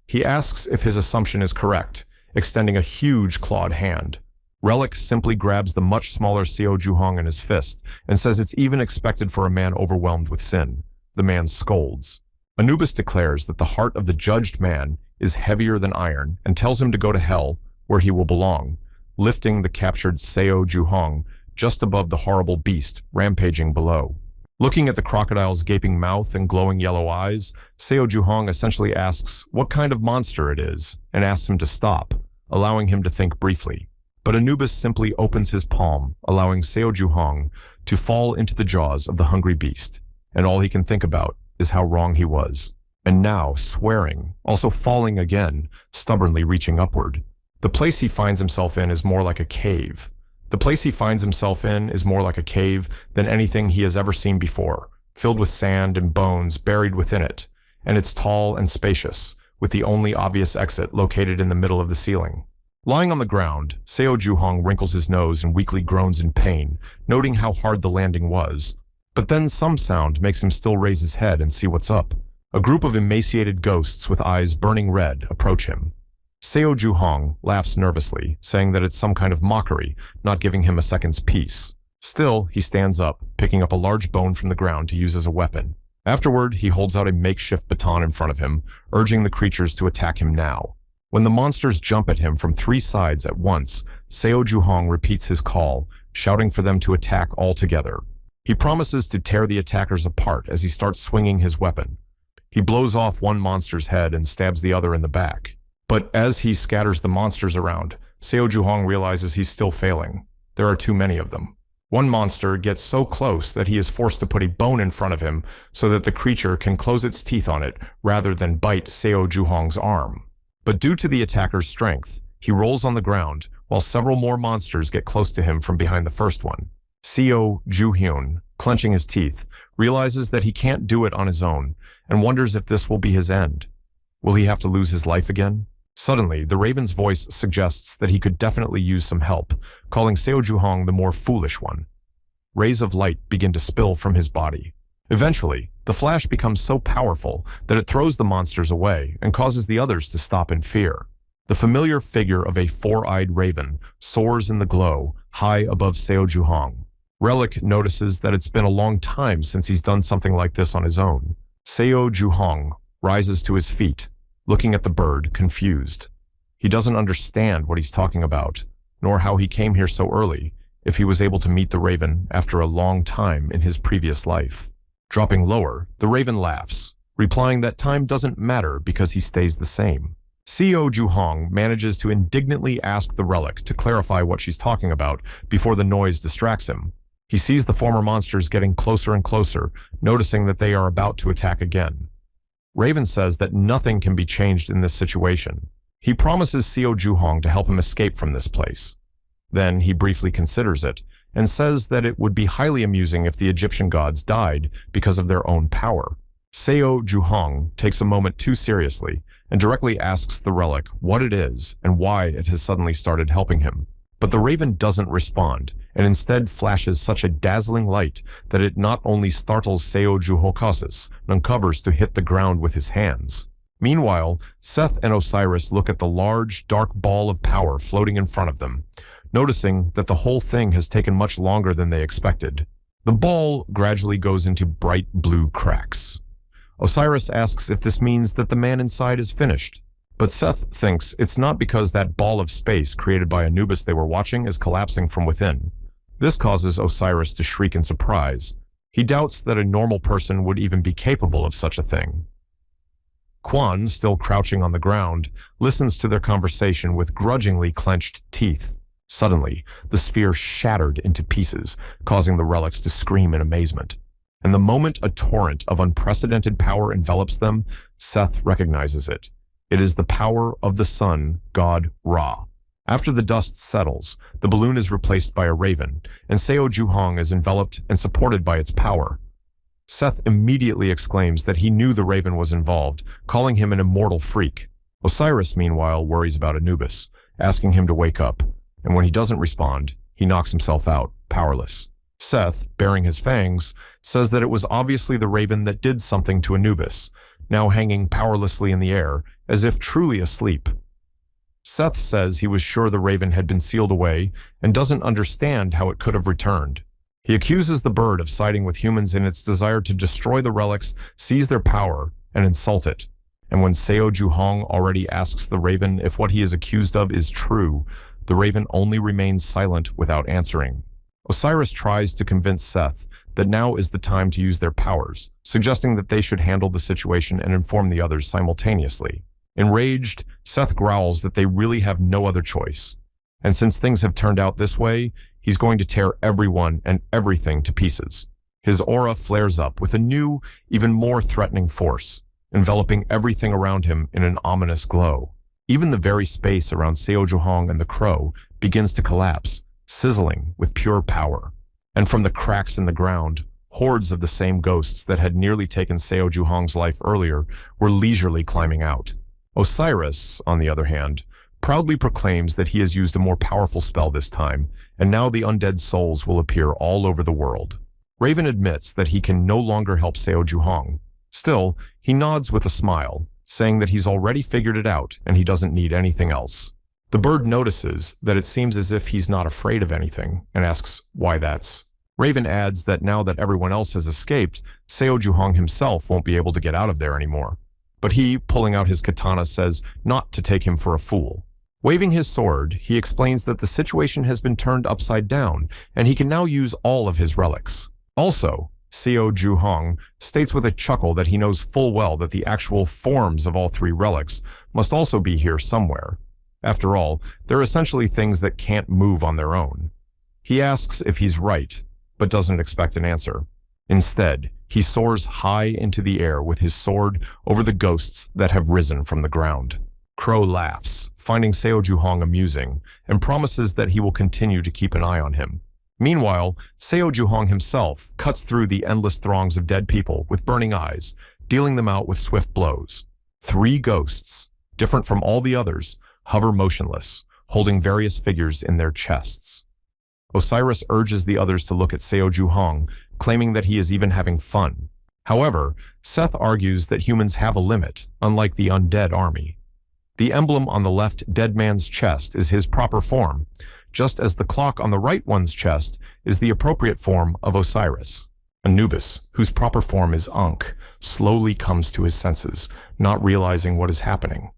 [SPEAKER 1] He asks if his assumption is correct, extending a huge clawed hand. Relic simply grabs the much smaller Seo Juhong in his fist and says it's even expected for a man overwhelmed with sin. The man scolds. Anubis declares that the heart of the judged man is heavier than iron and tells him to go to hell, where he will belong, lifting the captured Seo Juhong just above the horrible beast rampaging below. Looking at the crocodile's gaping mouth and glowing yellow eyes, Seo Juhong essentially asks what kind of monster it is and asks him to stop, allowing him to think briefly. But Anubis simply opens his palm, allowing Seo Juhong to fall into the jaws of the hungry beast, and all he can think about is how wrong he was. And now, swearing, also falling again, stubbornly reaching upward. The place he finds himself in is more like a cave. The place he finds himself in is more like a cave than anything he has ever seen before, filled with sand and bones buried within it, and it's tall and spacious, with the only obvious exit located in the middle of the ceiling. Lying on the ground, Seo Juhong wrinkles his nose and weakly groans in pain, noting how hard the landing was. But then some sound makes him still raise his head and see what's up. A group of emaciated ghosts with eyes burning red approach him. Seo Juhong laughs nervously, saying that it's some kind of mockery, not giving him a second's peace. Still, he stands up, picking up a large bone from the ground to use as a weapon. Afterward, he holds out a makeshift baton in front of him, urging the creatures to attack him now. When the monsters jump at him from 3 sides at once, Seo Juhong repeats his call, shouting for them to attack all together. He promises to tear the attackers apart as he starts swinging his weapon. He blows off one monster's head and stabs the other in the back. But as he scatters the monsters around, Seo Juhong realizes he's still failing. There are too many of them. One monster gets so close that he is forced to put a bone in front of him so that the creature can close its teeth on it rather than bite Seo Juhong's arm. But due to the attacker's strength, he rolls on the ground while several more monsters get close to him from behind the first one. Seo Juhyun, clenching his teeth, realizes that he can't do it on his own and wonders if this will be his end. Will he have to lose his life again? Suddenly, the Raven's voice suggests that he could definitely use some help, calling Seo Juhong the more foolish one. Rays of light begin to spill from his body. Eventually, the flash becomes so powerful that it throws the monsters away and causes the others to stop in fear. The familiar figure of a 4-eyed raven soars in the glow, high above Seo Juhong. Relic notices that it's been a long time since he's done something like this on his own. Seo Juhong rises to his feet, looking at the bird, confused. He doesn't understand what he's talking about, nor how he came here so early, if he was able to meet the raven after a long time in his previous life. Dropping lower, the raven laughs, replying that time doesn't matter because he stays the same. Seo Juhong manages to indignantly ask the relic to clarify what she's talking about before the noise distracts him. He sees the former monsters getting closer and closer, noticing that they are about to attack again. Raven says that nothing can be changed in this situation. He promises Seo Juhong to help him escape from this place. Then he briefly considers it and says that it would be highly amusing if the Egyptian gods died because of their own power. Seo Juhong takes a moment too seriously and directly asks the relic what it is and why it has suddenly started helping him. But the raven doesn't respond and instead flashes such a dazzling light that it not only startles Seo Juhokasis and uncovers to hit the ground with his hands. Meanwhile, Seth and Osiris look at the large, dark ball of power floating in front of them, noticing that the whole thing has taken much longer than they expected. The ball gradually goes into bright blue cracks. Osiris asks if this means that the man inside is finished, but Seth thinks it's not because that ball of space created by Anubis they were watching is collapsing from within. This causes Osiris to shriek in surprise. He doubts that a normal person would even be capable of such a thing. Quan, still crouching on the ground, listens to their conversation with grudgingly clenched teeth. Suddenly, the sphere shattered into pieces, causing the relics to scream in amazement. And the moment a torrent of unprecedented power envelops them, Seth recognizes it. It is the power of the sun god Ra. After the dust settles, the balloon is replaced by a raven, and Seo Juhong is enveloped and supported by its power. Seth immediately exclaims that he knew the raven was involved, calling him an immortal freak. Osiris, meanwhile, worries about Anubis, asking him to wake up, and when he doesn't respond, he knocks himself out, powerless. Seth, baring his fangs, says that it was obviously the raven that did something to Anubis, now hanging powerlessly in the air, as if truly asleep. Seth says he was sure the raven had been sealed away and doesn't understand how it could have returned. He accuses the bird of siding with humans in its desire to destroy the relics, seize their power, and insult it. And when Seo Juhong already asks the raven if what he is accused of is true, the raven only remains silent without answering. Osiris tries to convince Seth that now is the time to use their powers, suggesting that they should handle the situation and inform the others simultaneously. Enraged, Seth growls that they really have no other choice. And since things have turned out this way, he's going to tear everyone and everything to pieces. His aura flares up with a new, even more threatening force, enveloping everything around him in an ominous glow. Even the very space around Seo Juhong and the crow begins to collapse, sizzling with pure power. And from the cracks in the ground, hordes of the same ghosts that had nearly taken Seo Juhong's life earlier were leisurely climbing out. Osiris, on the other hand, proudly proclaims that he has used a more powerful spell this time, and now the undead souls will appear all over the world. Raven admits that he can no longer help Seo Juhong. Still, he nods with a smile, saying that he's already figured it out and he doesn't need anything else. The bird notices that it seems as if he's not afraid of anything and asks why that's. Raven adds that now that everyone else has escaped, Seo Juhong himself won't be able to get out of there anymore. But he, pulling out his katana, says not to take him for a fool. Waving his sword, he explains that the situation has been turned upside down and he can now use all of his relics. Also, Seo Juhong states with a chuckle that he knows full well that the actual forms of all three relics must also be here somewhere. After all, they're essentially things that can't move on their own. He asks if he's right, but doesn't expect an answer. Instead, he soars high into the air with his sword over the ghosts that have risen from the ground. Crow laughs, finding Seo Juhong amusing, and promises that he will continue to keep an eye on him. Meanwhile, Seo Juhong himself cuts through the endless throngs of dead people with burning eyes, dealing them out with swift blows. 3 ghosts, different from all the others, hover motionless, holding various figures in their chests. Osiris urges the others to look at Seo Juhong, claiming that he is even having fun. However, Seth argues that humans have a limit, unlike the undead army. The emblem on the left dead man's chest is his proper form, just as the clock on the right one's chest is the appropriate form of Osiris. Anubis, whose proper form is Ankh, slowly comes to his senses, not realizing what is happening.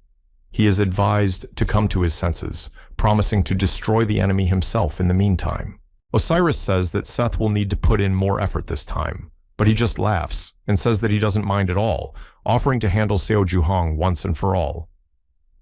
[SPEAKER 1] He is advised to come to his senses, promising to destroy the enemy himself in the meantime. Osiris says that Seth will need to put in more effort this time, but he just laughs and says that he doesn't mind at all, offering to handle Seo Juhong once and for all.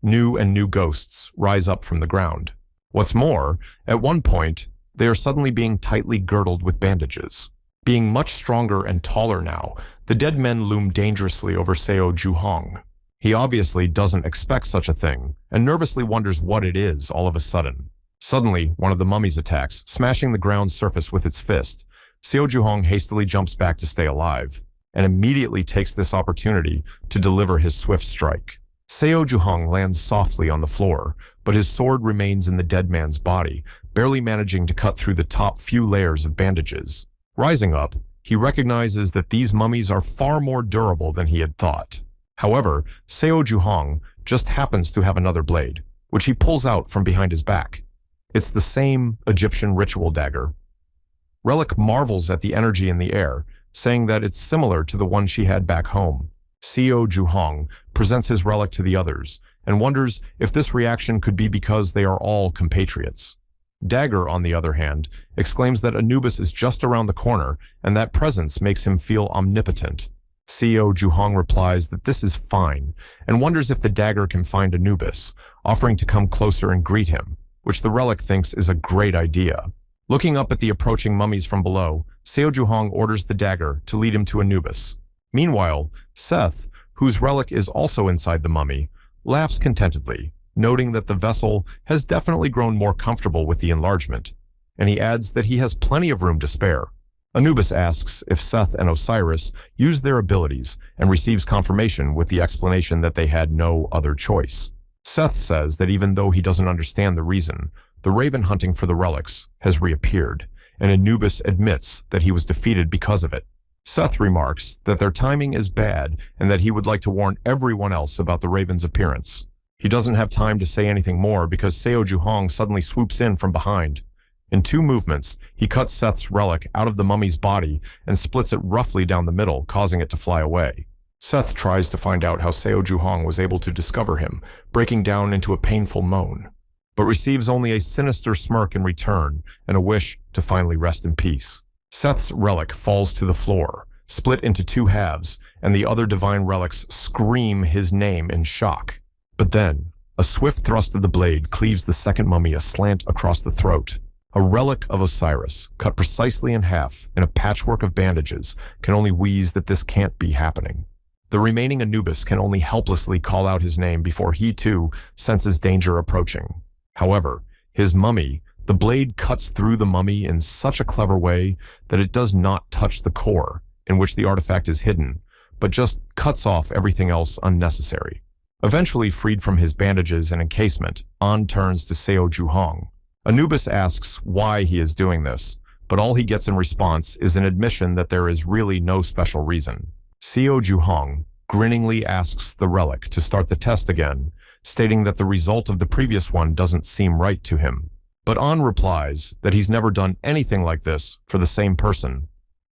[SPEAKER 1] New ghosts rise up from the ground. What's more, at one point, they are suddenly being tightly girdled with bandages. Being much stronger and taller now, the dead men loom dangerously over Seo Juhong. He obviously doesn't expect such a thing, and nervously wonders what it is all of a sudden. Suddenly, one of the mummies attacks, smashing the ground surface with its fist. Seo Juhong hastily jumps back to stay alive, and immediately takes this opportunity to deliver his swift strike. Seo Juhong lands softly on the floor, but his sword remains in the dead man's body, barely managing to cut through the top few layers of bandages. Rising up, he recognizes that these mummies are far more durable than he had thought. However, Seo Juhong just happens to have another blade, which he pulls out from behind his back. It's the same Egyptian ritual dagger. Relic marvels at the energy in the air, saying that it's similar to the one she had back home. Seo Juhong presents his relic to the others, and wonders if this reaction could be because they are all compatriots. Dagger, on the other hand, exclaims that Anubis is just around the corner, and that presence makes him feel omnipotent. Seo Juhong replies that this is fine, and wonders if the dagger can find Anubis, offering to come closer and greet him, which the relic thinks is a great idea. Looking up at the approaching mummies from below, Seo Juhong orders the dagger to lead him to Anubis. Meanwhile, Seth, whose relic is also inside the mummy, laughs contentedly, noting that the vessel has definitely grown more comfortable with the enlargement, and he adds that he has plenty of room to spare. Anubis asks if Seth and Osiris use their abilities and receives confirmation with the explanation that they had no other choice. Seth says that even though he doesn't understand the reason, the raven hunting for the relics has reappeared, and Anubis admits that he was defeated because of it. Seth remarks that their timing is bad and that he would like to warn everyone else about the raven's appearance. He doesn't have time to say anything more because Seo Juhong suddenly swoops in from behind. In 2 movements, he cuts Seth's relic out of the mummy's body and splits it roughly down the middle, causing it to fly away. Seth tries to find out how Seo Juhong was able to discover him, breaking down into a painful moan, but receives only a sinister smirk in return and a wish to finally rest in peace. Seth's relic falls to the floor, split into 2 halves, and the other divine relics scream his name in shock. But then, a swift thrust of the blade cleaves the second mummy aslant across the throat. A relic of Osiris, cut precisely in half in a patchwork of bandages, can only wheeze that this can't be happening. The remaining Anubis can only helplessly call out his name before he too senses danger approaching. However, his mummy, the blade cuts through the mummy in such a clever way that it does not touch the core, in which the artifact is hidden, but just cuts off everything else unnecessary. Eventually freed from his bandages and encasement, An turns to Seo Juhong. Anubis asks why he is doing this, but all he gets in response is an admission that there is really no special reason. Seo Juhong grinningly asks the relic to start the test again, stating that the result of the previous one doesn't seem right to him. But An replies that he's never done anything like this for the same person.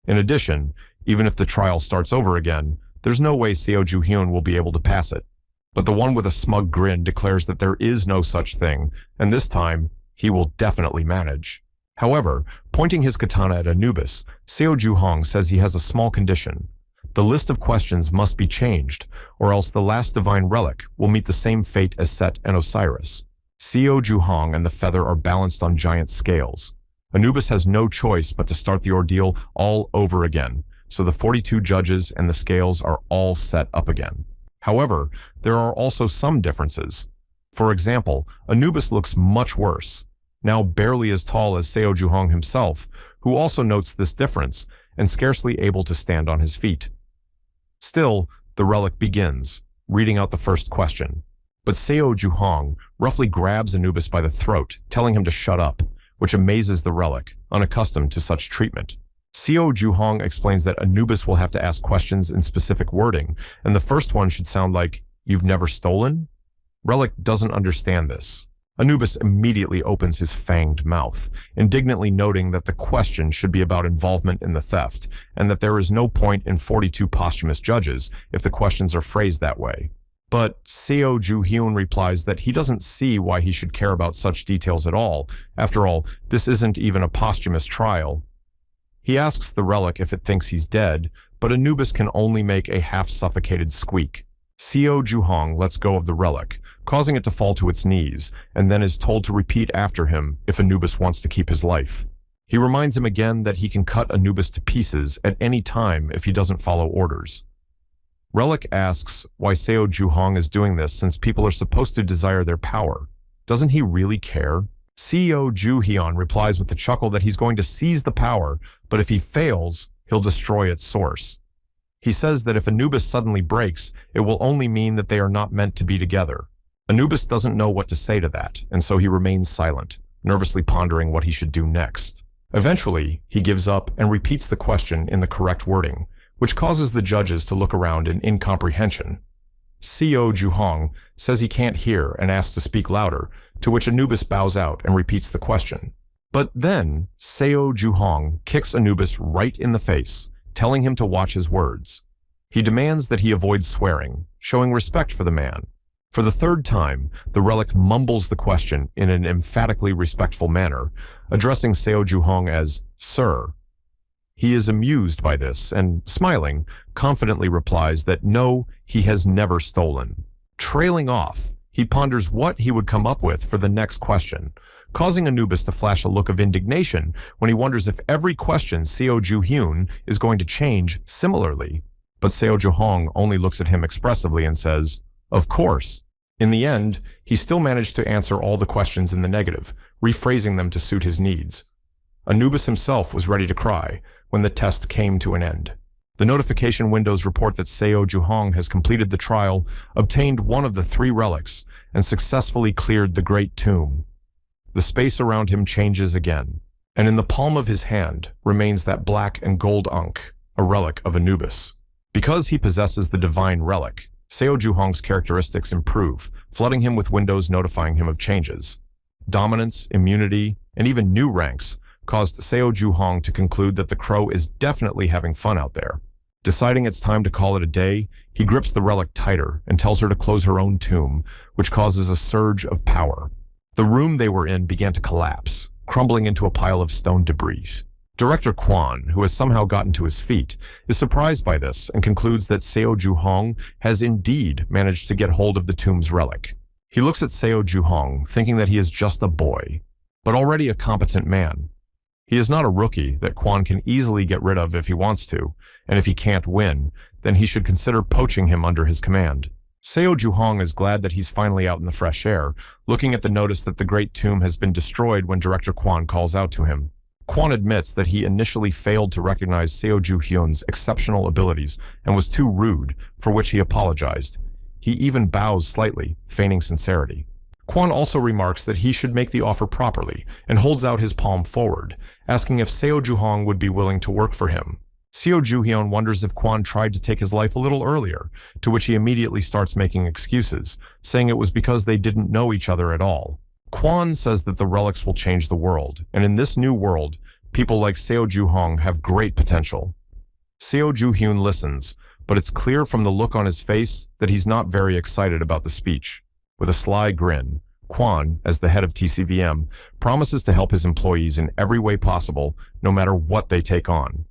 [SPEAKER 1] In addition, even if the trial starts over again, there's no way Seo Juhyun will be able to pass it. But the one with a smug grin declares that there is no such thing, and this time, he will definitely manage. However, pointing his katana at Anubis, Seo Juhong says he has a small condition. The list of questions must be changed, or else the last divine relic will meet the same fate as Set and Osiris. Seo Juhong and the feather are balanced on giant scales. Anubis has no choice but to start the ordeal all over again, so the 42 judges and the scales are all set up again. However, there are also some differences. For example, Anubis looks much worse, now barely as tall as Seo Juhong himself, who also notes this difference and scarcely able to stand on his feet. Still, the relic begins, reading out the first question. But Seo Juhong roughly grabs Anubis by the throat, telling him to shut up, which amazes the relic, unaccustomed to such treatment. Seo Juhong explains that Anubis will have to ask questions in specific wording, and the first one should sound like, "You've never stolen?" Relic doesn't understand this. Anubis immediately opens his fanged mouth, indignantly noting that the question should be about involvement in the theft, and that there is no point in 42 posthumous judges if the questions are phrased that way. But Seo Juhyun replies that he doesn't see why he should care about such details at all. After all, this isn't even a posthumous trial. He asks the relic if it thinks he's dead, but Anubis can only make a half-suffocated squeak. Seo Juhong lets go of the relic, causing it to fall to its knees, and then is told to repeat after him if Anubis wants to keep his life. He reminds him again that he can cut Anubis to pieces at any time if he doesn't follow orders. Relic asks why Seo Juhong is doing this since people are supposed to desire their power. Doesn't he really care? Seo Juhyun replies with a chuckle that he's going to seize the power, but if he fails, he'll destroy its source. He says that if Anubis suddenly breaks, it will only mean that they are not meant to be together. Anubis doesn't know what to say to that, and so he remains silent, nervously pondering what he should do next. Eventually, he gives up and repeats the question in the correct wording, which causes the judges to look around in incomprehension. Seo Juhong says he can't hear and asks to speak louder, to which Anubis bows out and repeats the question. But then, Seo Juhong kicks Anubis right in the face, telling him to watch his words. He demands that he avoid swearing, showing respect for the man. For the third time, the relic mumbles the question in an emphatically respectful manner, addressing Seo Juhong as "Sir." He is amused by this and, smiling, confidently replies that no, he has never stolen. Trailing off, he ponders what he would come up with for the next question, causing Anubis to flash a look of indignation when he wonders if every question Seo Juhyun is going to change similarly. But Seo Juhong only looks at him expressively and says, "Of course." In the end, he still managed to answer all the questions in the negative, rephrasing them to suit his needs. Anubis himself was ready to cry when the test came to an end. The notification windows report that Seo Juhong has completed the trial, obtained one of the 3 relics, and successfully cleared the Great Tomb. The space around him changes again. and in the palm of his hand remains that black and gold ankh, a relic of Anubis. Because he possesses the divine relic, Seo Juhong's characteristics improve, flooding him with windows notifying him of changes. Dominance, immunity, and even new ranks caused Seo Juhong to conclude that the crow is definitely having fun out there. Deciding it's time to call it a day, he grips the relic tighter and tells her to close her own tomb, which causes a surge of power. The room they were in began to collapse, crumbling into a pile of stone debris. Director Kwon, who has somehow gotten to his feet, is surprised by this and concludes that Seo Juhong has indeed managed to get hold of the tomb's relic. He looks at Seo Juhong, thinking that he is just a boy, but already a competent man. He is not a rookie that Kwon can easily get rid of if he wants to, and if he can't win, then he should consider poaching him under his command. Seo Juhong is glad that he's finally out in the fresh air, looking at the notice that the Great Tomb has been destroyed when Director Kwon calls out to him. Kwon admits that he initially failed to recognize Seo Ju-hyun's exceptional abilities and was too rude, for which he apologized. He even bows slightly, feigning sincerity. Kwon also remarks that he should make the offer properly and holds out his palm forward, asking if Seo Juhong would be willing to work for him. Seo Ju-hyun wonders if Kwon tried to take his life a little earlier, to which he immediately starts making excuses, saying it was because they didn't know each other at all. Kwon says that the relics will change the world, and in this new world, people like Seo Juhong have great potential. Seo Ju-hyun listens, but it's clear from the look on his face that he's not very excited about the speech. With a sly grin, Kwon, as the head of TCVM, promises to help his employees in every way possible, no matter what they take on.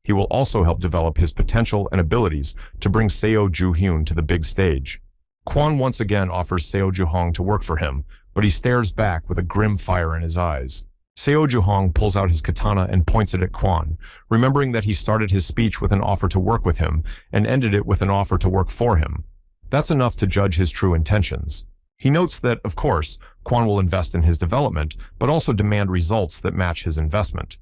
[SPEAKER 1] He will also help develop his potential and abilities to bring Seo Ju-hyun to the big stage. Kwon once again offers Seo Juhong to work for him, but he stares back with a grim fire in his eyes. Seo Juhong pulls out his katana and points it at Kwon, remembering that he started his speech with an offer to work with him and ended it with an offer to work for him. That's enough to judge his true intentions. He notes that, of course, Kwon will invest in his development, but also demand results that match his investment.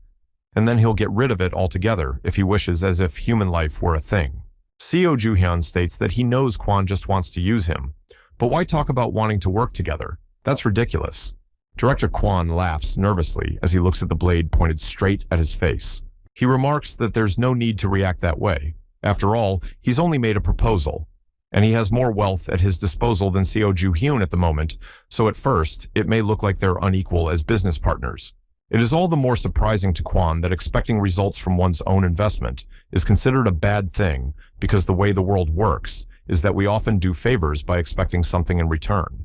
[SPEAKER 1] And then he'll get rid of it altogether if he wishes, as if human life were a thing. Seo Ju-hyun states that he knows Kwon just wants to use him. But why talk about wanting to work together? That's ridiculous. Director Kwon laughs nervously as he looks at the blade pointed straight at his face. He remarks that there's no need to react that way. After all, he's only made a proposal, and he has more wealth at his disposal than Seo Ju-hyun at the moment, so at first, it may look like they're unequal as business partners. It is all the more surprising to Kwon that expecting results from one's own investment is considered a bad thing, because the way the world works is that we often do favors by expecting something in return.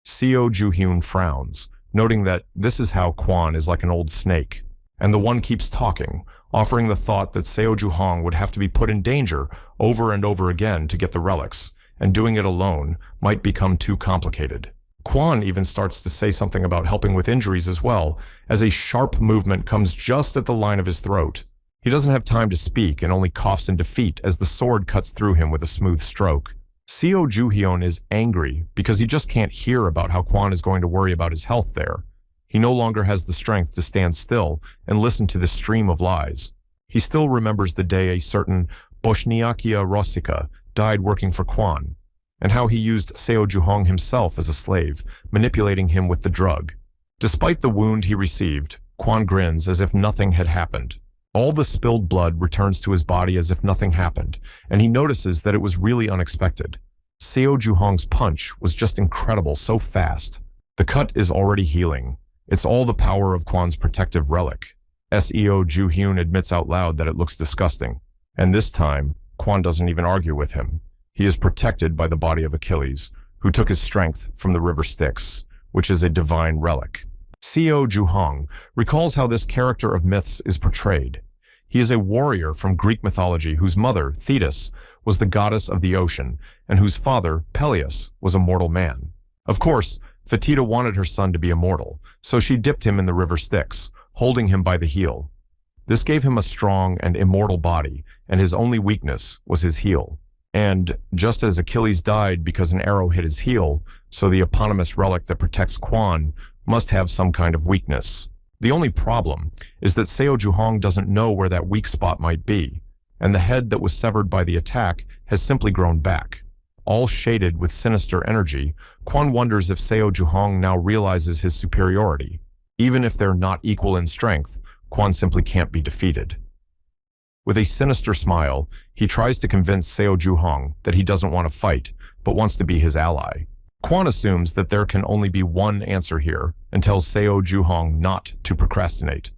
[SPEAKER 1] Seo Ju-hyun frowns, noting that this is how Kwon is like an old snake, and the one keeps talking, offering the thought that Seo Juhong would have to be put in danger over and over again to get the relics, and doing it alone might become too complicated. Kwon even starts to say something about helping with injuries as well, as a sharp movement comes just at the line of his throat. He doesn't have time to speak and only coughs in defeat as the sword cuts through him with a smooth stroke. Seo Ju-hyun is angry because he just can't hear about how Kwon is going to worry about his health there. He no longer has the strength to stand still and listen to this stream of lies. He still remembers the day a certain Boshniakia Rosika died working for Kwon, and how he used Seo Juhong himself as a slave, manipulating him with the drug. Despite the wound he received, Kwon grins as if nothing had happened. All the spilled blood returns to his body as if nothing happened, and he notices that it was really unexpected. Seo Juhong's punch was just incredible, so fast. The cut is already healing. It's all the power of Kwon's protective relic. Seo Ju-hyun admits out loud that it looks disgusting, and this time, Kwon doesn't even argue with him. He is protected by the body of Achilles, who took his strength from the river Styx, which is a divine relic. Seo Juhong recalls how this character of myths is portrayed. He is a warrior from Greek mythology whose mother, Thetis, was the goddess of the ocean, and whose father, Peleus, was a mortal man. Of course, Fatida wanted her son to be immortal, so she dipped him in the river Styx, holding him by the heel. This gave him a strong and immortal body, and his only weakness was his heel. And, just as Achilles died because an arrow hit his heel, so the eponymous relic that protects Kwon must have some kind of weakness. The only problem is that Seo Juhong doesn't know where that weak spot might be, and the head that was severed by the attack has simply grown back. All shaded with sinister energy, Kwon wonders if Seo Juhong now realizes his superiority. Even if they're not equal in strength, Quan simply can't be defeated. With a sinister smile, he tries to convince Seo Juhong that he doesn't want to fight, but wants to be his ally. Quan assumes that there can only be one answer here and tells Seo Juhong not to procrastinate.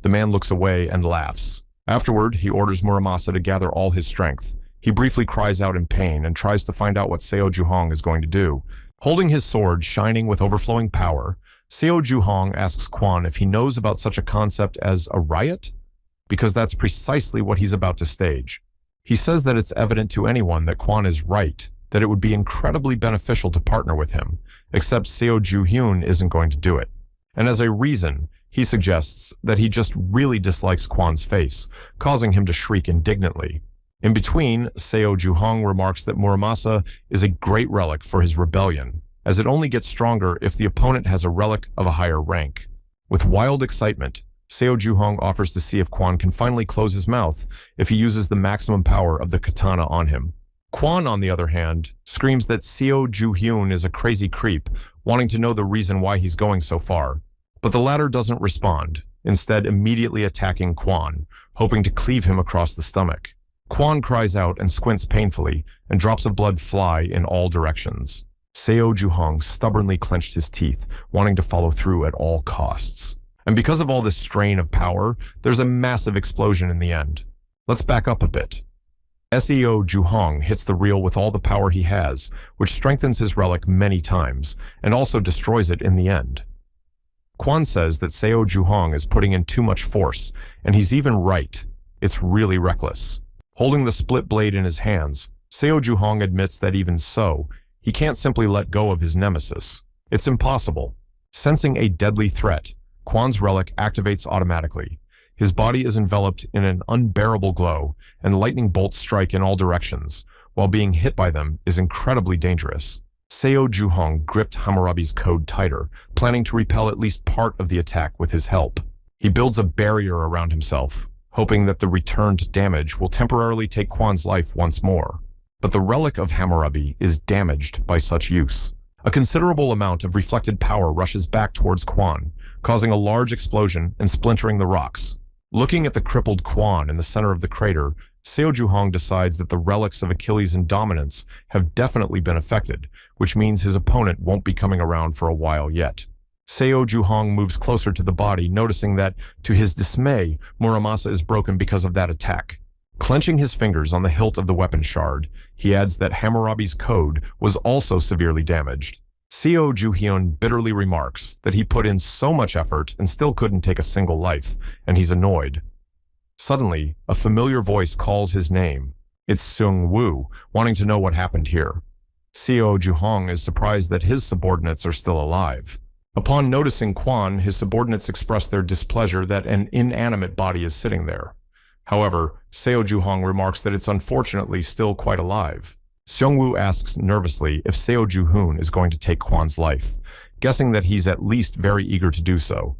[SPEAKER 1] The man looks away and laughs. Afterward, he orders Muramasa to gather all his strength. He briefly cries out in pain and tries to find out what Seo Juhong is going to do. Holding his sword shining with overflowing power, Seo Juhong asks Quan if he knows about such a concept as a riot, because that's precisely what he's about to stage. He says that it's evident to anyone that Quan is right, that it would be incredibly beneficial to partner with him, except Seo Ju-hyun isn't going to do it. And as a reason, he suggests that he just really dislikes Quan's face, causing him to shriek indignantly. In between, Seo Juhong remarks that Muramasa is a great relic for his rebellion, as it only gets stronger if the opponent has a relic of a higher rank. With wild excitement, Seo Juhong offers to see if Quan can finally close his mouth if he uses the maximum power of the katana on him. Quan, on the other hand, screams that Seo Ju-hyun is a crazy creep, wanting to know the reason why he's going so far. But the latter doesn't respond, instead immediately attacking Quan, hoping to cleave him across the stomach. Quan cries out and squints painfully, and drops of blood fly in all directions. Seo Juhong stubbornly clenched his teeth, wanting to follow through at all costs. And because of all this strain of power, there's a massive explosion in the end. Let's back up a bit. Seo Juhong hits the reel with all the power he has, which strengthens his relic many times, and also destroys it in the end. Quan says that Seo Juhong is putting in too much force, and he's even right. It's really reckless. Holding the split blade in his hands, Seo Juhong admits that even so, he can't simply let go of his nemesis. It's impossible. Sensing a deadly threat, Quan's relic activates automatically. His body is enveloped in an unbearable glow, and lightning bolts strike in all directions, while being hit by them is incredibly dangerous. Seo Juhong gripped Hammurabi's code tighter, planning to repel at least part of the attack with his help. He builds a barrier around himself, hoping that the returned damage will temporarily take Quan's life once more. But the relic of Hammurabi is damaged by such use. A considerable amount of reflected power rushes back towards Quan, causing a large explosion and splintering the rocks. Looking at the crippled Quan in the center of the crater, Seo Juhong decides that the relics of Achilles and dominance have definitely been affected, which means his opponent won't be coming around for a while yet. Seo Juhong moves closer to the body, noticing that, to his dismay, Muramasa is broken because of that attack. Clenching his fingers on the hilt of the weapon shard, he adds that Hammurabi's code was also severely damaged. Seo Ju-hyun bitterly remarks that he put in so much effort and still couldn't take a single life, and he's annoyed. Suddenly, a familiar voice calls his name. It's Seung-woo, wanting to know what happened here. Seo Juhong is surprised that his subordinates are still alive. Upon noticing Quan, his subordinates express their displeasure that an inanimate body is sitting there. However, Seo Juhong remarks that it's unfortunately still quite alive. Seung-woo asks nervously if Seo Ju-hyun is going to take Quan's life, guessing that he's at least very eager to do so.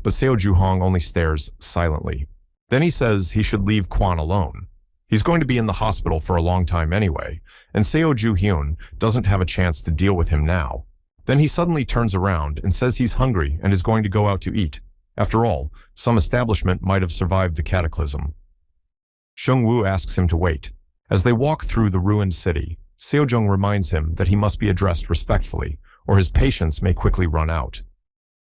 [SPEAKER 1] But Seo Juhong only stares silently. Then he says he should leave Quan alone. He's going to be in the hospital for a long time anyway, and Seo Ju-hyun doesn't have a chance to deal with him now. Then he suddenly turns around and says he's hungry and is going to go out to eat. After all, some establishment might have survived the cataclysm. Seung-woo asks him to wait. As they walk through the ruined city, Seo-jung reminds him that he must be addressed respectfully, or his patience may quickly run out.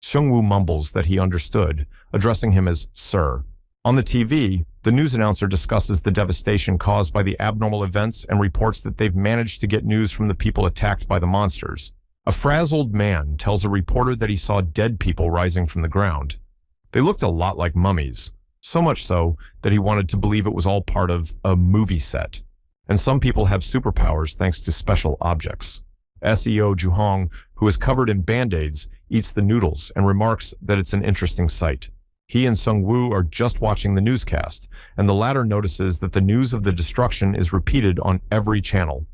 [SPEAKER 1] Seung-woo mumbles that he understood, addressing him as Sir. On the TV, the news announcer discusses the devastation caused by the abnormal events and reports that they've managed to get news from the people attacked by the monsters. A frazzled man tells a reporter that he saw dead people rising from the ground. They looked a lot like mummies, so much so that he wanted to believe it was all part of a movie set. And some people have superpowers thanks to special objects. Seo Juhong, who is covered in band-aids, eats the noodles and remarks that it's an interesting sight. He and Seung-woo are just watching the newscast, and the latter notices that the news of the destruction is repeated on every channel.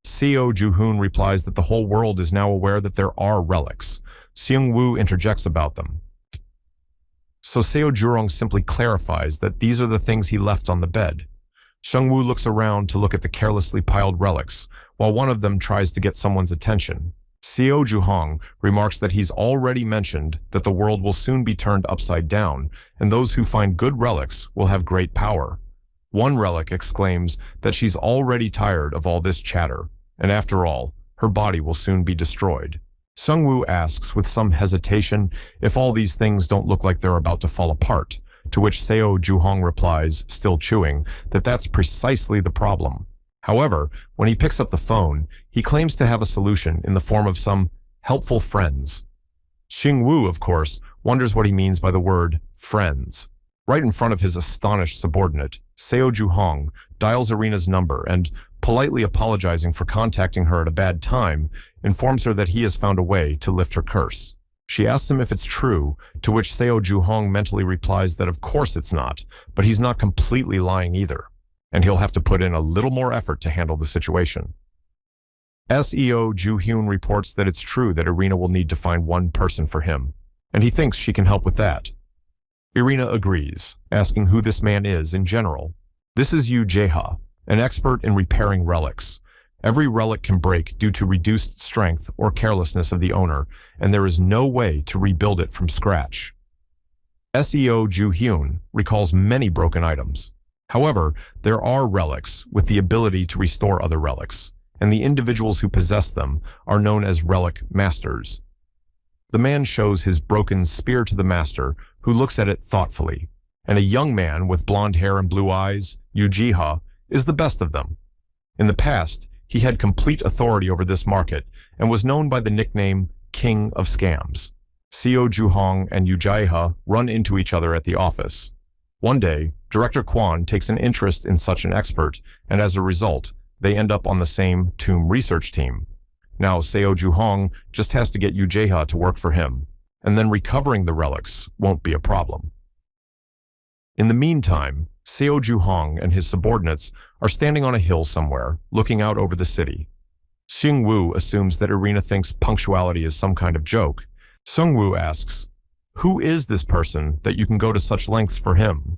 [SPEAKER 1] Seo Ju-hyun replies that the whole world is now aware that there are relics. Seung-woo interjects about them. So Seo Jurong simply clarifies that these are the things he left on the bed. Seung-woo looks around to look at the carelessly piled relics, while one of them tries to get someone's attention. Seo Juhong remarks that he's already mentioned that the world will soon be turned upside down, and those who find good relics will have great power. One relic exclaims that she's already tired of all this chatter, and after all, her body will soon be destroyed. Sungwoo asks with some hesitation if all these things don't look like they're about to fall apart, to which Seo Juhong replies, still chewing, that that's precisely the problem. However, when he picks up the phone, he claims to have a solution in the form of some helpful friends. Xingwu, of course, wonders what he means by the word friends. Right in front of his astonished subordinate, Seo Juhong dials Irina's number and, politely apologizing for contacting her at a bad time, informs her that he has found a way to lift her curse. She asks him if it's true, to which Seo Juhong mentally replies that of course it's not, but he's not completely lying either, and he'll have to put in a little more effort to handle the situation. SEO Ju-hyun reports that it's true that Irina will need to find one person for him, and he thinks she can help with that. Irina agrees, asking who this man is in general. This is Yu Jae-ha, an expert in repairing relics. Every relic can break due to reduced strength or carelessness of the owner, and there is no way to rebuild it from scratch. SEO Ju-hyun recalls many broken items. However, there are relics with the ability to restore other relics, and the individuals who possess them are known as relic masters. The man shows his broken spear to the master, who looks at it thoughtfully, and a young man with blonde hair and blue eyes, Yu Ji-ha, is the best of them. In the past, he had complete authority over this market and was known by the nickname King of Scams. Seo Juhong and Yu Jae-ha run into each other at the office. One day, Director Kwon takes an interest in such an expert, and as a result, they end up on the same tomb research team. Now, Seo Juhong just has to get Yu Jae-ha to work for him, and then recovering the relics won't be a problem. In the meantime, Seo Juhong and his subordinates are standing on a hill somewhere, looking out over the city. Xingwu assumes that Irina thinks punctuality is some kind of joke. Sungwoo asks, "Who is this person that you can go to such lengths for him?"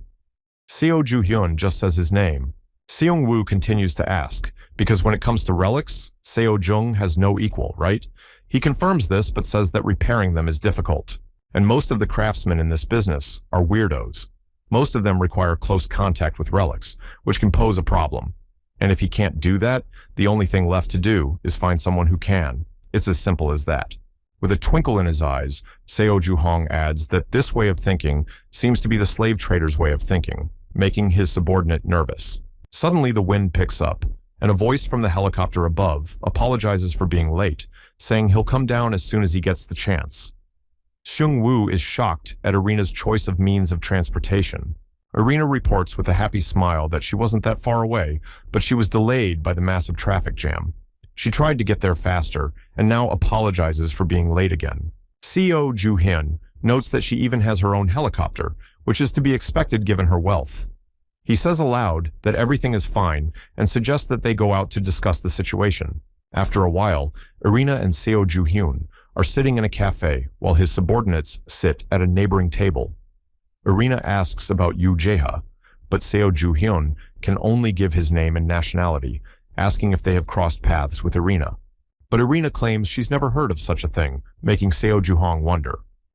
[SPEAKER 1] Seo Ju-hyun just says his name. Seung-woo continues to ask, because when it comes to relics, Seo Jung has no equal, right? He confirms this but says that repairing them is difficult, and most of the craftsmen in this business are weirdos. Most of them require close contact with relics, which can pose a problem. And if he can't do that, the only thing left to do is find someone who can. It's as simple as that. With a twinkle in his eyes, Seo Juhong adds that this way of thinking seems to be the slave trader's way of thinking, making his subordinate nervous. Suddenly the wind picks up, and a voice from the helicopter above apologizes for being late, saying he'll come down as soon as he gets the chance. Xingwu is shocked at Irina's choice of means of transportation. Irina reports with a happy smile that she wasn't that far away, but she was delayed by the massive traffic jam. She tried to get there faster, and now apologizes for being late again. Seo Ju-hyun notes that she even has her own helicopter, which is to be expected given her wealth. He says aloud that everything is fine and suggests that they go out to discuss the situation. After a while, Irina and Seo Ju-hyun are sitting in a cafe while his subordinates sit at a neighboring table. Irina asks about Yu Jae-ha, but Seo Ju-hyun can only give his name and nationality, asking if they have crossed paths with Irina. But Irina claims she's never heard of such a thing, making Seo Juhong wonder.